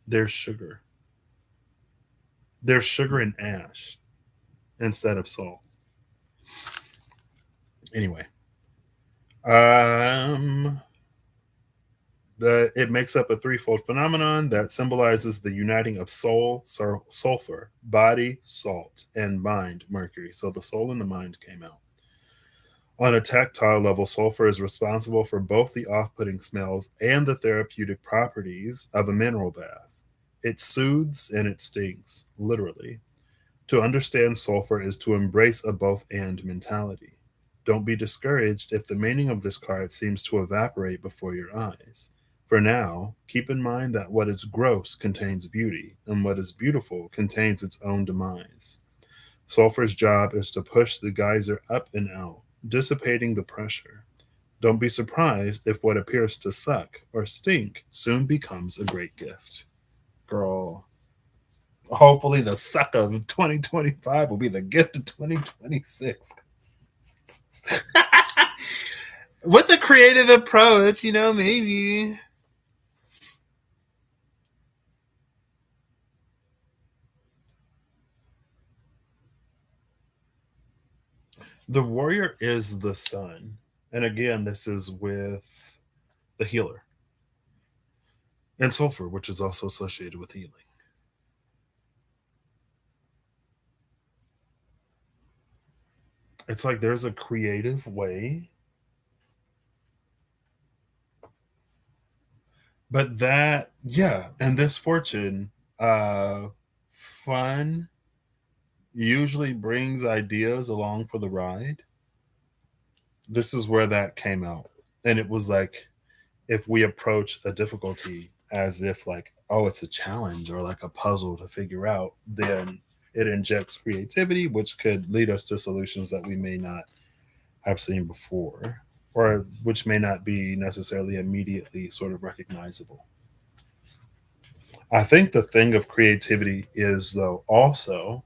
there's sugar. There's sugar and ash instead of salt. Anyway, um, it makes up a threefold phenomenon that symbolizes the uniting of soul, sulfur, body, salt, and mind, mercury. So the soul and the mind came out. On a tactile level, sulfur is responsible for both the off putting smells and the therapeutic properties of a mineral bath. It soothes and it stings, literally. To understand sulfur is to embrace a both and mentality. Don't be discouraged if the meaning of this card seems to evaporate before your eyes. For now, keep in mind that what is gross contains beauty, and what is beautiful contains its own demise. Sulfur's job is to push the geyser up and out, dissipating the pressure. Don't be surprised if what appears to suck or stink soon becomes a great gift. Girl, hopefully the suck of 2025 will be the gift of 2026. With the creative approach, maybe. The warrior is the sun. And again, this is with the healer and sulfur, which is also associated with healing. It's like there's a creative way, but that, yeah, and this fortune, fun usually brings ideas along for the ride. This is where that came out. And it was like, if we approach a difficulty as if like, oh, it's a challenge or like a puzzle to figure out, then it injects creativity, which could lead us to solutions that we may not have seen before, or which may not be necessarily immediately sort of recognizable. I think the thing of creativity is, though, also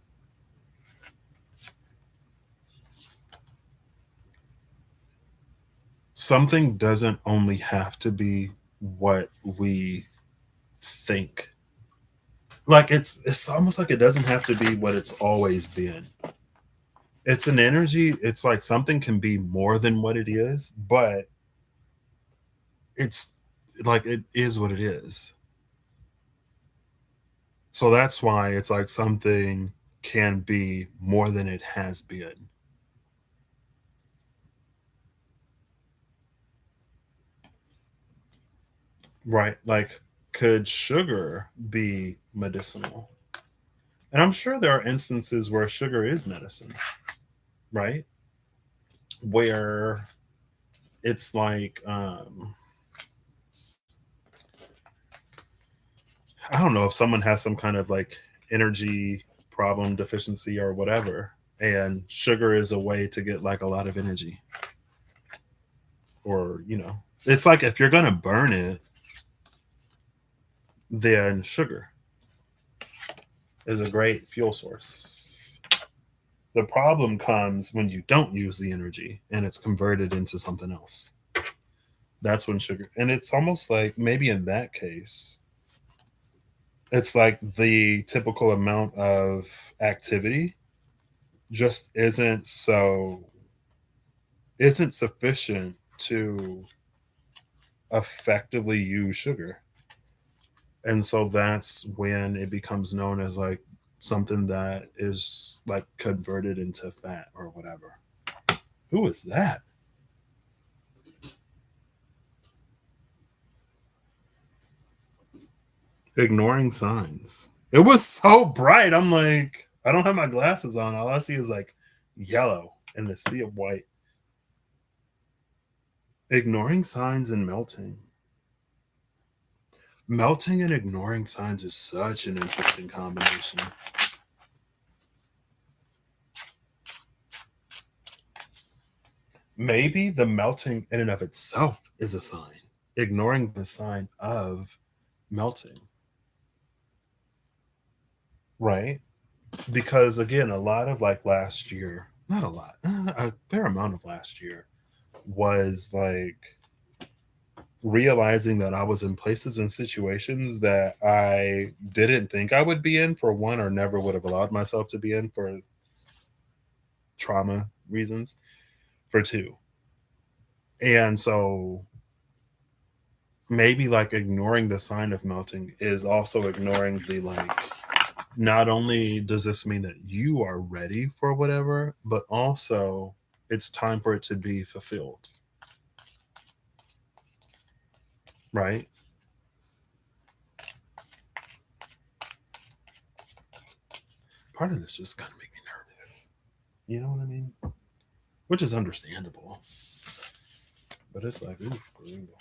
something doesn't only have to be what we think. Like it's almost like it doesn't have to be what it's always been. It's an energy. It's like something can be more than what it is, but it's like it is what it is. So that's why it's like something can be more than it has been. Right? Like, could sugar be medicinal? And I'm sure there are instances where sugar is medicine, right? Where it's like, I don't know if someone has some kind of like energy problem, deficiency, or whatever, and sugar is a way to get like a lot of energy. Or, it's like if you're going to burn it, then sugar is a great fuel source. The problem comes when you don't use the energy and it's converted into something else. That's when sugar, and it's almost like maybe in that case, it's like the typical amount of activity just isn't sufficient to effectively use sugar. And so that's when it becomes known as like something that is like converted into fat or whatever. Who is that? Ignoring signs. It was so bright. I'm like, I don't have my glasses on. All I see is like yellow and the sea of white. Ignoring signs and melting. Melting and ignoring signs is such an interesting combination. maybe the melting in and of itself is a sign, ignoring the sign of melting, right? Because again, a lot of like last year, not a lot, a fair amount of last year was like realizing that I was in places and situations that I didn't think I would be in, for one, or never would have allowed myself to be in for trauma reasons, for two. And so maybe like ignoring the sign of melting is also ignoring the like, not only does this mean that you are ready for whatever, but also it's time for it to be fulfilled, right? Part of this just kind of make me nervous. You know what I mean? Which is understandable. But it's like, ooh, brutal.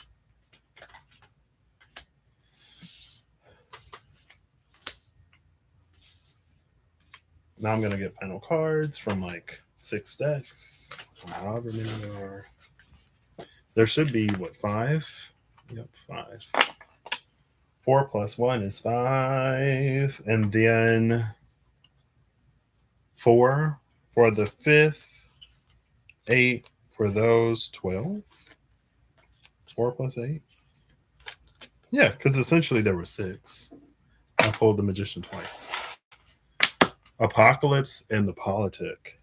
Now I'm gonna get final cards from like 6 decks, however many there are. There should be what, five? Yep, five. 4 plus 1 is 5, and then 4 for the fifth, 8 for those 12. 4 plus 8. Yeah, because essentially there were 6. I pulled the magician twice. Apocalypse and the politic.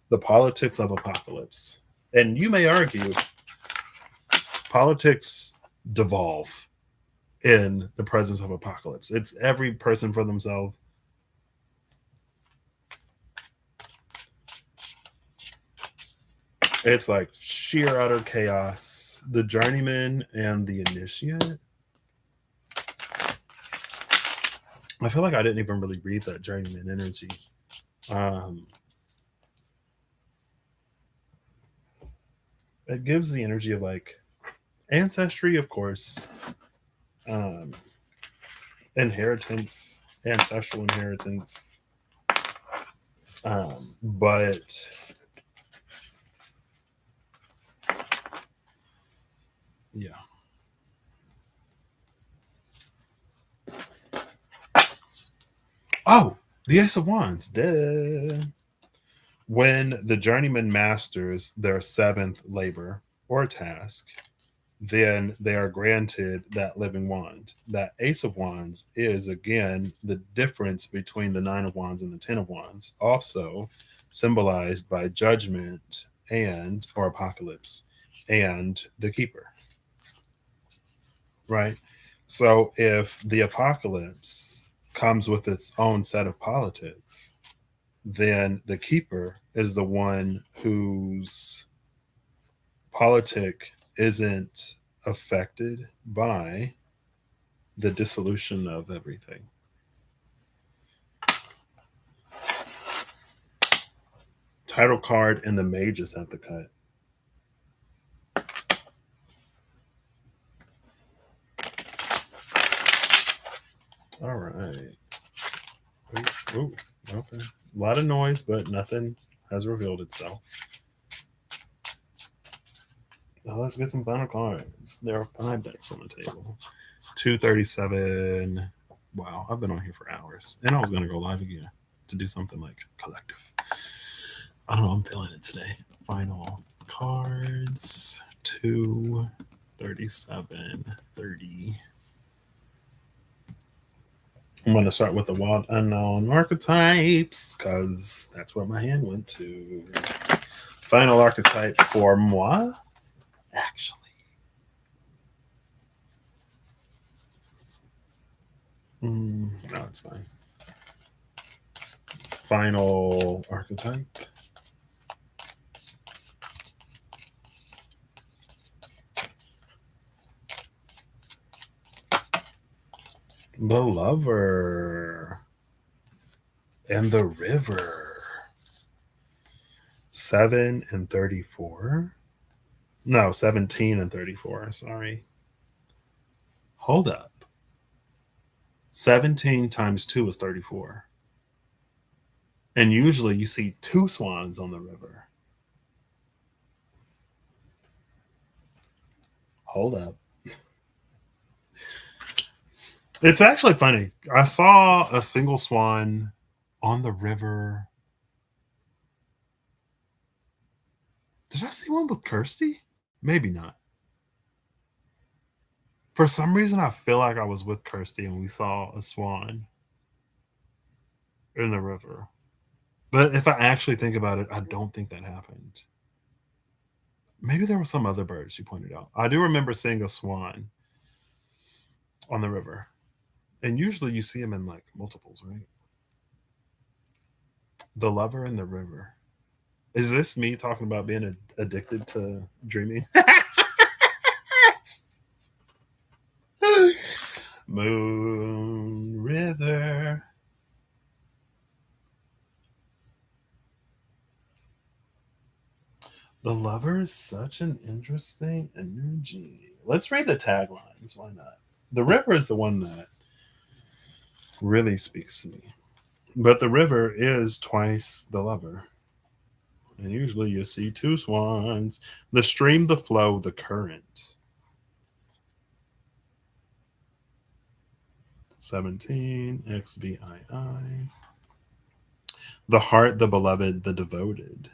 The politics of apocalypse. And you may argue politics devolve in the presence of apocalypse. It's every person for themselves. It's like sheer utter chaos. The journeyman and the initiate. I feel like I didn't even really read that journeyman energy. Um, it gives the energy of like ancestry, of course, um, inheritance, ancestral inheritance. But yeah. Oh, the Ace of Wands. Duh. When the journeyman masters their seventh labor or task, then they are granted that living wand. That Ace of Wands is again the difference between the Nine of Wands and the Ten of Wands, also symbolized by judgment and or apocalypse and the keeper, right? So if the apocalypse comes with its own set of politics, then the keeper is the one whose politic isn't affected by the dissolution of everything. Title card and the mage is at the cut. All right. Ooh, okay. A lot of noise, but nothing has revealed itself. Now let's get some final cards. There are 5 decks on the table. 237. Wow, I've been on here for hours. And I was going to go live again to do something like collective. I don't know, I'm feeling it today. Final cards. 237, 30. I'm going to start with the wild unknown archetypes because that's where my hand went to. Final archetype for moi, actually. No, it's fine. Final archetype. The lover and the river. 7 and 34. No, 17 and 34. Sorry. Hold up. 17 times 2 is 34. And usually you see 2 swans on the river. Hold up. It's actually funny. I saw a single swan on the river. Did I see one with Kirsty? Maybe not. For some reason, I feel like I was with Kirsty and we saw a swan in the river. But if I actually think about it, I don't think that happened. Maybe there were some other birds you pointed out. I do remember seeing a swan on the river. And usually you see them in like multiples, right? The lover in the river. Is this me talking about being addicted to dreaming? Moon River. The lover is such an interesting energy. Let's read the taglines. Why not? The river is the one that really speaks to me. But the river is twice the lover. And usually you see two swans. The stream, the flow, the current. 17, XVI. The heart, the beloved, the devoted.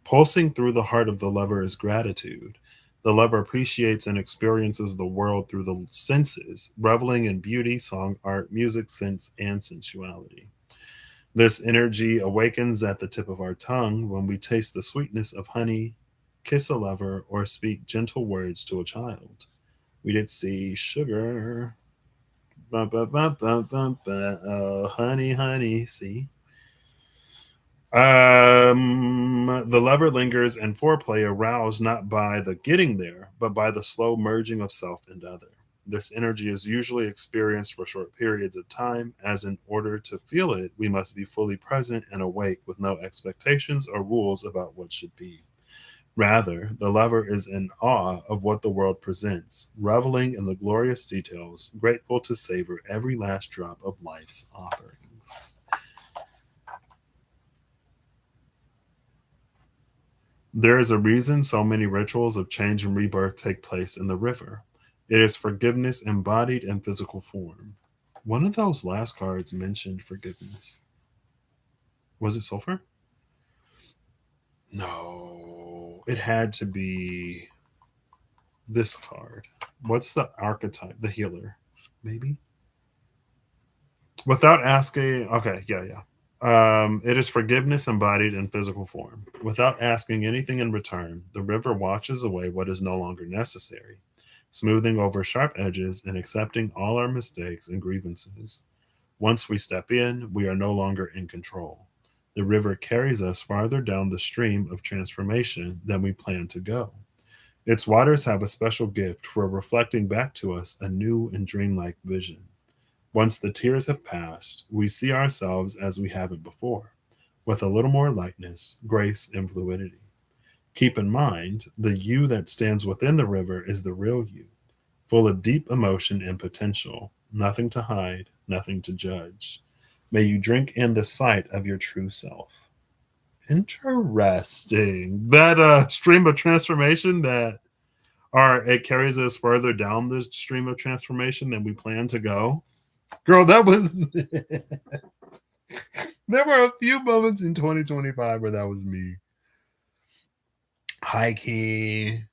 Pulsing through the heart of the lover is gratitude. The lover appreciates and experiences the world through the senses, reveling in beauty, song, art, music, sense, and sensuality. This energy awakens at the tip of our tongue when we taste the sweetness of honey, kiss a lover, or speak gentle words to a child. We did see sugar. Ba, ba, ba, ba, ba, ba. Oh, honey, honey, see? The lover lingers and foreplay aroused not by the getting there, but by the slow merging of self and other. This energy is usually experienced for short periods of time, as in order to feel it, we must be fully present and awake with no expectations or rules about what should be. Rather, the lover is in awe of what the world presents, reveling in the glorious details, grateful to savor every last drop of life's offerings. There is a reason so many rituals of change and rebirth take place in the river. It is forgiveness embodied in physical form. One of those last cards mentioned forgiveness. Was it sulfur? No, it had to be this card. What's the archetype? The healer, maybe? Without asking, okay, yeah. It is forgiveness embodied in physical form. Without asking anything in return, the river washes away what is no longer necessary, smoothing over sharp edges and accepting all our mistakes and grievances. Once we step in, we are no longer in control. The river carries us farther down the stream of transformation than we plan to go. Its waters have a special gift for reflecting back to us a new and dreamlike vision. Once the tears have passed, we see ourselves as we haven't before, with a little more lightness, grace, and fluidity. Keep in mind, the you that stands within the river is the real you, full of deep emotion and potential, nothing to hide, nothing to judge. May you drink in the sight of your true self. Interesting. That stream of transformation that or it carries us further down the stream of transformation than we plan to go. Girl, that was there were a few moments in 2025 where that was me. High key,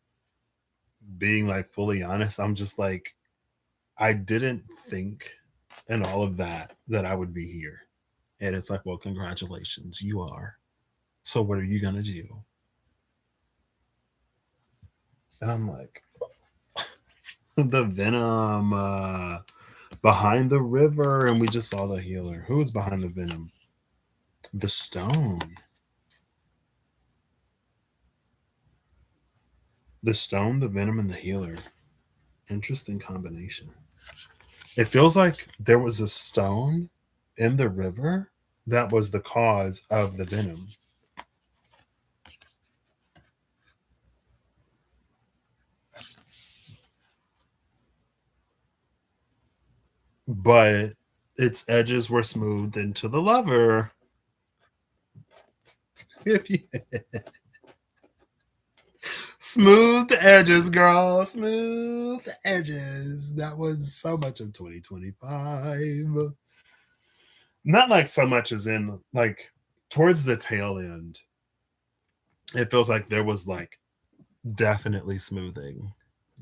being like fully honest, I'm just like, I didn't think in all of that I would be here. And it's like, well, congratulations, you are. So what are you gonna do? And I'm like, the venom behind the river, and we just saw the healer. Who was behind the venom? The stone. The stone, the venom, and the healer. Interesting combination. It feels like there was a stone in the river that was the cause of the venom. But its edges were smoothed into the lover. If you Smooth edges, girl. Smooth edges. That was so much of 2025. Not like so much as in like towards the tail end. It feels like there was like definitely smoothing.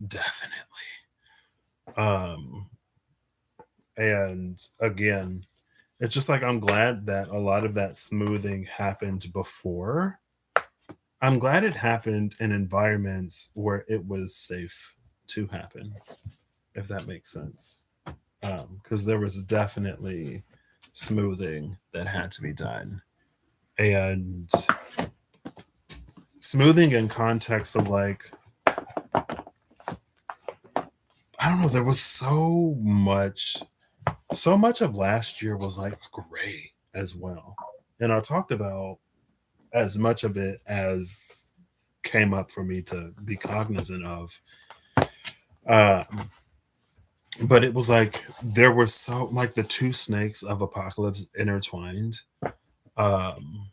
Definitely. Um and again, it's just like I'm glad that a lot of that smoothing happened before. I'm glad it happened in environments where it was safe to happen, if that makes sense. Because there was definitely smoothing that had to be done. And smoothing in context of like, I don't know, there was so much of last year was like gray as well. And I talked about as much of it as came up for me to be cognizant of. Um, but it was like there were so like the two snakes of apocalypse intertwined. Um,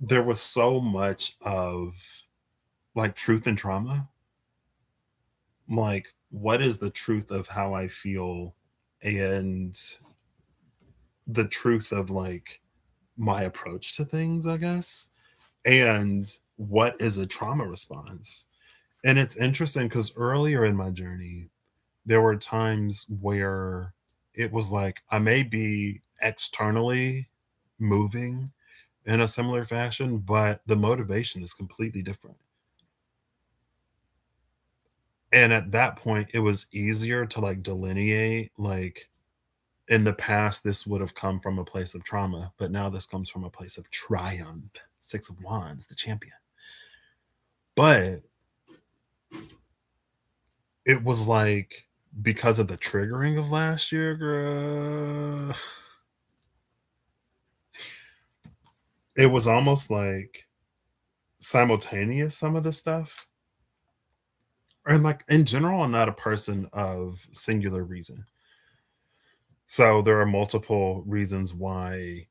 there was so much of like truth and trauma. Like, what is the truth of how I feel and the truth of like my approach to things, I guess, and what is a trauma response. And it's interesting because earlier in my journey, there were times where it was like I may be externally moving in a similar fashion, but the motivation is completely different. And at that point, it was easier to like delineate, like, in the past, this would have come from a place of trauma, but now this comes from a place of triumph. Six of Wands, the champion. But it was like because of the triggering of last year, girl, it was almost like simultaneous, some of the stuff. And like in general, I'm not a person of singular reason. So there are multiple reasons why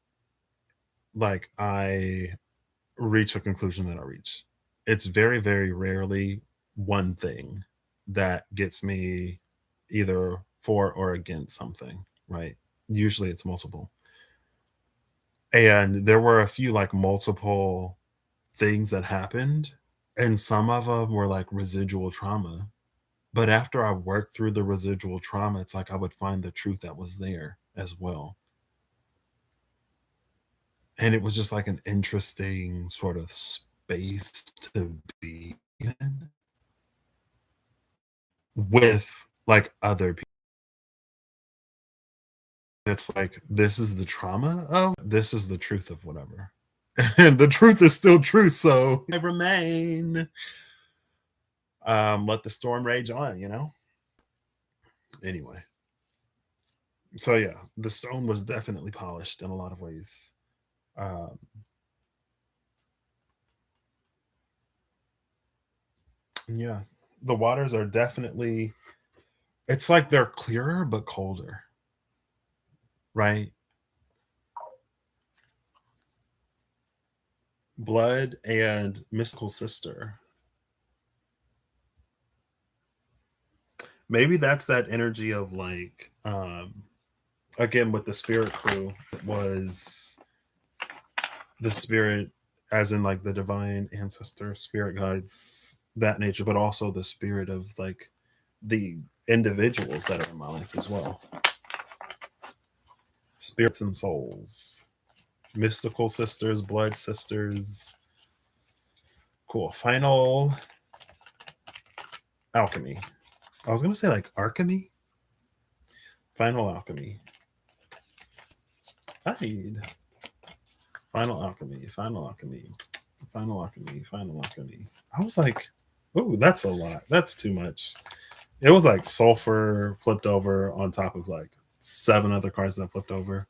like I reach a conclusion that I reach. It's very, very rarely one thing that gets me either for or against something, right? Usually it's multiple. And there were a few like multiple things that happened, and some of them were like residual trauma. But after I worked through the residual trauma, it's like I would find the truth that was there as well. And it was just like an interesting sort of space to be in with like other people. It's like this is the trauma of this is the truth of whatever. And the truth is still truth, so I remain. Let the storm rage on, you know? Anyway. So yeah, the stone was definitely polished in a lot of ways. Um, yeah. The waters are definitely it's like they're clearer but colder, right? Blood and mystical sister. Maybe that's that energy of like again with the spirit crew it was the spirit as in like the divine ancestor spirit guides that nature but also the spirit of like the individuals that are in my life as well, spirits and souls, mystical sisters, blood sisters. Cool. Final alchemy. I was gonna say like alchemy. Final alchemy. I need final alchemy. Final alchemy. Final alchemy. Final alchemy. I was like, oh, that's a lot. That's too much. It was like sulfur flipped over on top of like seven other cards that flipped over.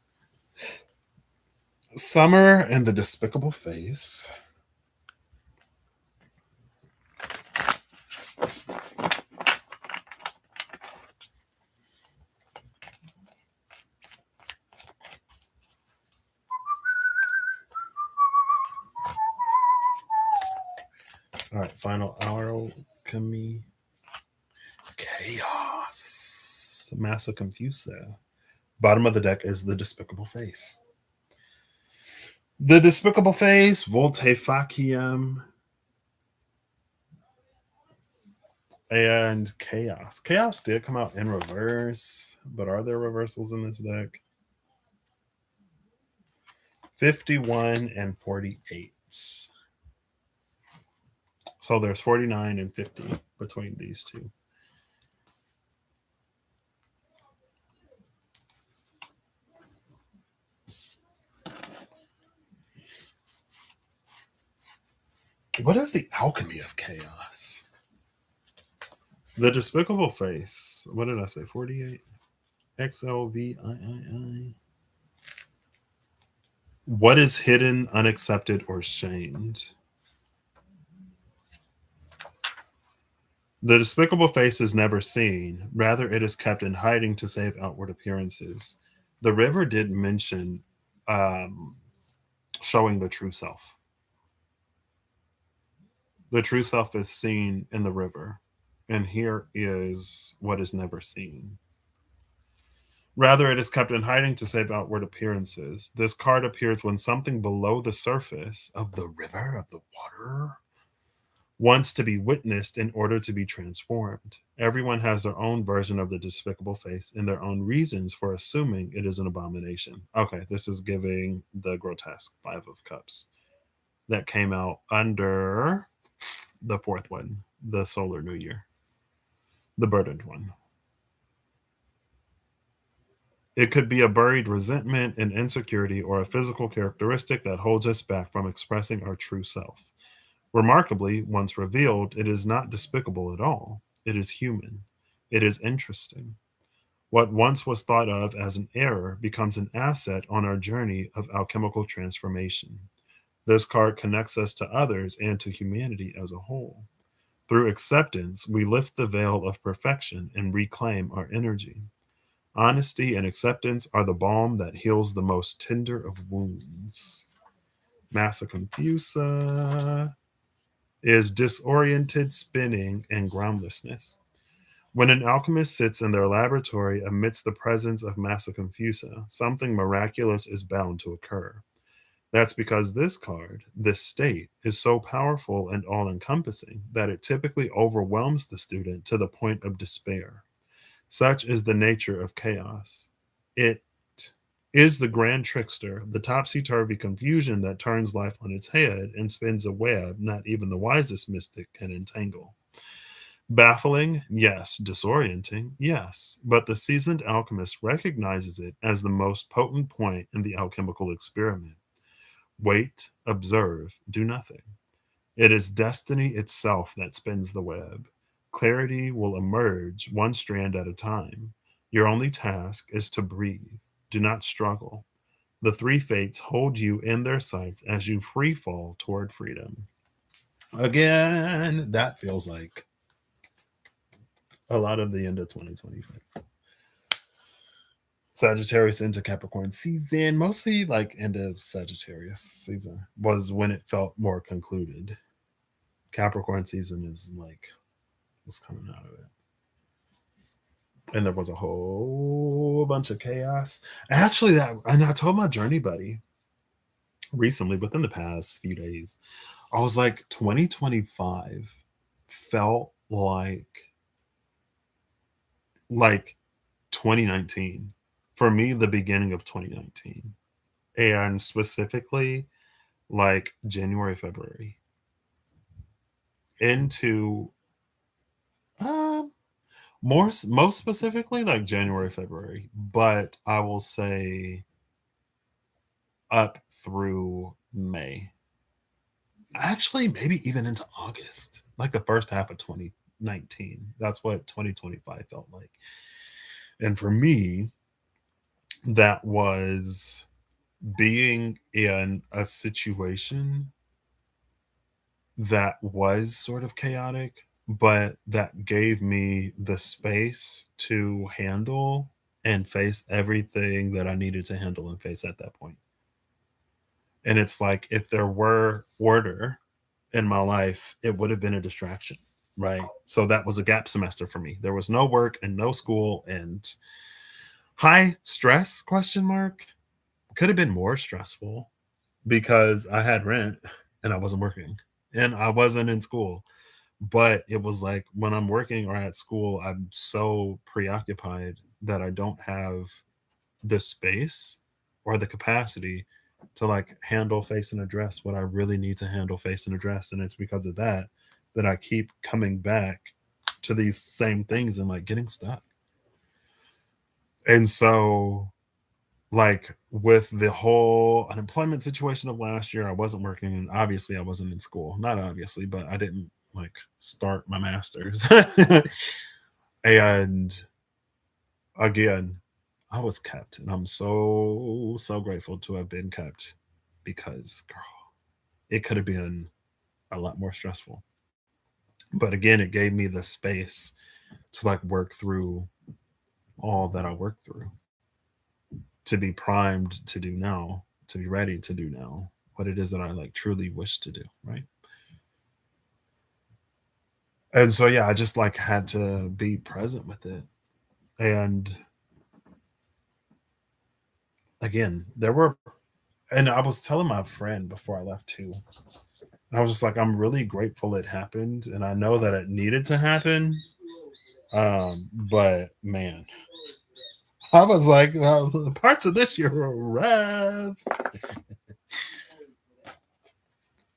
Summer and the Despicable Face. All right, final alchemy. Chaos. Massa Confusa. Bottom of the deck is the Despicable Face. The Despicable Face, Volte Faciem, and Chaos. Chaos did come out in reverse, but are there reversals in this deck? 51 and 48. So there's 49 and 50 between these two. What is the alchemy of chaos? The Despicable Face. What did I say? 48? XLVIII. What is hidden, unaccepted, or shamed? The Despicable Face is never seen. Rather, it is kept in hiding to save outward appearances. The river did mention showing the true self. The true self is seen in the river, and here is what is never seen. Rather, it is kept in hiding to save outward appearances. This card appears when something below the surface of the river, of the water, wants to be witnessed in order to be transformed. Everyone has their own version of the Despicable Face and their own reasons for assuming it is an abomination. Okay, this is giving the grotesque Five of Cups that came out under the fourth one, the Solar New Year, the burdened one. It could be a buried resentment, an insecurity, or a physical characteristic that holds us back from expressing our true self. Remarkably, once revealed, it is not despicable at all. It is human. It is interesting. What once was thought of as an error becomes an asset on our journey of alchemical transformation. This card connects us to others and to humanity as a whole. Through acceptance, we lift the veil of perfection and reclaim our energy. Honesty and acceptance are the balm that heals the most tender of wounds. Massa Confusa is disoriented, spinning, and groundlessness. When an alchemist sits in their laboratory amidst the presence of Massa Confusa, something miraculous is bound to occur. That's because this card, this state, is so powerful and all encompassing that it typically overwhelms the student to the point of despair. Such is the nature of chaos. It is the grand trickster, the topsy turvy confusion that turns life on its head and spins a web not even the wisest mystic can entangle. Baffling, yes. Disorienting, yes. But the seasoned alchemist recognizes it as the most potent point in the alchemical experiment. Wait, observe, do nothing. It is destiny itself that spins the web. Clarity will emerge one strand at a time. Your only task is to breathe. Do not struggle. The three fates hold you in their sights as you free fall toward freedom. Again, that feels like a lot of the end of 2025. Sagittarius into Capricorn season, mostly like end of Sagittarius season was when it felt more concluded. Capricorn season is like was coming out of it. And there was a whole bunch of chaos. Actually, and I told my journey buddy recently, within the past few days, I was like, 2025 felt like 2019. For me, the beginning of 2019. And specifically like January, February. Into most specifically like January, February, but I will say up through May. Actually, maybe even into August, like the first half of 2019. That's what 2025 felt like. And for me, that was being in a situation that was sort of chaotic, but that gave me the space to handle and face everything that I needed to handle and face at that point. And it's like if there were order in my life, it would have been a distraction, right? So that was a gap semester for me. There was no work and no school and high stress question mark. Could have been more stressful because I had rent and I wasn't working and I wasn't in school. But it was like when I'm working or at school, I'm so preoccupied that I don't have the space or the capacity to like handle, face, and address what I really need to handle, face, and address. And it's because of that that I keep coming back to these same things and like getting stuck. And so, like, with the whole unemployment situation of last year, I wasn't working. And obviously, I wasn't in school. Not obviously, but I didn't like start my master's. And again, I was kept, and I'm so, so grateful to have been kept because, girl, it could have been a lot more stressful. But again, it gave me the space to like work through all that I worked through, to be primed to do now, to be ready to do now what it is that I like truly wish to do, right? And so, yeah, I just like had to be present with it. And again, there were, and I was telling my friend before I left too, I was just like, I'm really grateful it happened, and I know that it needed to happen. But man, I was like, parts of this year were rough,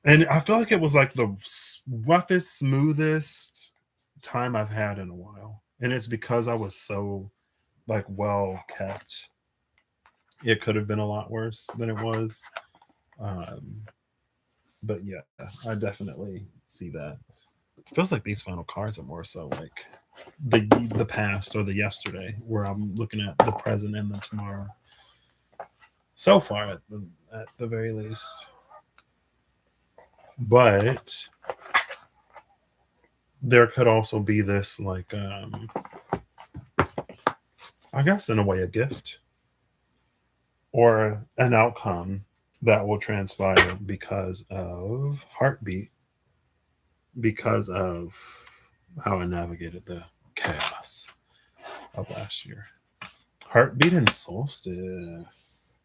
and I feel like it was like the roughest, smoothest time I've had in a while, and it's because I was so like well kept. It could have been a lot worse than it was, um, but yeah, I definitely see that. Feels like these final cards are more so like the past or the yesterday, where I'm looking at the present and the tomorrow. So far, at the very least, but there could also be this like I guess in a way a gift or an outcome that will transpire because of heartbeat, because of how I navigated the chaos of last year. Heartbeat and solstice.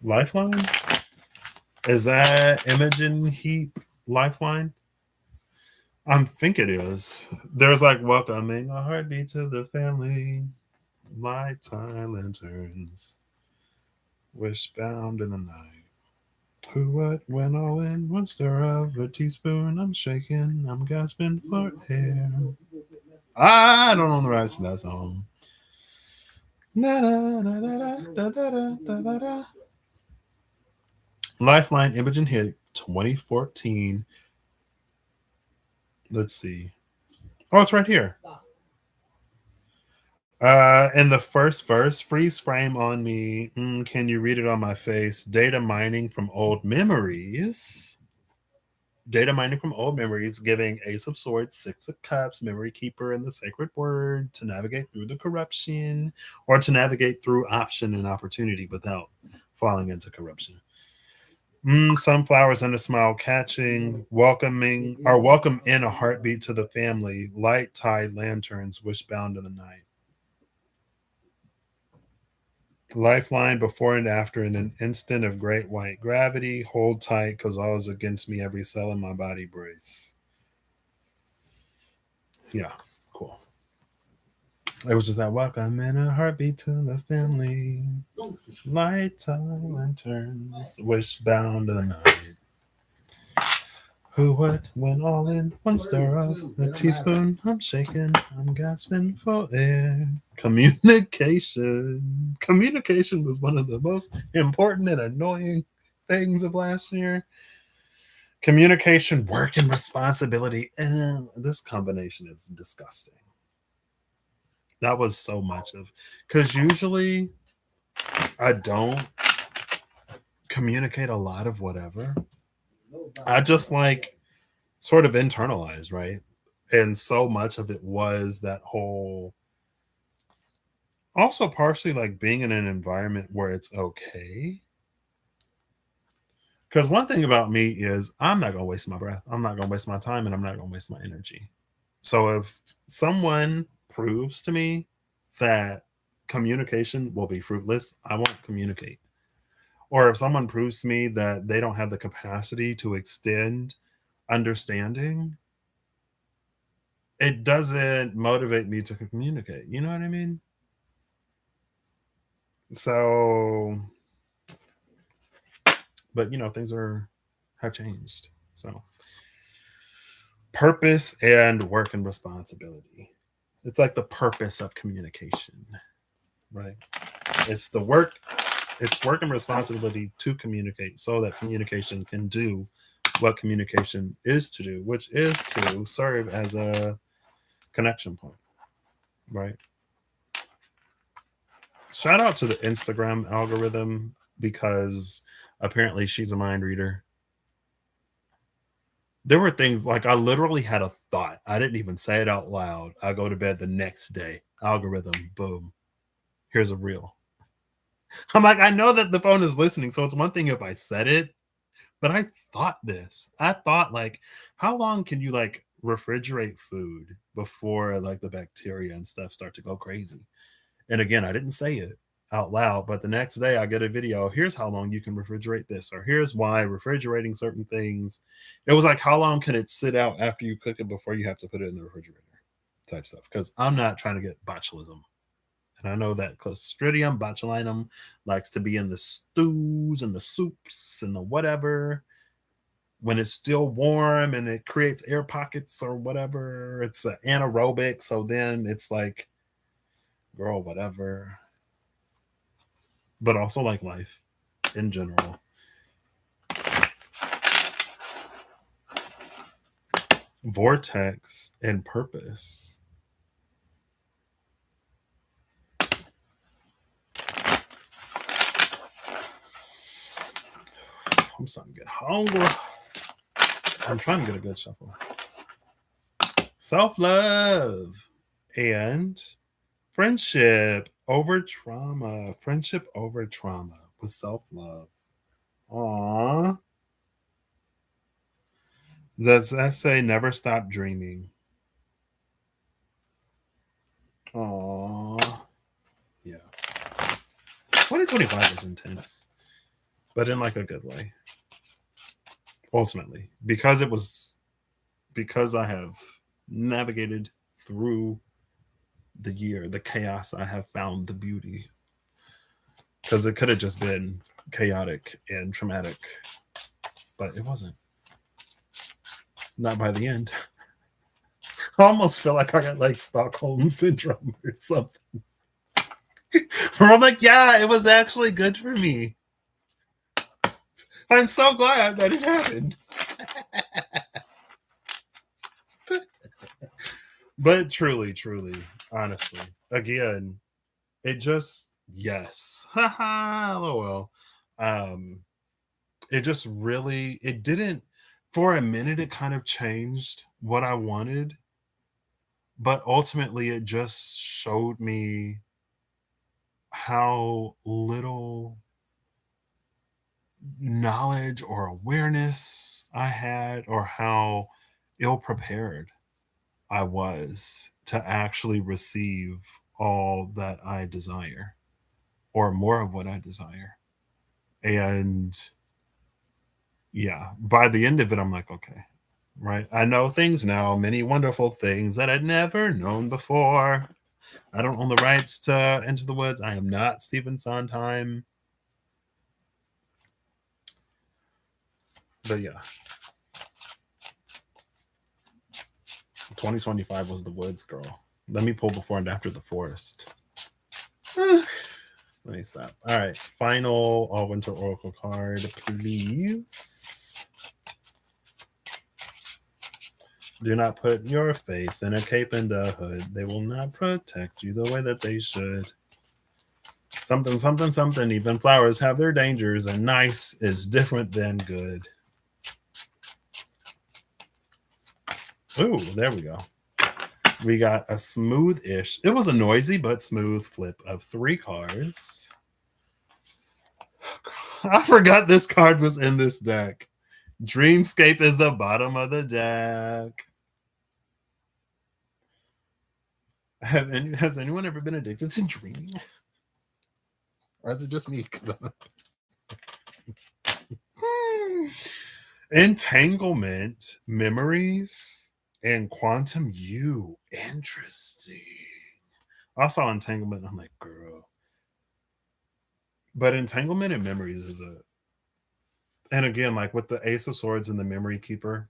Lifeline? Is that Imogen Heap Lifeline? I think it is. There's like welcoming a heartbeat to the family. Light tie lanterns. Wish bound in the night. Who, what, when all in one stir of a teaspoon. I'm shaking, I'm gasping for air. I don't know the rest of that song. Da, da, da, da, da, da, da, da, da, da. Lifeline Imogen hit 2014. Let's see. Oh, it's right here. In the first verse, freeze frame on me. Can you read it on my face? Data mining from old memories. Data mining from old memories, giving Ace of Swords, Six of Cups, Memory Keeper, and the Sacred Word to navigate through the corruption or to navigate through option and opportunity without falling into corruption. Sunflowers and a smile catching, welcoming, or welcome in a heartbeat to the family, light tide lanterns, wish bound in the night. Lifeline before and after in an instant of great white gravity. Hold tight because all is against me. Every cell in my body brace. Yeah, cool. It was just that welcome in a heartbeat to the family. Light time lanterns, wish bound in the night. Who, what, when all in one stir of a teaspoon. I'm shaking, I'm gasping for air. Communication. Communication was one of the most important and annoying things of last year. Communication, work, and responsibility. And this combination is disgusting. That was so much of, because usually I don't communicate a lot of whatever. I just like sort of internalize, right? And so much of it was that whole, also partially like being in an environment where it's okay. Because one thing about me is I'm not going to waste my breath. I'm not going to waste my time, and I'm not going to waste my energy. So if someone proves to me that communication will be fruitless, I won't communicate. Or if someone proves to me that they don't have the capacity to extend understanding, it doesn't motivate me to communicate. You know what I mean? So, but things have changed. So, purpose and work and responsibility. It's like the purpose of communication, right? It's the work, it's work and responsibility to communicate so that communication can do what communication is to do, which is to serve as a connection point, right? Shout out to the Instagram algorithm because apparently she's a mind reader. There were things like I literally had a thought. I didn't even say it out loud. I go to bed the next day. Algorithm, boom. Here's a reel. I'm like, I know that the phone is listening. So it's one thing if I said it, but I thought this. I thought, like, how long can you like refrigerate food before like the bacteria and stuff start to go crazy? And again, I didn't say it out loud, but the next day I get a video. Here's how long you can refrigerate this, or here's why refrigerating certain things. It was like, how long can it sit out after you cook it before you have to put it in the refrigerator type stuff. Because I'm not trying to get botulism. And I know that Clostridium botulinum likes to be in the stews and the soups and the whatever when it's still warm and it creates air pockets or whatever. It's anaerobic. So then it's like, girl, whatever. But also like life in general. Vortex and purpose. I'm starting to get hungry. I'm trying to get a good shuffle. Self-love and friendship over trauma. Friendship over trauma with self-love. Aww. Does that say never stop dreaming? Aww. Yeah. 2025 is intense, but in like a good way. Ultimately, because I have navigated through the year, the chaos, I have found the beauty. Because it could have just been chaotic and traumatic, but it wasn't. Not by the end. I almost feel like I got like Stockholm syndrome or something. Where I'm like, yeah, it was actually good for me. I'm so glad that it happened. But truly, truly, honestly, again, it just, yes. Haha, lol. It just really, it didn't, for a minute, it kind of changed what I wanted. But ultimately, it just showed me how little knowledge or awareness I had, or how ill prepared I was to actually receive all that I desire, or more of what I desire. And yeah, by the end of it, I'm like, okay, right? I know things now, many wonderful things that I'd never known before. I don't own the rights to Into the Woods. I am not Stephen Sondheim. But yeah, 2025 was the woods, girl. Let me pull before and after the forest. Let me stop. All right, final All Winter Oracle card, please. Do not put your faith in a cape and a hood. They will not protect you the way that they should. Something, something, something. Even flowers have their dangers, and nice is different than good. Ooh, there we go. We got a smooth-ish. It was a noisy but smooth flip of 3 cards. I forgot this card was in this deck. Dreamscape is the bottom of the deck. Has anyone ever been addicted to dreaming? Or is it just me? Entanglement, memories, and quantum U. Interesting. I saw entanglement. I'm like, girl. But entanglement and memories is a, and again, like with the Ace of Swords and the Memory Keeper,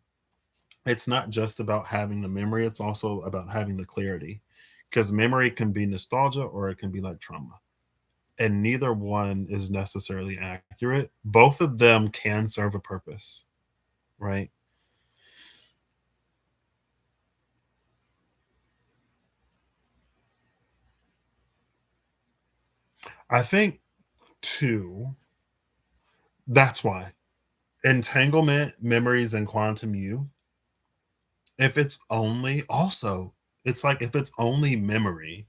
it's not just about having the memory, it's also about having the clarity. Because memory can be nostalgia or it can be like trauma. And neither one is necessarily accurate. Both of them can serve a purpose, right? I think, too, that's why. Entanglement, memories, and quantum U, if it's only, also, it's like if it's only memory,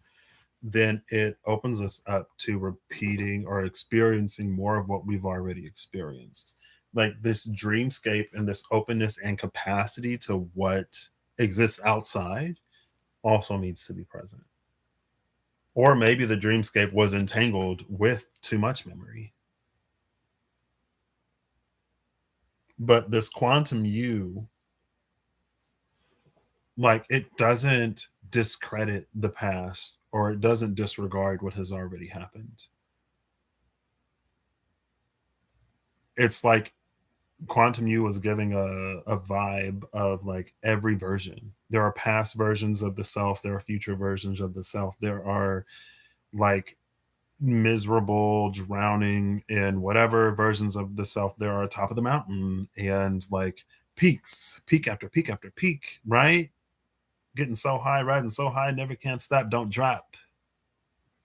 then it opens us up to repeating or experiencing more of what we've already experienced. Like this dreamscape and this openness and capacity to what exists outside also needs to be present. Or maybe the dreamscape was entangled with too much memory. But this quantum you, like, it doesn't discredit the past or it doesn't disregard what has already happened. It's like Quantum U was giving a vibe of like every version. There are past versions of the self, there are future versions of the self, there are like miserable, drowning in whatever versions of the self there are top of the mountain, and like peaks, peak after peak after peak, right? Getting so high, rising so high, never can't stop, don't drop.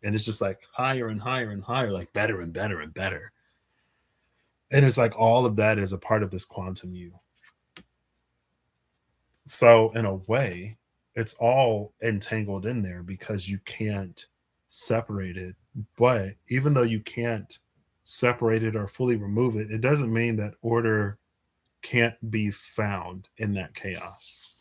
And it's just like higher and higher and higher, like better and better and better. And it's like all of that is a part of this quantum you. So in a way, it's all entangled in there because you can't separate it. But even though you can't separate it or fully remove it, it doesn't mean that order can't be found in that chaos.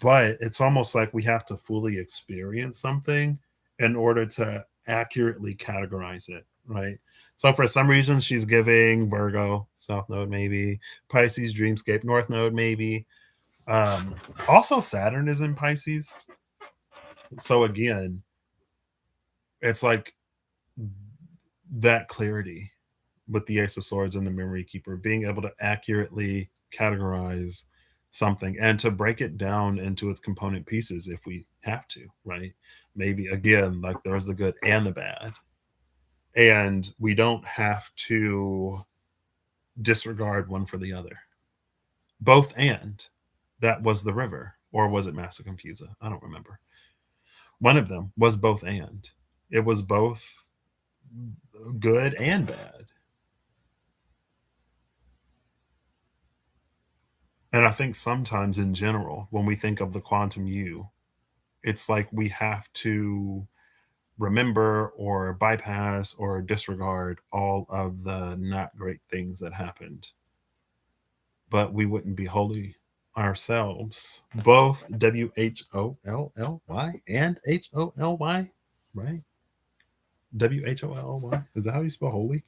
But it's almost like we have to fully experience something in order to accurately categorize it, right? So for some reason, she's giving Virgo, South Node, maybe, Pisces, Dreamscape, North Node, maybe. Um, Also, Saturn is in Pisces. So again, it's like that clarity with the Ace of Swords and the Memory Keeper, being able to accurately categorize something and to break it down into its component pieces if we have to, right? Maybe again, like there's the good and the bad. And we don't have to disregard one for the other. Both and that was the river, or was it Massa Confusa? I don't remember. One of them was both and. It was both good and bad. And I think sometimes in general, when we think of the quantum U, it's like we have to remember or bypass or disregard all of the not great things that happened. But we wouldn't be holy ourselves. Both WHOLLY and HOLY, right? WHOLY. Is that how you spell holy?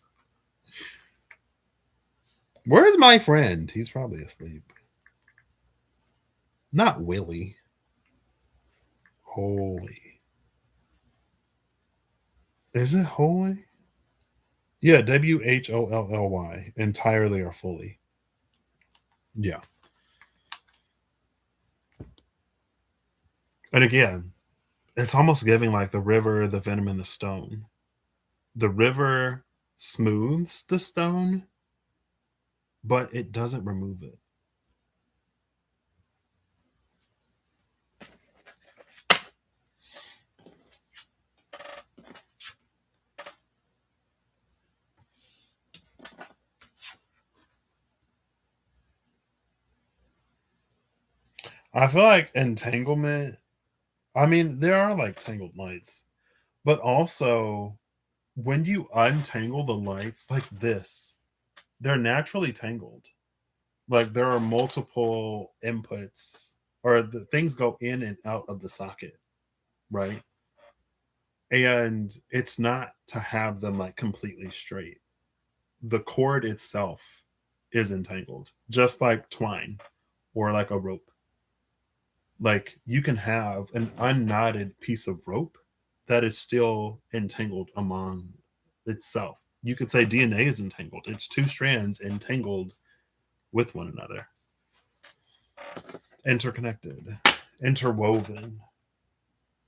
Where's my friend? He's probably asleep. Not Willie. Holy. Is it holy? Yeah, WHOLLY. Entirely or fully. Yeah. And again, it's almost giving like the river, the venom, and the stone. The river smooths the stone, but it doesn't remove it. I feel like entanglement, I mean, there are like tangled lights, but also when you untangle the lights like this, they're naturally tangled. Like there are multiple inputs or the things go in and out of the socket, right? And it's not to have them like completely straight. The cord itself is entangled, just like twine or like a rope. Like you can have an unknotted piece of rope that is still entangled among itself. You could say DNA is entangled. It's two strands entangled with one another, interconnected, interwoven.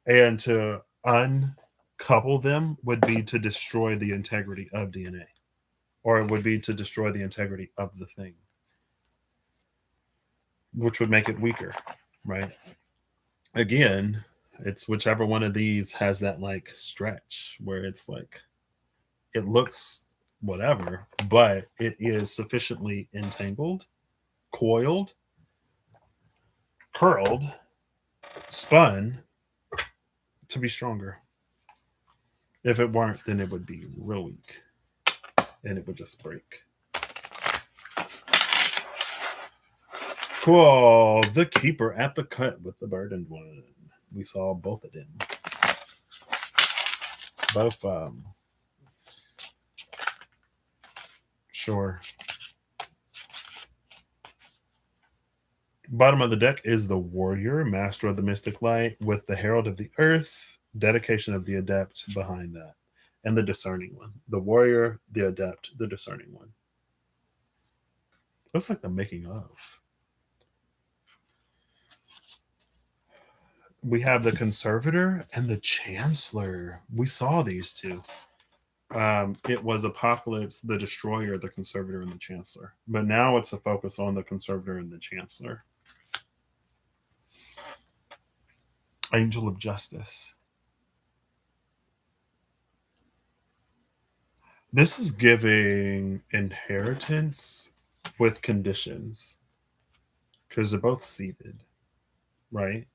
And to uncouple them would be to destroy the integrity of DNA, or it would be to destroy the integrity of the thing, which would make it weaker, right? Again, it's whichever one of these has that like stretch where it's like it looks whatever, but it is sufficiently entangled, coiled, curled, spun to be stronger. If it weren't, then it would be real weak and it would just break. Cool. The keeper at the cut with the burdened one. We saw both of them. Both sure. Bottom of the deck is the warrior, master of the mystic light, with the herald of the earth, dedication of the adept behind that, and the discerning one. The warrior, the adept, the discerning one. Looks like the making of. We have the conservator and the chancellor. We saw these two. It was Apocalypse, the destroyer, the conservator, and the chancellor. But now it's a focus on the conservator and the chancellor. Angel of Justice. This is giving inheritance with conditions because they're both seated, right?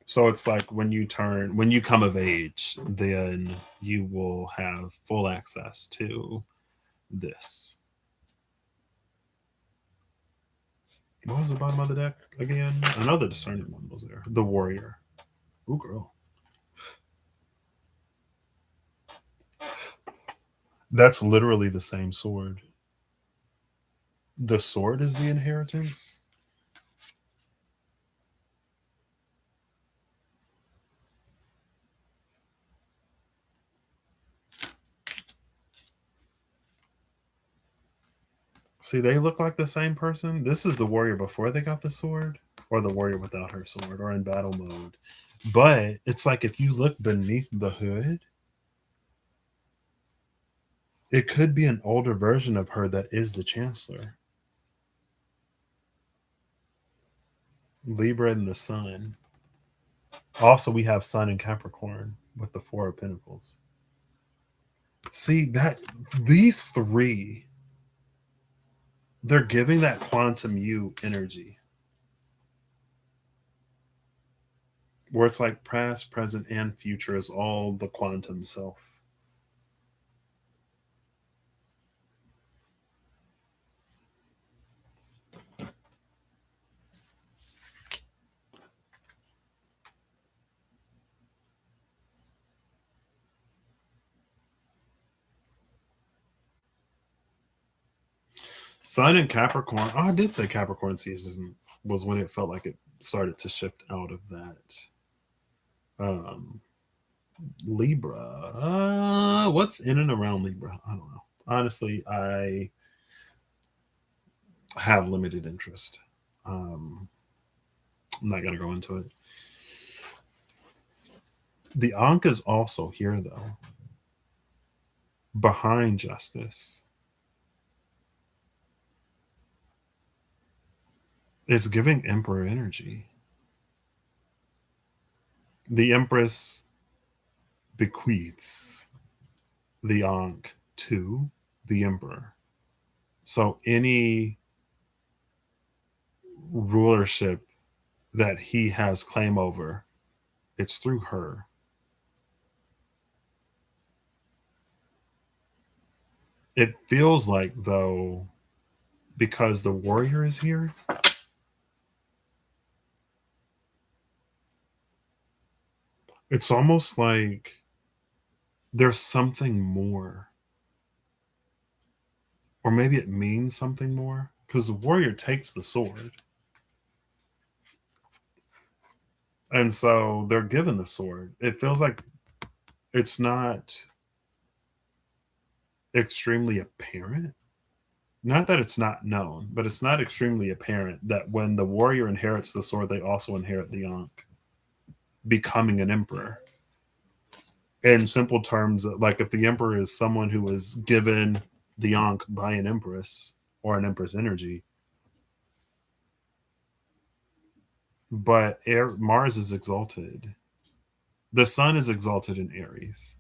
So it's like when you come of age, then you will have full access to this. What was the bottom of the deck again? Another discerning one was there. The warrior. Ooh, girl. That's literally the same sword. The sword is the inheritance. See, they look like the same person. This is the warrior before they got the sword, or the warrior without her sword, or in battle mode. But it's like if you look beneath the hood, it could be an older version of her that is the Chancellor. Libra and the Sun. Also, we have Sun and Capricorn with the Four of Pentacles. See that these three, they're giving that quantum you energy. Where it's like past, present, and future is all the quantum self. Sun and Capricorn. Oh, I did say Capricorn season was when it felt like it started to shift out of that. Um, Libra. What's in and around Libra? I don't know. Honestly, I have limited interest. I'm not going to go into it. The Ankh is also here, though, behind Justice. It's giving Emperor energy. The Empress bequeaths the Ankh to the Emperor. So any rulership that he has claim over. It's through her. It feels like, though, because the warrior is here, it's almost like there's something more. Or maybe it means something more. Because the warrior takes the sword. And so they're given the sword. It feels like it's not extremely apparent. Not that it's not known, but it's not extremely apparent that when the warrior inherits the sword, they also inherit the Ankh, becoming an emperor. In simple terms, like if the emperor is someone who is given the Ankh by an empress or an empress energy, but Mars is exalted. The sun is exalted in Aries.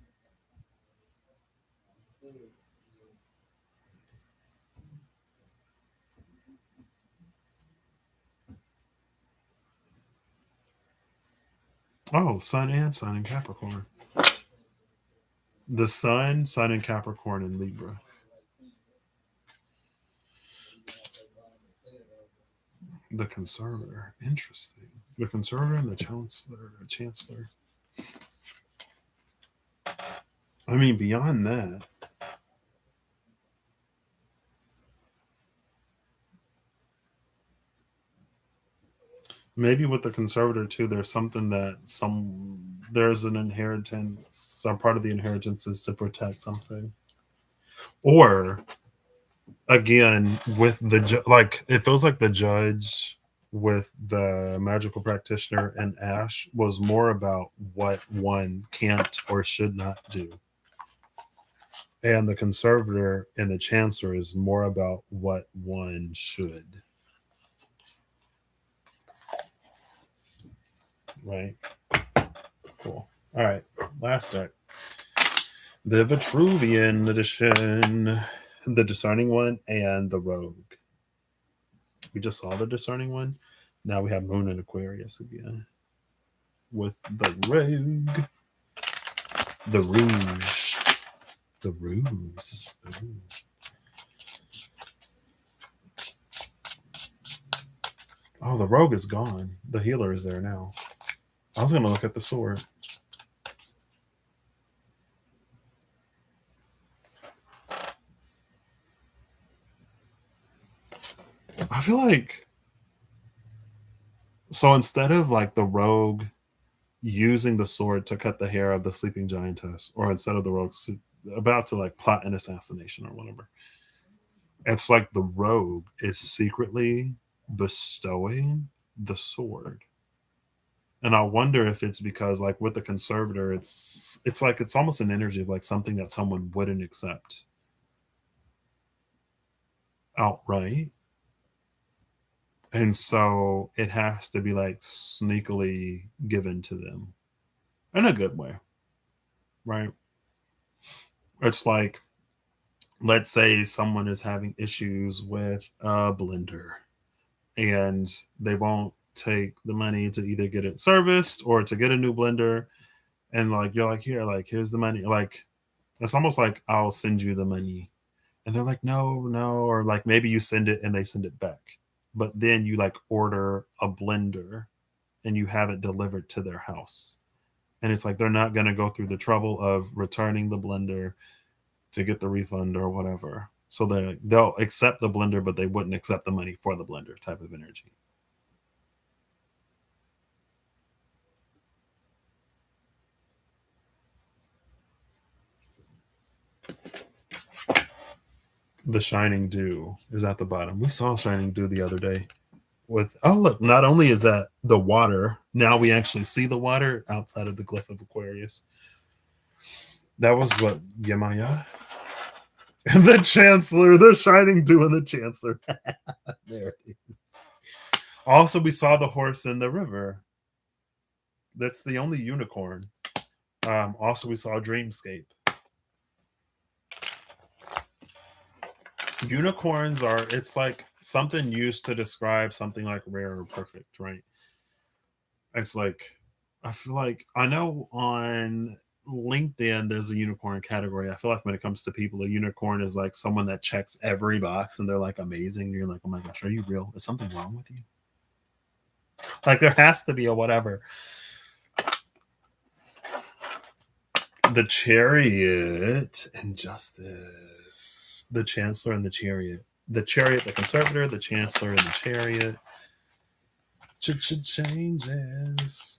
Oh, sun in Capricorn. The sun in Capricorn and Libra. The conservator. Interesting. The conservator and the chancellor. I mean, beyond that, maybe with the conservator too, there's something that there's an inheritance. Some part of the inheritance is to protect something, or again with like it feels like the judge with the magical practitioner and Ash was more about what one can't or should not do, and the conservator and the chancellor is more about what one should. Right. Cool. All right. Last deck. The Vitruvian edition, the discerning one, and the rogue. We just saw the discerning one. Now we have Moon and Aquarius again. With the rogue, the rouge, the ruse. Ooh. Oh, the rogue is gone. The healer is there now. I was going to look at the sword. I feel like so instead of like the rogue using the sword to cut the hair of the sleeping giantess, or instead of the rogue about to like plot an assassination or whatever, it's like the rogue is secretly bestowing the sword. And I wonder if it's because like with the conservator, it's like it's almost an energy of like something that someone wouldn't accept outright. And so it has to be like sneakily given to them in a good way, right? It's like, let's say someone is having issues with a blender and they won't take the money to either get it serviced or to get a new blender. And like, you're like, here, like, here's the money. Like, it's almost like I'll send you the money. And they're like, no, no. Or like maybe you send it and they send it back. But then you like order a blender and you have it delivered to their house. And it's like they're not going to go through the trouble of returning the blender to get the refund or whatever. So they'll accept the blender, but they wouldn't accept the money for the blender type of energy. The Shining Dew is at the bottom. We saw Shining Dew the other day. With oh look, not only is that the water, now we actually see the water outside of the glyph of Aquarius. That was what Yemaya and the Chancellor, the Shining Dew and the Chancellor. There it is. Also, we saw the horse in the river. That's the only unicorn. Also, we saw Dreamscape. Unicorns are, it's like something used to describe something like rare or perfect, right? It's like I feel like I know on LinkedIn there's a unicorn category. I feel like when it comes to people, a unicorn is like someone that checks every box and they're like amazing. You're like, oh my gosh, are you real? Is something wrong with you? Like there has to be a whatever. The Chariot and Justice. The Chancellor and the Chariot. The Chariot, the Conservator, the Chancellor and the Chariot. Changes.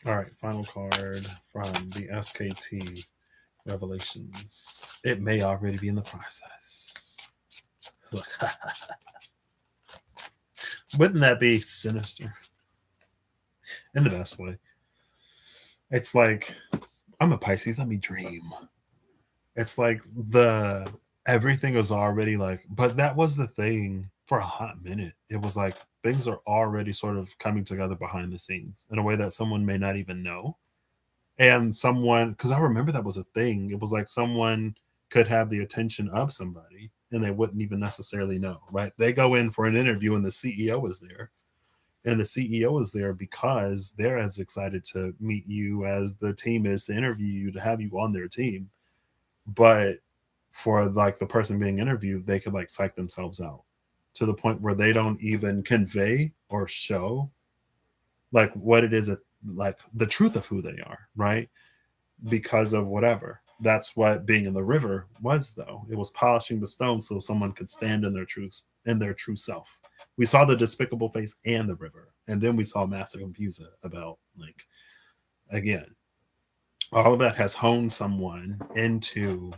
All right, final card from the SKT Revelations. It may already be in the process. Wouldn't that be sinister? In the best way. It's like, I'm a Pisces, let me dream. It's like the everything was already like, but that was the thing for a hot minute. It was like things are already sort of coming together behind the scenes in a way that someone may not even know. And someone, because I remember that was a thing, it was like someone could have the attention of somebody and they wouldn't even necessarily know, right? They go in for an interview and the CEO is there. And the CEO is there because they're as excited to meet you as the team is to interview you, to have you on their team. But for like the person being interviewed, they could like psych themselves out to the point where they don't even convey or show like what it is that, like the truth of who they are, right? Because of whatever. That's what being in the river was, though. It was polishing the stone so someone could stand in their true self. We saw the despicable face and the river, and then we saw Massa Confusa about like again. All of that has honed someone into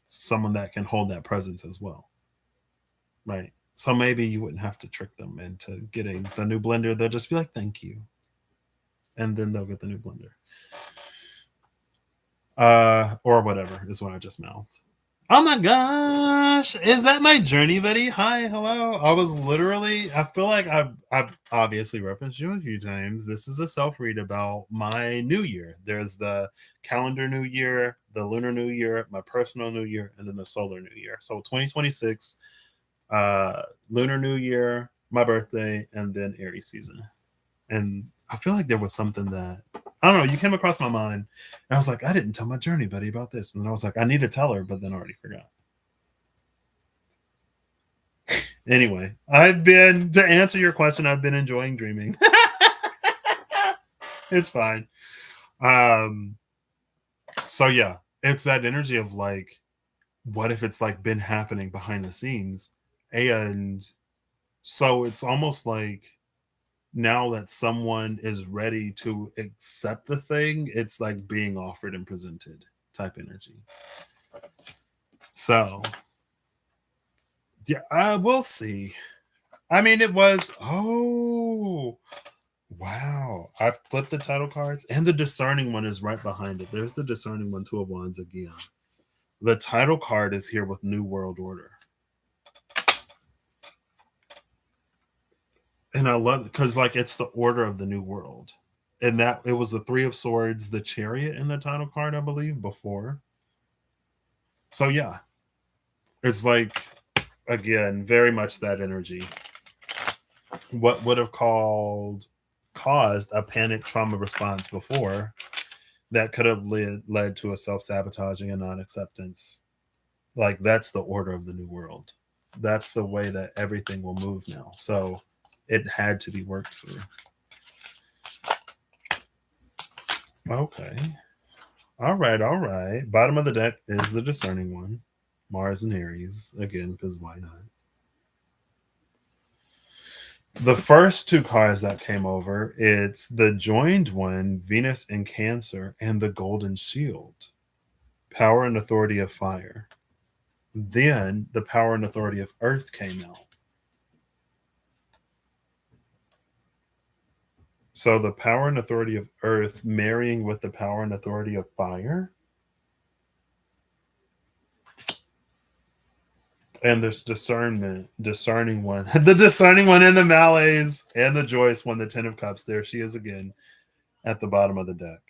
someone that can hold that presence as well, right? So maybe you wouldn't have to trick them into getting the new blender. They'll just be like, "Thank you," and then they'll get the new blender. Or whatever is what I just mouthed. Oh my gosh, is that my journey buddy? Hi, hello. I was literally, I feel like I've obviously referenced you a few times. This is a self read about my new year. There's the calendar new year, the lunar new year, my personal new year, and then the solar new year. So 2026, lunar new year, my birthday, and then Aries season. And I feel like there was something that I don't know. You came across my mind, and I was like, I didn't tell my journey buddy about this, and I was like, I need to tell her, but then I already forgot. Anyway, I've been to answer your question. I've been enjoying dreaming. It's fine. Um. So yeah, it's that energy of like, what if it's like been happening behind the scenes, and so it's almost like now that someone is ready to accept the thing, it's like being offered and presented type energy. So yeah, we'll see. I mean, it was wow. I flipped the title cards, and the discerning one is right behind it. There's the discerning one, two of wands again. The title card is here with New World Order. And I love it because like it's the order of the new world. And that it was the three of swords, the chariot in the title card, I believe, before. So yeah, it's like again, very much that energy. What would have caused a panic trauma response before that could have led to a self-sabotaging and non-acceptance. Like that's the order of the new world. That's the way that everything will move now. So it had to be worked through. Okay. All right, all right. Bottom of the deck is the discerning one. Mars and Aries. Again, because why not? The first two cards that came over, it's the joined one, Venus in Cancer, and the Golden Shield. Power and authority of fire. Then the power and authority of earth came out. So the power and authority of earth marrying with the power and authority of fire. And this discerning one, the discerning one in the malaise, and the Joyce one, the Ten of Cups. There she is again at the bottom of the deck.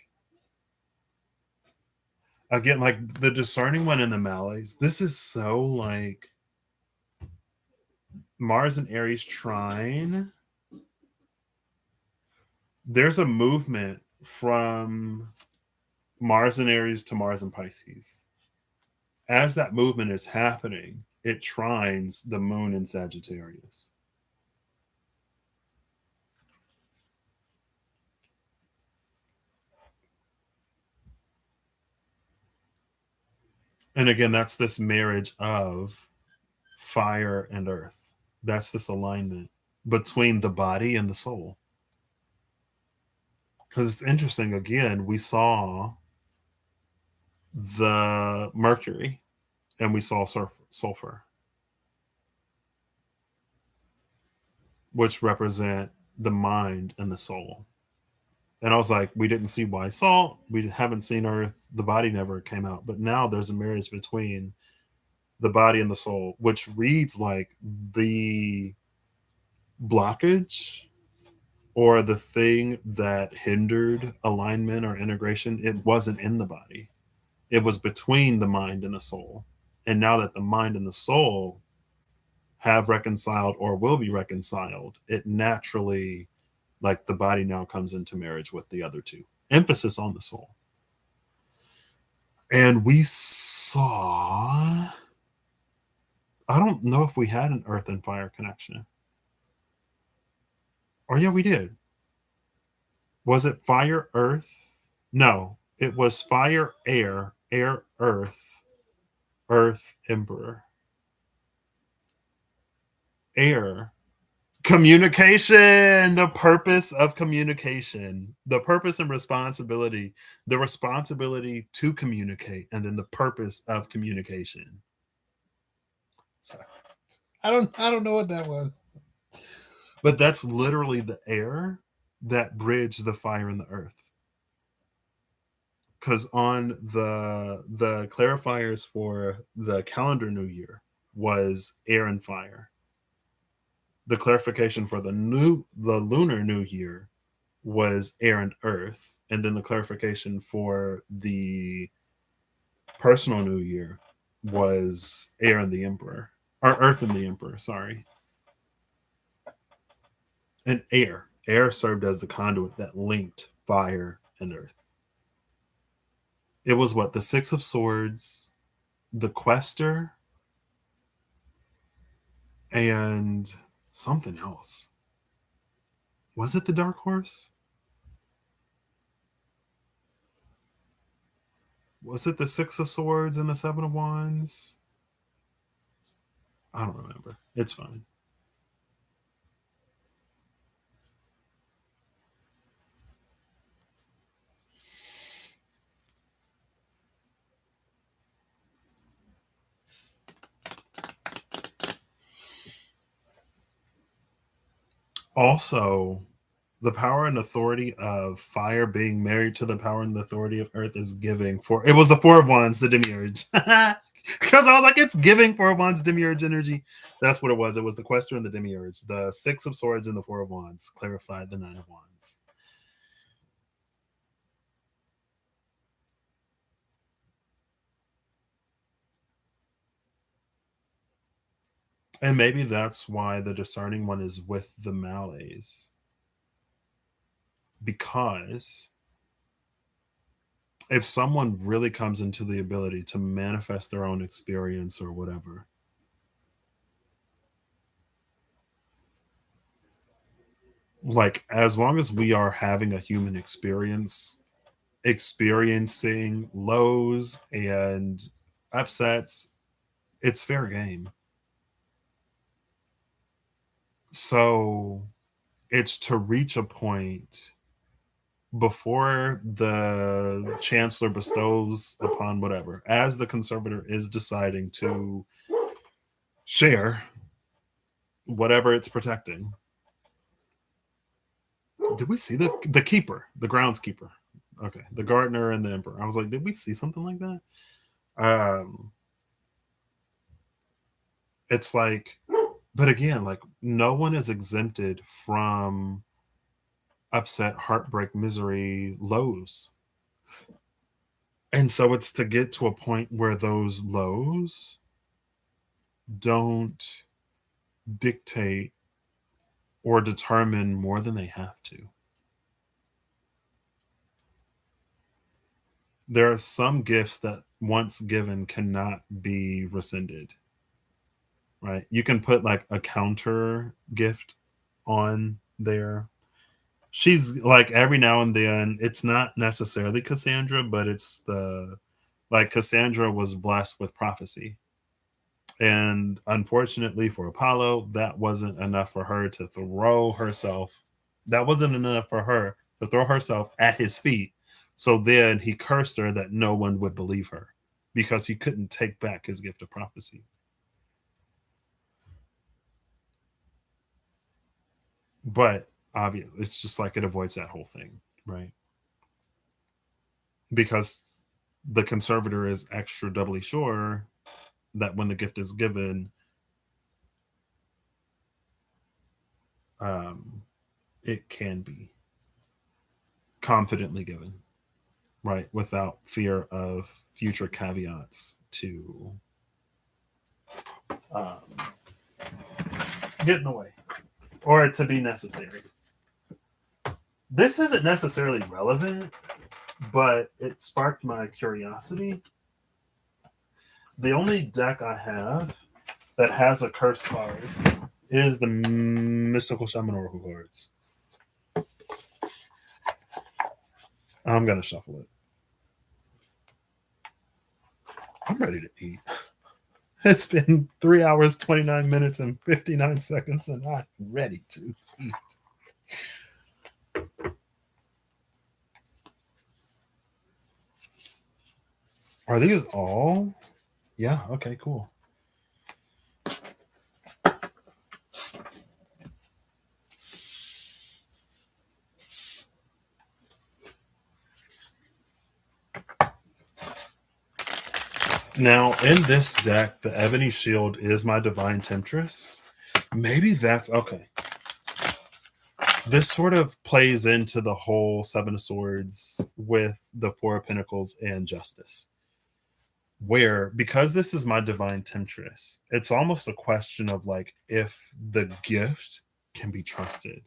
Again, like the discerning one in the Malays, this is so like Mars and Aries trine. There's a movement from Mars and Aries to Mars and Pisces. As that movement is happening, it trines the moon in Sagittarius. And again, that's this marriage of fire and earth. That's this alignment between the body and the soul. Because it's interesting, again, we saw the Mercury and we saw sulfur, which represent the mind and the soul. And I was like, we didn't see why salt, we haven't seen earth, the body never came out. But now there's a marriage between the body and the soul, which reads like the blockage or the thing that hindered alignment or integration. It wasn't in the body, it was between the mind and the soul. And now that the mind and the soul have reconciled or will be reconciled, it naturally, like the body now comes into marriage with the other two. Emphasis on the soul. And we saw, I don't know if we had an earth and fire connection. Or yeah, we did. Was it fire, earth? No, it was fire, air, air, earth, earth, emperor. Air, communication, the purpose of communication, the purpose and responsibility, the responsibility to communicate, and then the purpose of communication. Sorry. I don't know what that was. But that's literally the air that bridged the fire and the earth. Because on the clarifiers for the calendar new year was air and fire. The clarification for the lunar new year was air and earth, and then the clarification for the personal new year was air and the emperor, or earth and the emperor, sorry. And air served as the conduit that linked fire and earth. It was what, the six of swords, the quester, and something else. Was it the dark horse? Was it the six of swords and the seven of wands? I don't remember. It's fine. Also, the power and authority of fire being married to the power and the authority of earth is giving for it was the four of wands, the demiurge. Because I was like, it's giving four of wands demiurge energy. That's what it was. It was the quester and the demiurge. The six of swords and the four of wands clarified the nine of wands. And maybe that's why the discerning one is with the malays. Because if someone really comes into the ability to manifest their own experience or whatever, like as long as we are having a human experience, experiencing lows and upsets, it's fair game. So it's to reach a point before the chancellor bestows upon whatever, as the conservator is deciding to share whatever it's protecting. Did we see the keeper, the groundskeeper? Okay, the gardener and the emperor. I was like, did we see something like that? Um, it's like, but again, like no one is exempted from upset, heartbreak, misery, lows. And so it's to get to a point where those lows don't dictate or determine more than they have to. There are some gifts that once given cannot be rescinded, right? You can put like a counter gift on there. She's like every now and then, it's not necessarily Cassandra, but it's the like Cassandra was blessed with prophecy. And unfortunately for Apollo, that wasn't enough for her to throw herself. That wasn't enough for her to throw herself at his feet. So then he cursed her that no one would believe her because he couldn't take back his gift of prophecy. But obviously, it's just like it avoids that whole thing, right? Because the conservator is extra doubly sure that when the gift is given, um, it can be confidently given, right? Without fear of future caveats to um, get in the way or to be necessary. This isn't necessarily relevant, but it sparked my curiosity. The only deck I have that has a curse card is the Mystical Shaman Oracle cards. I'm going to shuffle it. I'm ready to eat. It's been 3 hours, 29 minutes, and 59 seconds, and I'm ready to eat. Are these all? Yeah, okay, cool. Now, in this deck, the Ebony Shield is my Divine Temptress. Maybe that's okay. This sort of plays into the whole Seven of Swords with the Four of Pentacles and Justice. Where, because this is my Divine Temptress, it's almost a question of like if the gift can be trusted.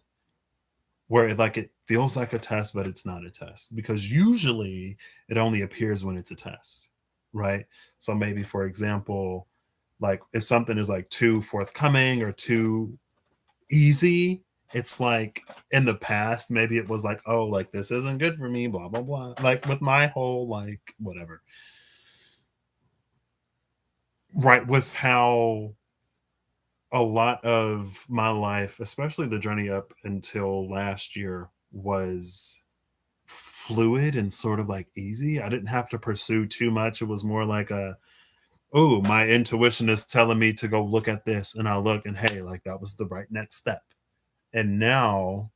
Where it feels like a test, but it's not a test. Because usually it only appears when it's a test, right? So maybe, for example, like if something is like too forthcoming or too easy, it's like in the past, maybe it was like, oh, like this isn't good for me, blah, blah, blah. Like with my whole, like, whatever. Right. With how a lot of my life, especially the journey up until last year, was fluid and sort of like easy. I didn't have to pursue too much. It was more like oh, my intuition is telling me to go look at this. And I look and hey, like that was the right next step. And now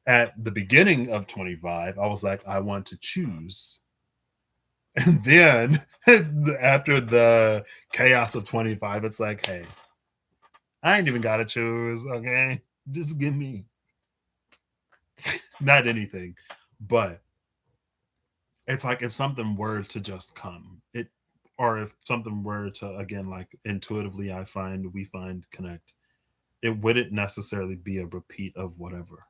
at the beginning of 25, I was like, I want to choose. And then after the chaos of 25, it's like, hey, I ain't even got to choose. Okay. Just give me not anything. But it's like if something were to just come, or if something were to, again, like intuitively, we find, connect, it wouldn't necessarily be a repeat of whatever.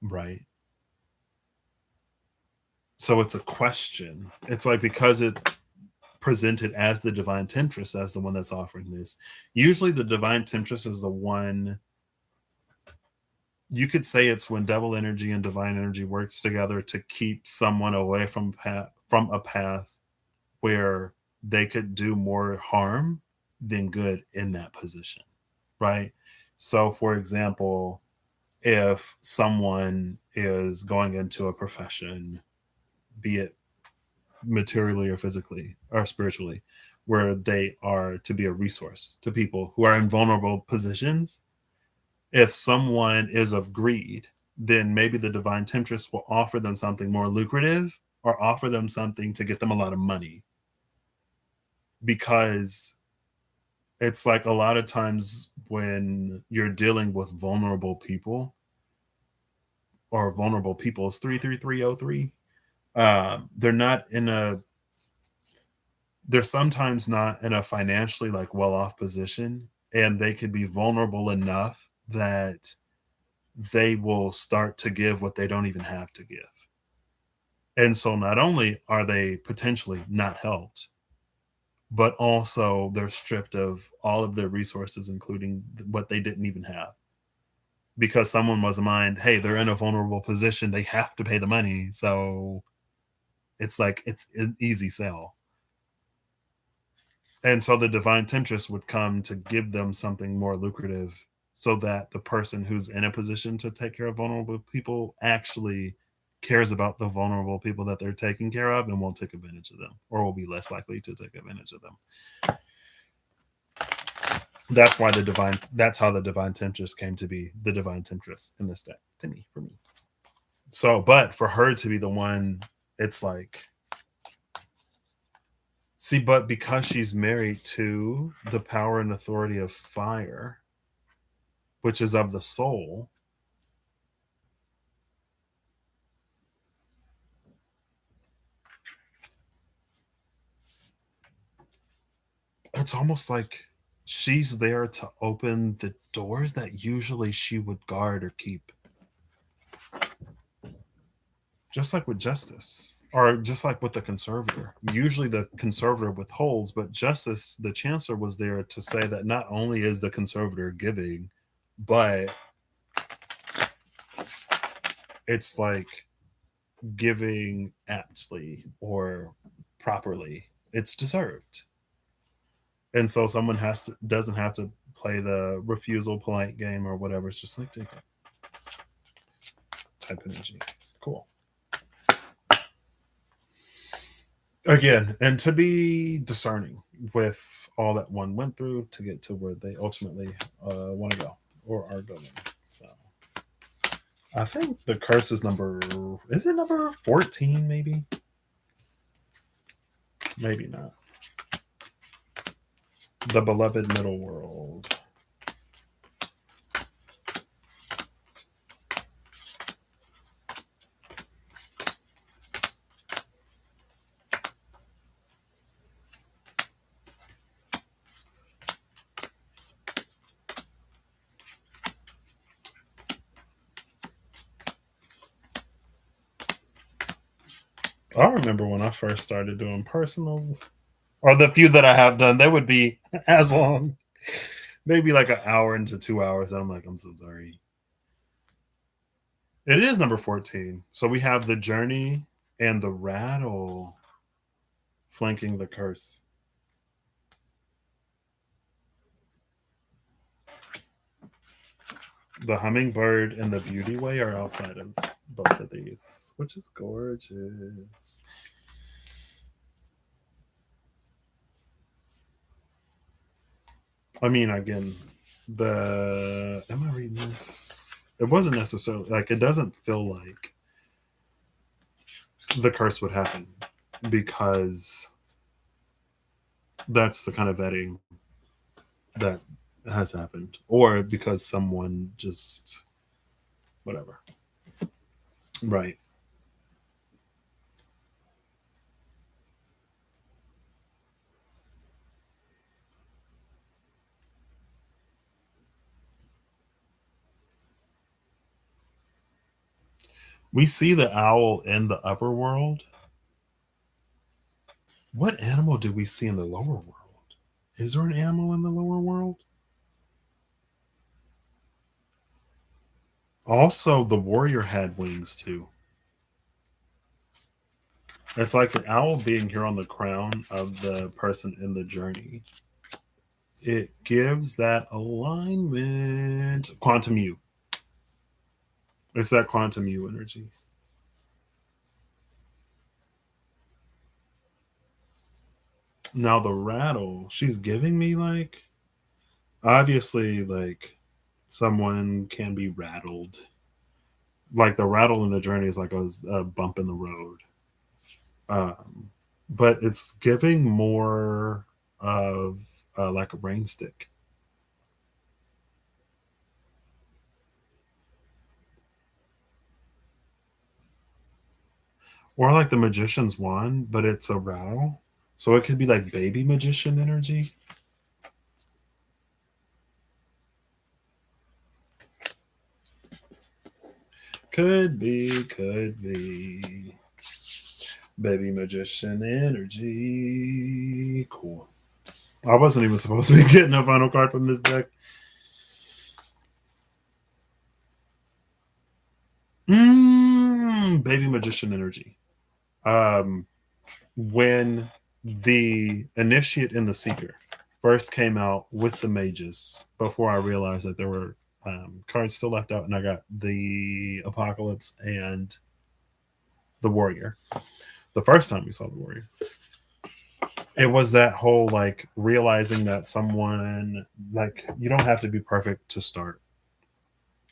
Right. So it's a question. It's like because it's presented as the divine temptress, as the one that's offering this. Usually, the divine temptress is the one. You could say it's when devil energy and divine energy works together to keep someone away from a path where they could do more harm than good in that position, right? So, for example, if someone is going into a profession, be it materially or physically or spiritually, where they are to be a resource to people who are in vulnerable positions. If someone is of greed, then maybe the divine temptress will offer them something more lucrative or offer them something to get them a lot of money. Because it's like a lot of times when you're dealing with vulnerable people, or vulnerable people is 33303, They're not in a they're sometimes not in a financially like well off position, and they could be vulnerable enough that they will start to give what they don't even have to give. And so not only are they potentially not helped, but also they're stripped of all of their resources, including what they didn't even have. Because someone was in mind, hey, they're in a vulnerable position, they have to pay the money. So it's like it's an easy sell. And so the divine temptress would come to give them something more lucrative so that the person who's in a position to take care of vulnerable people actually cares about the vulnerable people that they're taking care of and won't take advantage of them or will be less likely to take advantage of them. That's how the divine temptress came to be the divine temptress in this deck to me, for me. So, but for her to be the one, it's like, see, but because she's married to the power and authority of fire, which is of the soul, it's almost like she's there to open the doors that usually she would guard or keep. Just like with justice, or just like with the conservator. Usually the conservator withholds, but justice, the chancellor, was there to say that not only is the conservator giving, but it's like giving aptly or properly. It's deserved. And so someone doesn't have to play the refusal polite game or whatever. It's just like take it. Type energy. Cool. Again, and to be discerning with all that one went through to get to where they ultimately want to go or are going. So I think the curse is number 14, maybe? Maybe not. The beloved middle world. I remember when I first started doing personals, or the few that I have done, they would be as long, maybe like an hour into 2 hours. And I'm like, I'm so sorry. It is number 14. So we have the journey and the rattle flanking the curse. The hummingbird and the beauty way are outside of both of these, which is gorgeous. I mean, again, the am I reading this? It wasn't necessarily like it doesn't feel like the curse would happen because that's the kind of vetting that has happened, or because someone just whatever. Right. We see the owl in the upper world. What animal do we see in the lower world? Is there an animal in the lower world? Also, the warrior had wings too. It's like the owl being here on the crown of the person in the journey. It gives that alignment. Quantum U. It's that quantum U energy. Now the rattle, she's giving me like obviously like someone can be rattled. Like the rattle in the journey is like a bump in the road. Um, but it's giving more of like a rain stick. Or like the magician's wand, but it's a rattle. So it could be like baby magician energy. Could be, could be. Baby magician energy. Cool. I wasn't even supposed to be getting a final card from this deck. Baby magician energy. Um, when the initiate and the seeker first came out with the mages, before I realized that there were cards still left out, and I got the apocalypse and the warrior. The first time we saw the warrior, it was that whole like realizing that someone, like, you don't have to be perfect to start.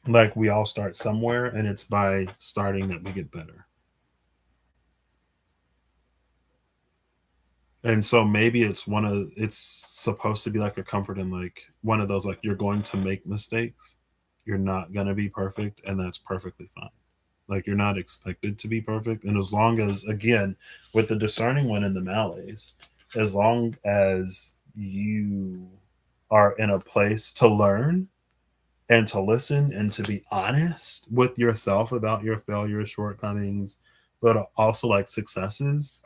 Like, we all start somewhere, and it's by starting that we get better. And so maybe it's supposed to be like a comfort, and like one of those, like, you're going to make mistakes, you're not going to be perfect, and that's perfectly fine. Like, you're not expected to be perfect, and as long as, again, with the discerning one in the malaise, as long as you are in a place to learn and to listen and to be honest with yourself about your failures, shortcomings, but also like successes,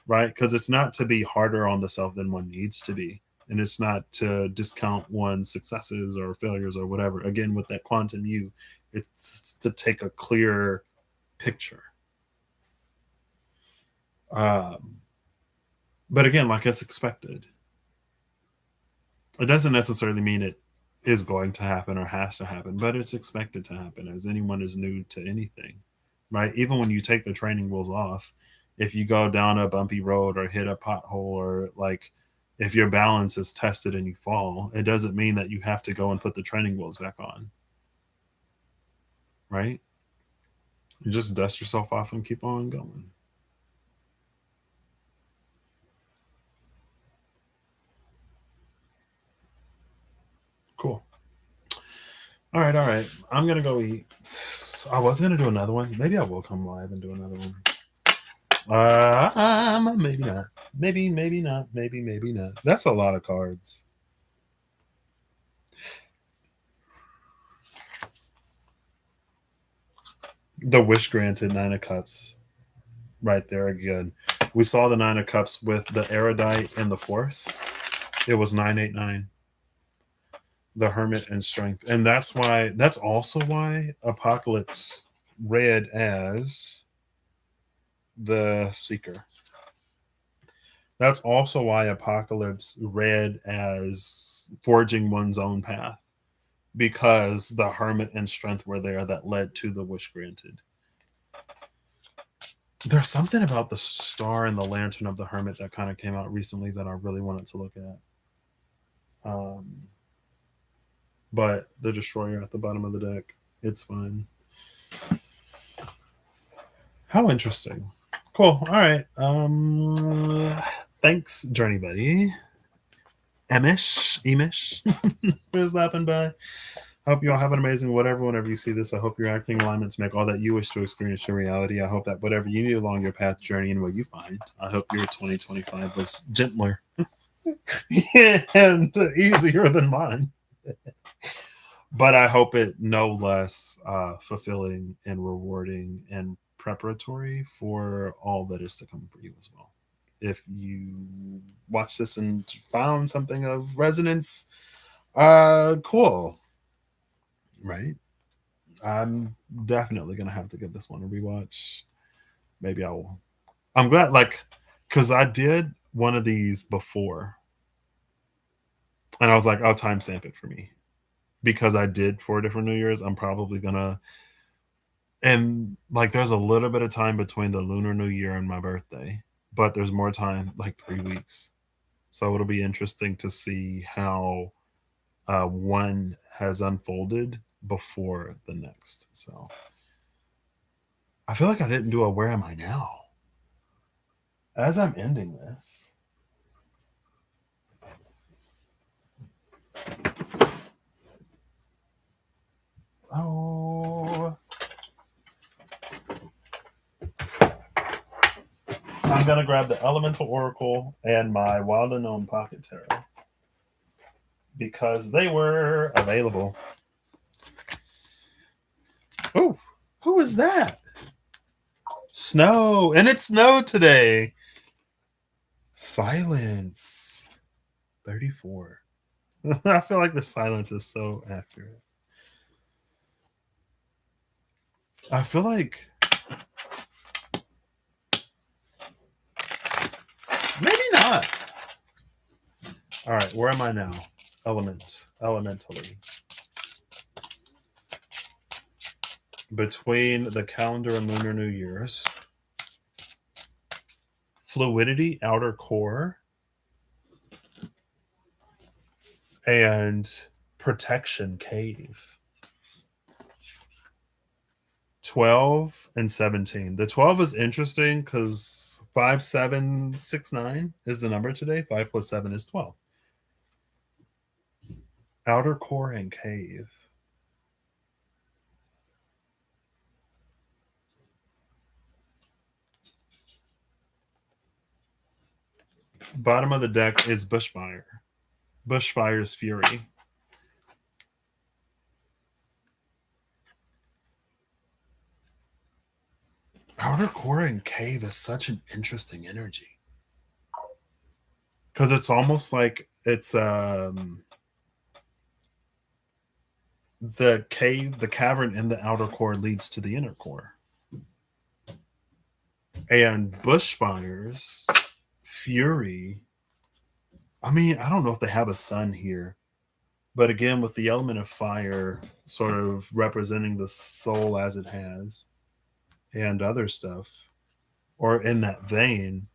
right? Because it's not to be harder on the self than one needs to be. And it's not to discount one's successes or failures or whatever. Again, with that quantum you, it's to take a clear picture. Um, but again, like, it's expected. It doesn't necessarily mean it is going to happen or has to happen, but it's expected to happen, as anyone is new to anything, right? Even when you take the training wheels off, if you go down a bumpy road or hit a pothole, or like, if your balance is tested and you fall, it doesn't mean that you have to go and put the training wheels back on, right? You just dust yourself off and keep on going. Cool. All right, all right. I'm gonna go eat. I was gonna do another one. Maybe I will come live and do another one. Maybe not. Maybe not. Maybe not. That's a lot of cards. The wish granted, Nine of Cups, right there again. We saw the Nine of Cups with the erudite and the force. It was 989. The hermit and strength, and that's why. That's also why Apocalypse read as the seeker. That's also why Apocalypse read as forging one's own path, because the hermit and strength were there that led to the wish granted. There's something about the star and the lantern of the hermit that kind of came out recently that I really wanted to look at. But the destroyer at the bottom of the deck, it's fine. How interesting. Cool. All right. Thanks, Journey Buddy. Emish, for stopping by. I hope you all have an amazing whatever whenever you see this. I hope you're acting in alignment to make all that you wish to experience your reality. I hope that whatever you need along your path, journey, and what you find, I hope your 2025 was gentler and easier than mine. But I hope it no less fulfilling and rewarding and preparatory for all that is to come for you as well. If you watched this and found something of resonance, cool, right? I'm definitely gonna have to give this one a rewatch. Maybe I will. I'm glad, like, because I did one of these before, and I was like, I'll timestamp it for me, because I did 4 different New Years. I'm probably gonna, and like, there's a little bit of time between the Lunar New Year and my birthday, but there's more time, like 3 weeks. So it'll be interesting to see how one has unfolded before the next. So I feel like I didn't do a where am I now as I'm ending this. Oh, I'm gonna grab the Elemental Oracle and my Wild Unknown Pocket Tarot because they were available. Oh, who is that? Snow, and it snowed today. Silence. 34. I feel like the silence is so accurate. I feel like maybe not. All right, where am I now? Elementally. Between the calendar and Lunar New Year's. Fluidity, outer core, and protection, cave. 12 and 17. The 12 is interesting because 5769 is the number today. 5 plus 7 is 12. Outer core and cave. Bottom of the deck is bushfire. Bushfire's fury. Outer core and cave is such an interesting energy because it's almost like it's the cave, the cavern in the outer core leads to the inner core. And bushfires, fury. I mean, I don't know if they have a sun here, but again, with the element of fire sort of representing the soul as it has and other stuff, or in that vein,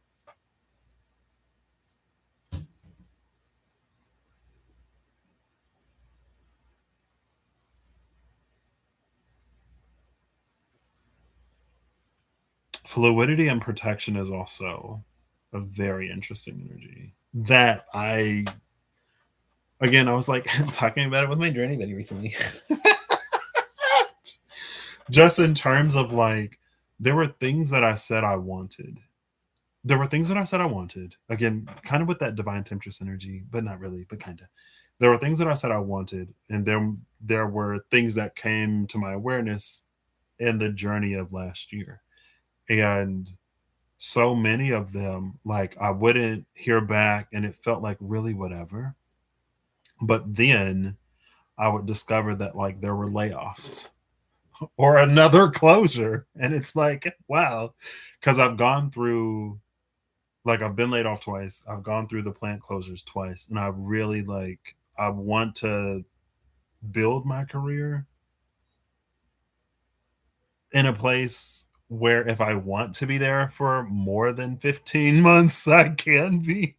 fluidity and protection is also a very interesting energy that I was like talking about it with my journey buddy recently. Just in terms of like, there were things that I said I wanted. There were things that I said I wanted. Again, kind of with that divine temptress energy, but not really, but kind of. There were things that I said I wanted, and there were things that came to my awareness in the journey of last year. And so many of them, like I wouldn't hear back, and it felt like really whatever. But then I would discover that like there were layoffs or another closure. And it's like, wow, because I've gone through, like, I've been laid off twice. I've gone through the plant closures twice. And I really like, I want to build my career in a place where if I want to be there for more than 15 months, I can be.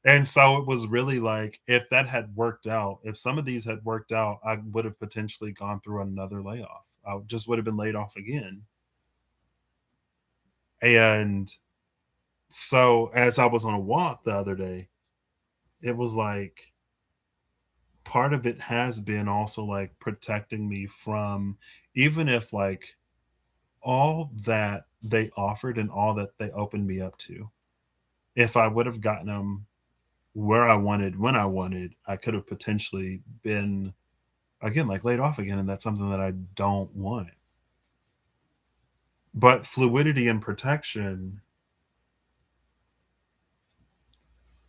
And so it was really like, if that had worked out, if some of these had worked out, I would have potentially gone through another layoff. I just would have been laid off again. And so as I was on a walk the other day, it was like part of it has been also like protecting me from, even if like all that they offered and all that they opened me up to, if I would have gotten them where I wanted, when I wanted, I could have potentially been again like laid off again. And that's something that I don't want. But fluidity and protection,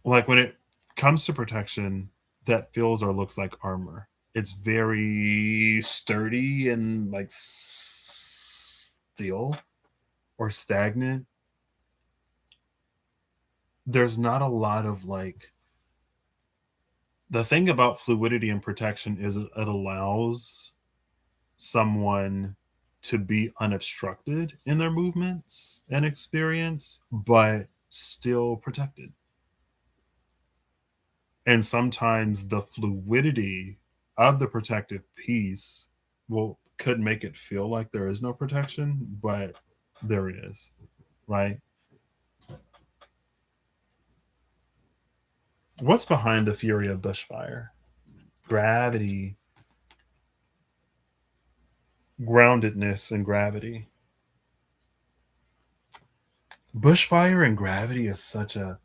like when it comes to protection, that feels or looks like armor. It's very sturdy and like still or stagnant. There's not a lot of like, the thing about fluidity and protection is it allows someone to be unobstructed in their movements and experience, but still protected. And sometimes the fluidity of the protective piece will could make it feel like there is no protection, but there is, right? What's behind the fury of bushfire? Gravity, groundedness, and gravity. Bushfire and gravity is such a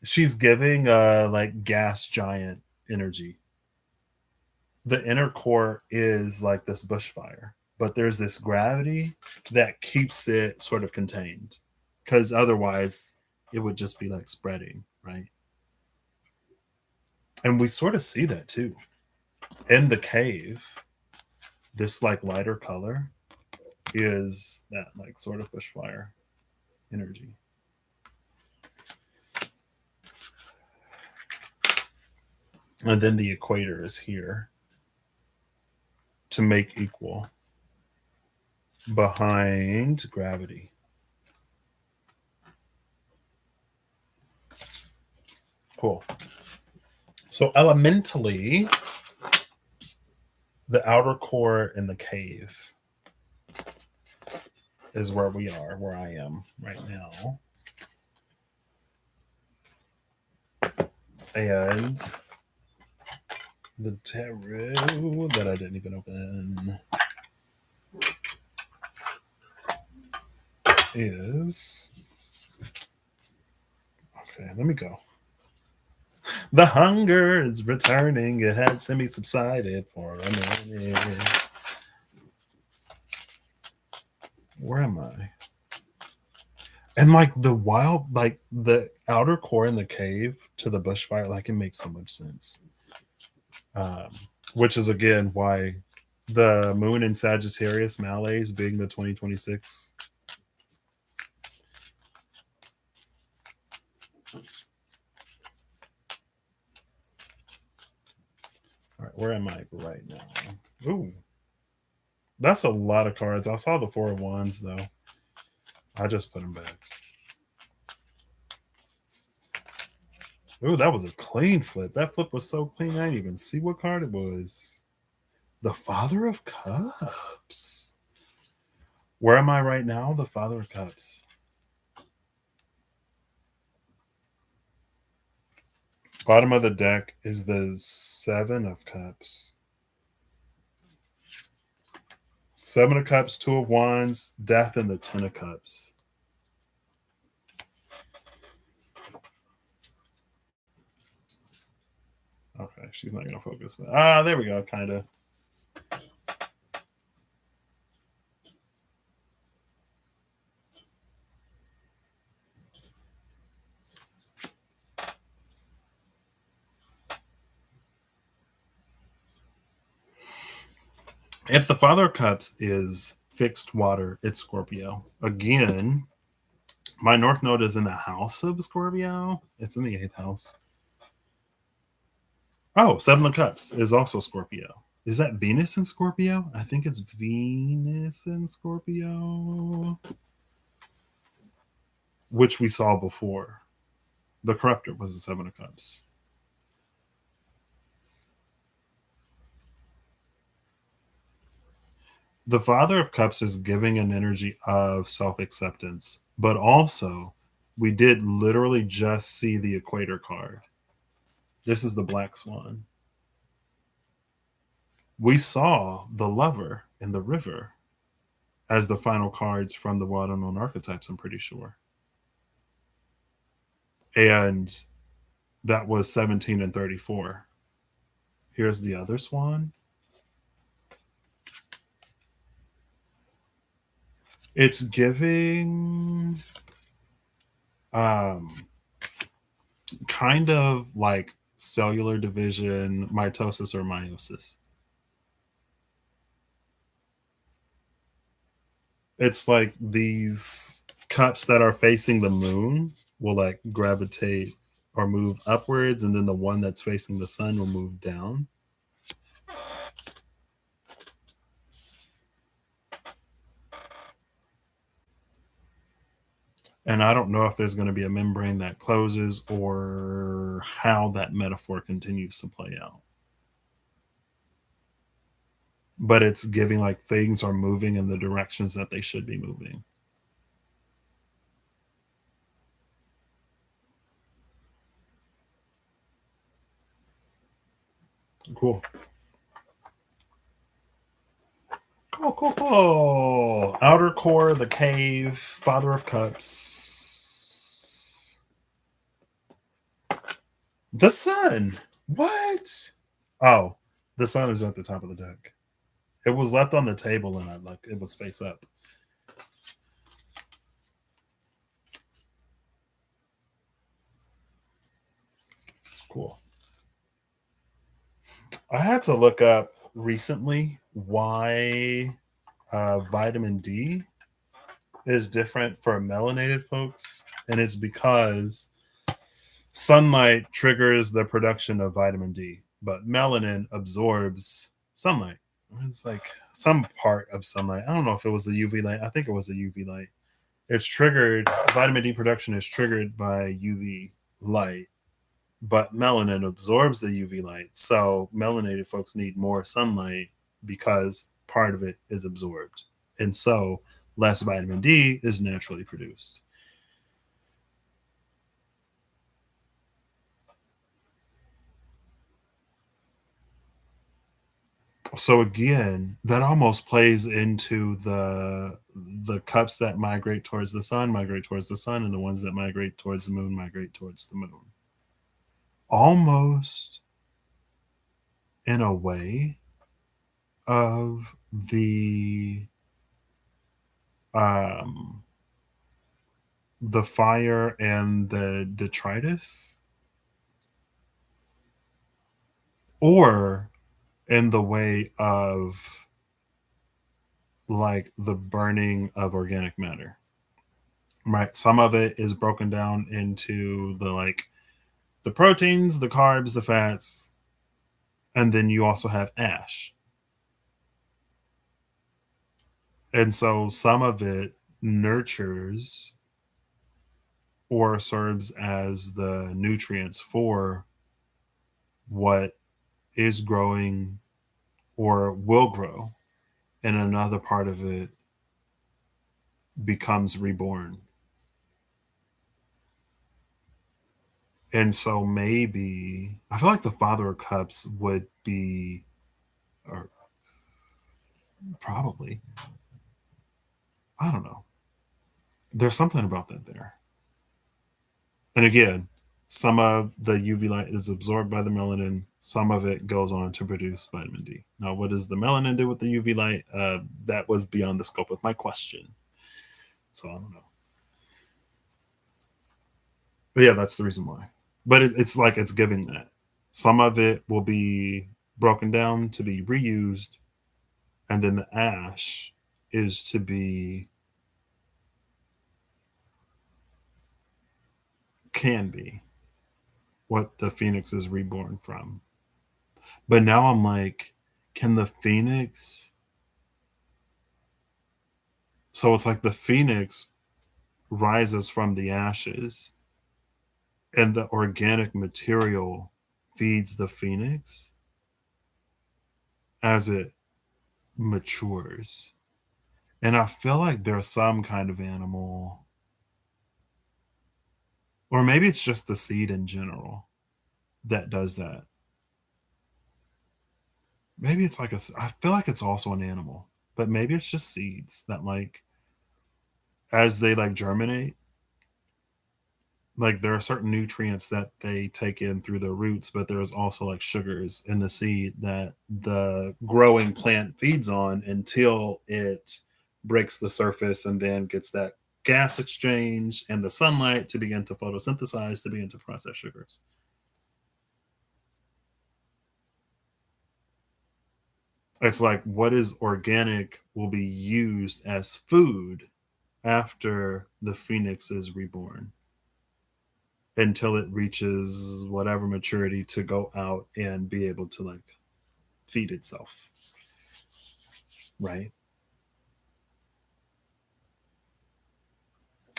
she's giving like gas giant energy. The inner core is like this bushfire, but there's this gravity that keeps it sort of contained because otherwise it would just be like spreading, right? And we sort of see that too in the cave. This like lighter color is that like sort of bushfire energy. And then the equator is here to make equal behind gravity. Cool. So elementally, the outer core in the cave is where we are, where I am right now. And the tarot that I didn't even open is. Okay, let me go. The hunger is returning. It had semi subsided for a minute. Where am I? And like the wild, like the outer core in the cave to the bushfire, like it makes so much sense. Um, which is again why the moon in Sagittarius malaise being the 2026. All right, where am I right now? Ooh, that's a lot of cards. I saw the four of wands though. I just put them back. Ooh, that was a clean flip. That flip was so clean, I didn't even see what card it was. The Father of Cups. Where am I right now? The Father of Cups. Bottom of the deck is the Seven of Cups. Seven of Cups, Two of Wands, Death, and the Ten of Cups. Okay, she's not going to focus. There we go, kind of. If the Father of Cups is fixed water, it's Scorpio. Again, my North Node is in the house of Scorpio. It's in the eighth house. Oh, Seven of Cups is also Scorpio. Is that Venus in Scorpio? I think it's Venus in Scorpio, which we saw before. The Corruptor was the Seven of Cups. The Father of Cups is giving an energy of self acceptance, but also we did literally just see the Equator card. This is the Black Swan. We saw the Lover and the River as the final cards from the Wild Unknown Archetypes, I'm pretty sure. And that was 17 and 34. Here's the other swan. It's giving um kind of like cellular division, mitosis or meiosis. It's like these cups that are facing the moon will like gravitate or move upwards, and then the one that's facing the sun will move down. And I don't know if there's going to be a membrane that closes or how that metaphor continues to play out. But it's giving like things are moving in the directions that they should be moving. Cool. Cool, cool, cool. Outer core, the cave, Father of Cups. The sun. What? Oh, the sun is at the top of the deck. It was left on the table and I like it was face up. Cool. I had to look up recently why vitamin D is different for melanated folks, and it's because sunlight triggers the production of vitamin D, but melanin absorbs sunlight. It's like some part of sunlight. I don't know if it was the UV light. I think it was the UV light. It's triggered, vitamin D production is triggered by UV light, but melanin absorbs the UV light. So melanated folks need more sunlight because part of it is absorbed. And so less vitamin D is naturally produced. So again, that almost plays into the cups that migrate towards the sun migrate towards the sun, and the ones that migrate towards the moon migrate towards the moon. Almost in a way of um the fire and the detritus, or in the way of like the burning of organic matter, right? Some of it is broken down into the like the proteins, the carbs, the fats, and then you also have ash. And so some of it nurtures or serves as the nutrients for what is growing or will grow, and another part of it becomes reborn. And so maybe I feel like the Father of Cups would be, or probably, I don't know. There's something about that there. And again, some of the UV light is absorbed by the melanin. Some of it goes on to produce vitamin D. Now, what does the melanin do with the UV light? That was beyond the scope of my question. So I don't know. But yeah, that's the reason why. But it's like it's giving that. Some of it will be broken down to be reused, and then the ash is to be, can be what the phoenix is reborn from. But now I'm like, can the phoenix, so it's like the phoenix rises from the ashes and the organic material feeds the phoenix as it matures. And I feel like there's some kind of animal, or maybe it's just the seed in general that does that. Maybe it's like I feel like it's also an animal, but maybe it's just seeds that like, as they like germinate, like there are certain nutrients that they take in through the roots, but there's also like sugars in the seed that the growing plant feeds on until it breaks the surface and then gets that gas exchange and the sunlight to begin to photosynthesize to begin to process sugars. It's like what is organic will be used as food after the phoenix is reborn until it reaches whatever maturity to go out and be able to like feed itself, right?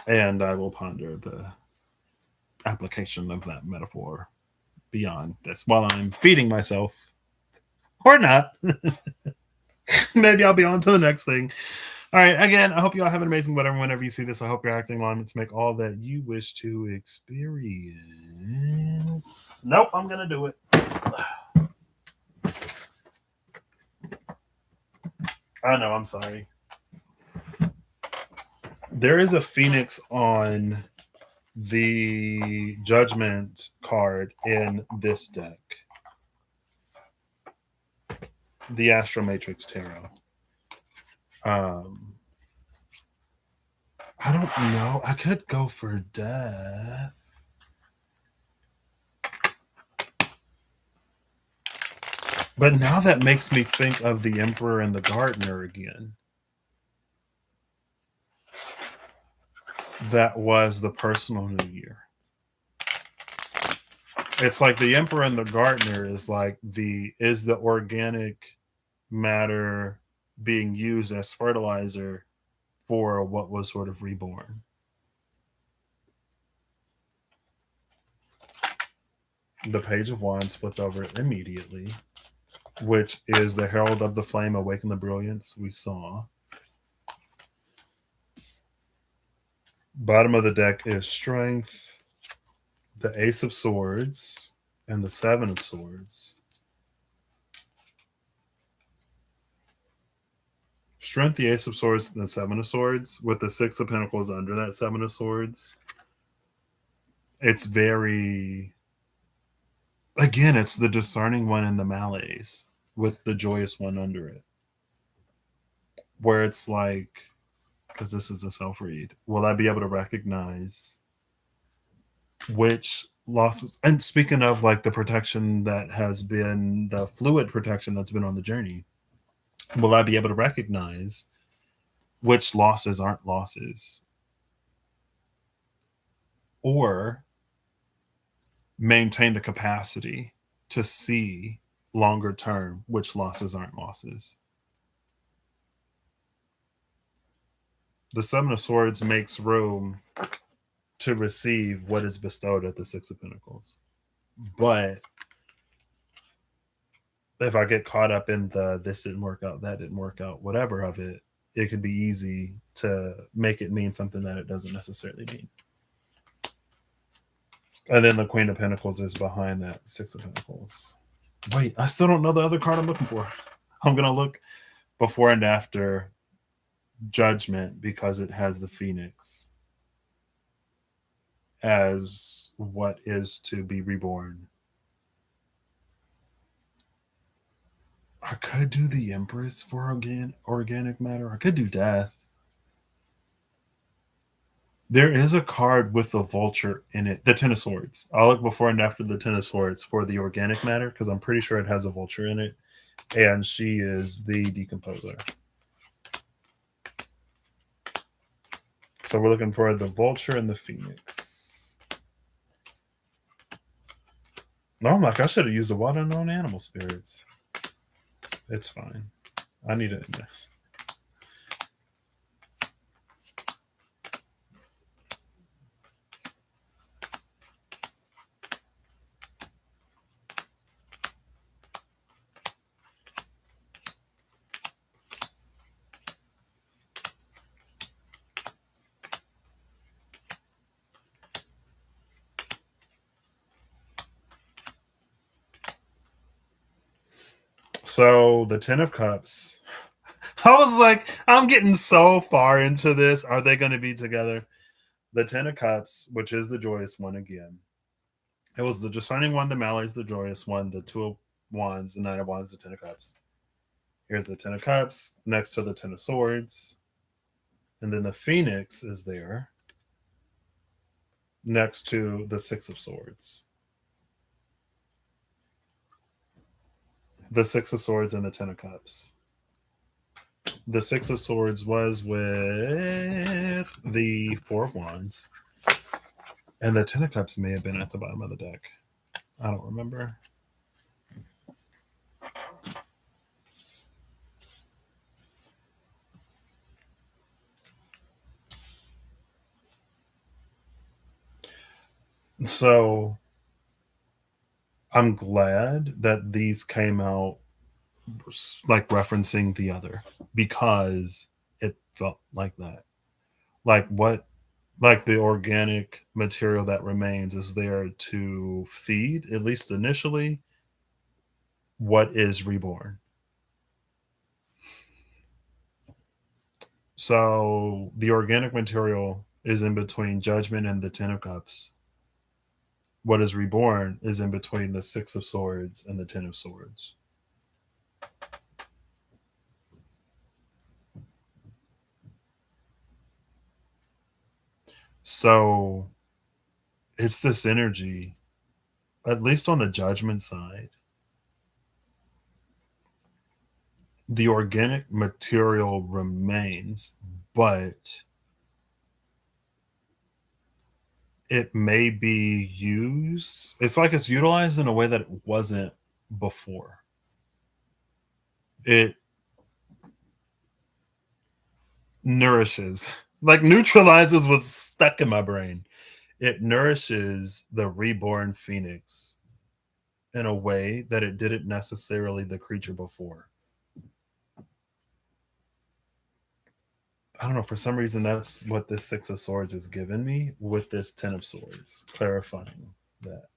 And I will ponder the application of that metaphor beyond this while I'm feeding myself, or not. Maybe I'll be on to the next thing. All right. Again, I hope you all have an amazing whatever whenever you see this. I hope you're acting alignment to make all that you wish to experience. Nope, I'm gonna do it. I know, I'm sorry. There is a phoenix on the judgment card in this deck, the Astro Matrix Tarot. Um, I don't know. I could go for death. But now that makes me think of the Emperor and the Gardener again. That was the personal New Year. It's like the Emperor and the Gardener is like the organic matter being used as fertilizer for what was sort of reborn. The Page of Wands flipped over immediately, which is the Herald of the Flame, awaken the brilliance we saw. Bottom of the deck is Strength, the Ace of Swords, and the Seven of Swords. Strength, the Ace of Swords, and the Seven of Swords, with the Six of Pentacles under that Seven of Swords. It's very, again, it's the discerning one in the malaise with the joyous one under it. Where it's like, because this is a self read, will I be able to recognize which losses? And speaking of like the protection that has been, the fluid protection that's been on the journey, will I be able to recognize which losses aren't losses? Or maintain the capacity to see longer term which losses aren't losses? The Seven of Swords makes room to receive what is bestowed at the Six of Pentacles. But if I get caught up in the this didn't work out, that didn't work out, whatever of it, it could be easy to make it mean something that it doesn't necessarily mean. And then the Queen of Pentacles is behind that Six of Pentacles. Wait, I still don't know the other card I'm looking for. I'm going to look before and after Judgment because it has the Phoenix as what is to be reborn. I could do the Empress for organic matter. I could do Death. There is a card with a vulture in it, the Ten of Swords. I'll look before and after the Ten of Swords for the organic matter because I'm pretty sure it has a vulture in it, and she is the decomposer. So we're looking for the vulture and the phoenix. No, I'm like, I should have used the water known animal spirits. It's fine. I need it in this. So the Ten of Cups. I was like, I'm getting so far into this. Are they going to be together? The Ten of Cups, which is the joyous one again. It was the discerning one, the Mallory's the joyous one, the Two of Wands, the Nine of Wands, the Ten of Cups. Here's the Ten of Cups next to the Ten of Swords. And then the Phoenix is there next to the Six of Swords. The Six of Swords and the Ten of Cups. The Six of Swords was with the Four of Wands. And the Ten of Cups may have been at the bottom of the deck. I don't remember. So I'm glad that these came out like referencing the other because it felt like that. Like what, like the organic material that remains is there to feed, at least initially, what is reborn. So the organic material is in between judgment and the Ten of Cups. What is reborn is in between the Six of Swords and the Ten of Swords. So it's this energy, at least on the judgment side. The organic material remains, but it may be used. It's like it's utilized in a way that it wasn't before. It nourishes, like neutralizes was stuck in my brain. It nourishes the reborn phoenix in a way that it didn't necessarily the creature before. I don't know. For some reason, that's what this Six of Swords has given me with this Ten of Swords, clarifying that.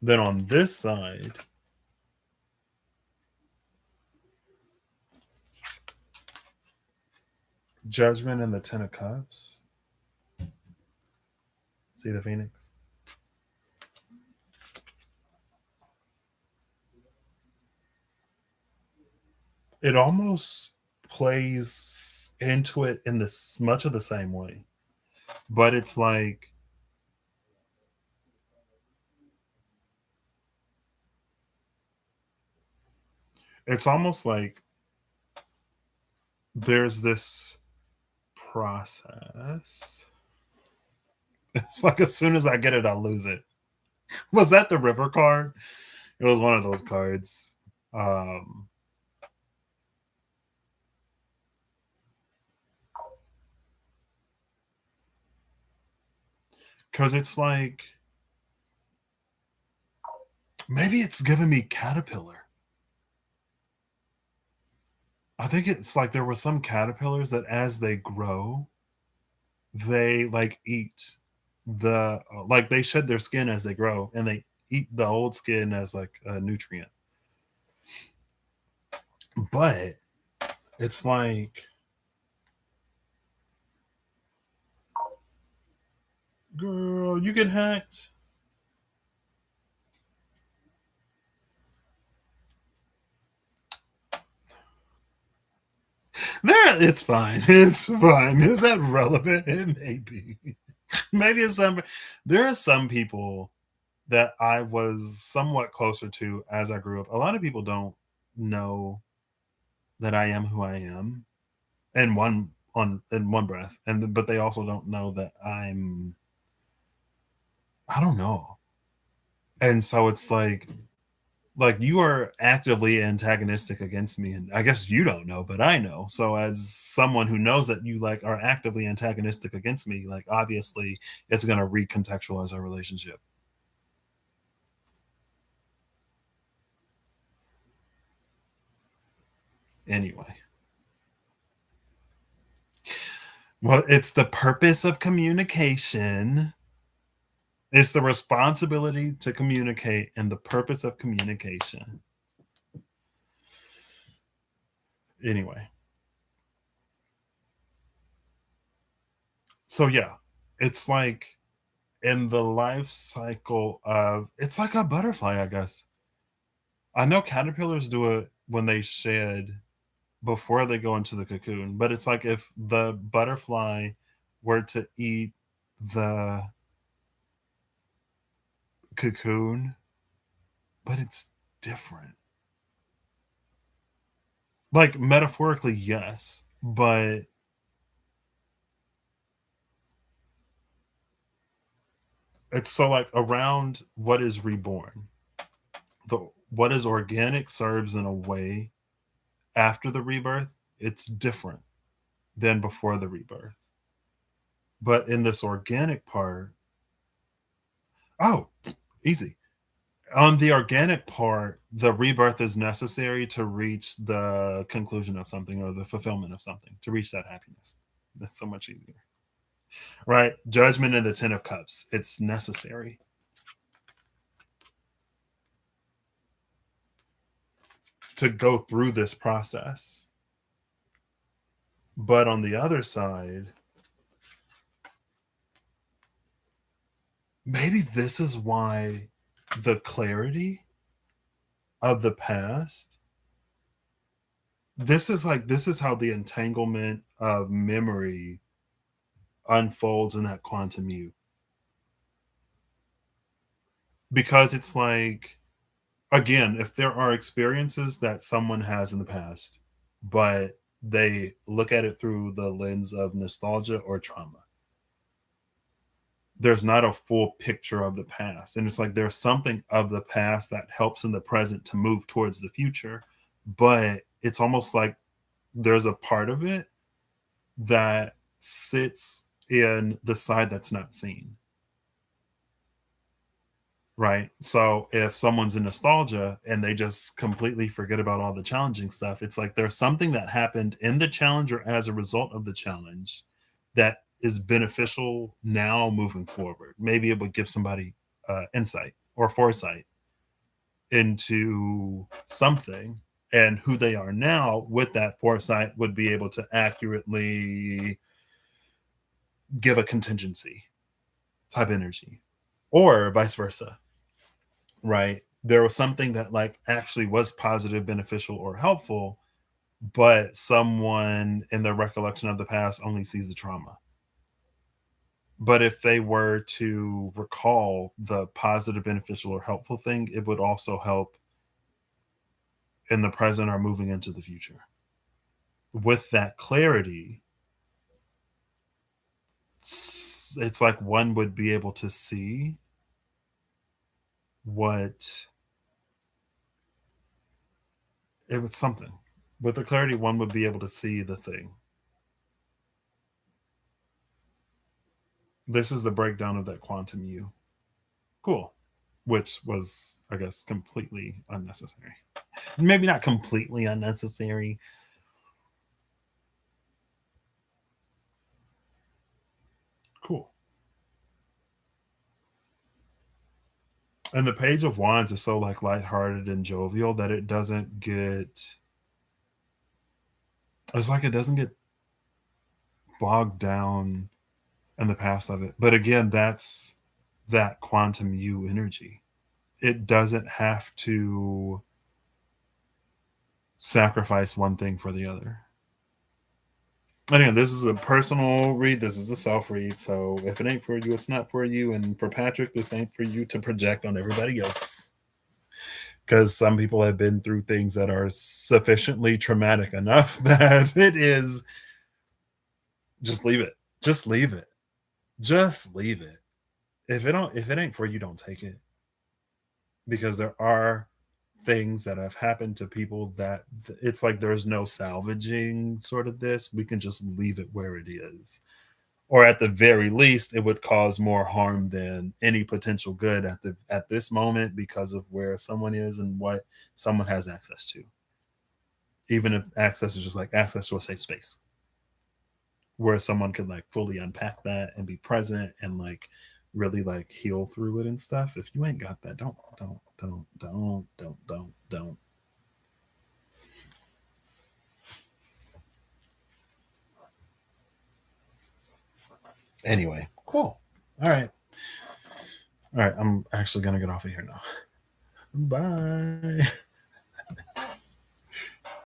Then on this side, Judgment and the Ten of Cups. See the Phoenix? It almost plays into it in this much of the same way. But it's like it's almost like there's this process. It's like as soon as I get it, I lose it. Was that the river card? It was one of those cards. Um, because it's like maybe it's giving me caterpillar. I think it's like there were some caterpillars that as they grow, they like eat like they shed their skin as they grow and they eat the old skin as like a nutrient. But it's like, girl, you get hacked. There, it's fine. It's fine. Is that relevant? It may be. Maybe it's some. There are some people that I was somewhat closer to as I grew up. A lot of people don't know that I am who I am in one breath, and but they also don't know that I don't know. And so it's like you are actively antagonistic against me, and I guess you don't know, but I know. So as someone who knows that you like are actively antagonistic against me, like obviously it's going to recontextualize our relationship anyway. Well, it's the purpose of communication. It's the responsibility to communicate and the purpose of communication. Anyway, so yeah, it's like in the life cycle of it's like a butterfly, I guess. I know caterpillars do it when they shed before they go into the cocoon, but it's like if the butterfly were to eat the cocoon, but it's different. Like metaphorically, yes, but it's so like around what is reborn. The what is organic serves in a way after the rebirth, it's different than before the rebirth. But in this organic part, oh, easy. On the organic part, the rebirth is necessary to reach the conclusion of something or the fulfillment of something, to reach that happiness. That's so much easier. Right? Judgment in the Ten of Cups. It's necessary to go through this process. But on the other side, maybe this is why the clarity of the past, this is how the entanglement of memory unfolds in that quantum u. Because it's like, again, if there are experiences that someone has in the past, but they look at it through the lens of nostalgia or trauma, there's not a full picture of the past. And it's like there's something of the past that helps in the present to move towards the future. But it's almost like there's a part of it that sits in the side that's not seen. Right. So if someone's in nostalgia and they just completely forget about all the challenging stuff, it's like there's something that happened in the challenge or as a result of the challenge that is beneficial now moving forward. Maybe it would give somebody insight or foresight into something, and who they are now with that foresight would be able to accurately give a contingency type energy, or vice versa. Right? There was something that like actually was positive, beneficial, or helpful, but someone in their recollection of the past only sees the trauma. But if they were to recall the positive, beneficial, or helpful thing, it would also help in the present or moving into the future. With that clarity, it's like one would be able to see what it was something. With the clarity, one would be able to see the thing. This is the breakdown of that quantum U. Cool. Which was, I guess, completely unnecessary. Maybe not completely unnecessary. Cool. And the Page of Wands is so like lighthearted and jovial that it doesn't get. It's like it doesn't get bogged down in the past of it. But again, that's that quantum U energy. It doesn't have to sacrifice one thing for the other. Anyway, this is a personal read. This is a self read. So if it ain't for you, it's not for you. And for Patrick, this ain't for you to project on everybody else. Because some people have been through things that are sufficiently traumatic enough that it is just leave it. Just leave it. Just leave it. If it ain't for you, don't take it. Because there are things that have happened to people that it's like there's no salvaging sort of this. We can just leave it where it is, or at the very least it would cause more harm than any potential good at this moment because of where someone is and what someone has access to, even if access is just like access to a safe space where someone could like fully unpack that and be present and like really like heal through it and stuff. If you ain't got that, don't. Anyway, cool. All right, I'm actually gonna get off of here now. Bye.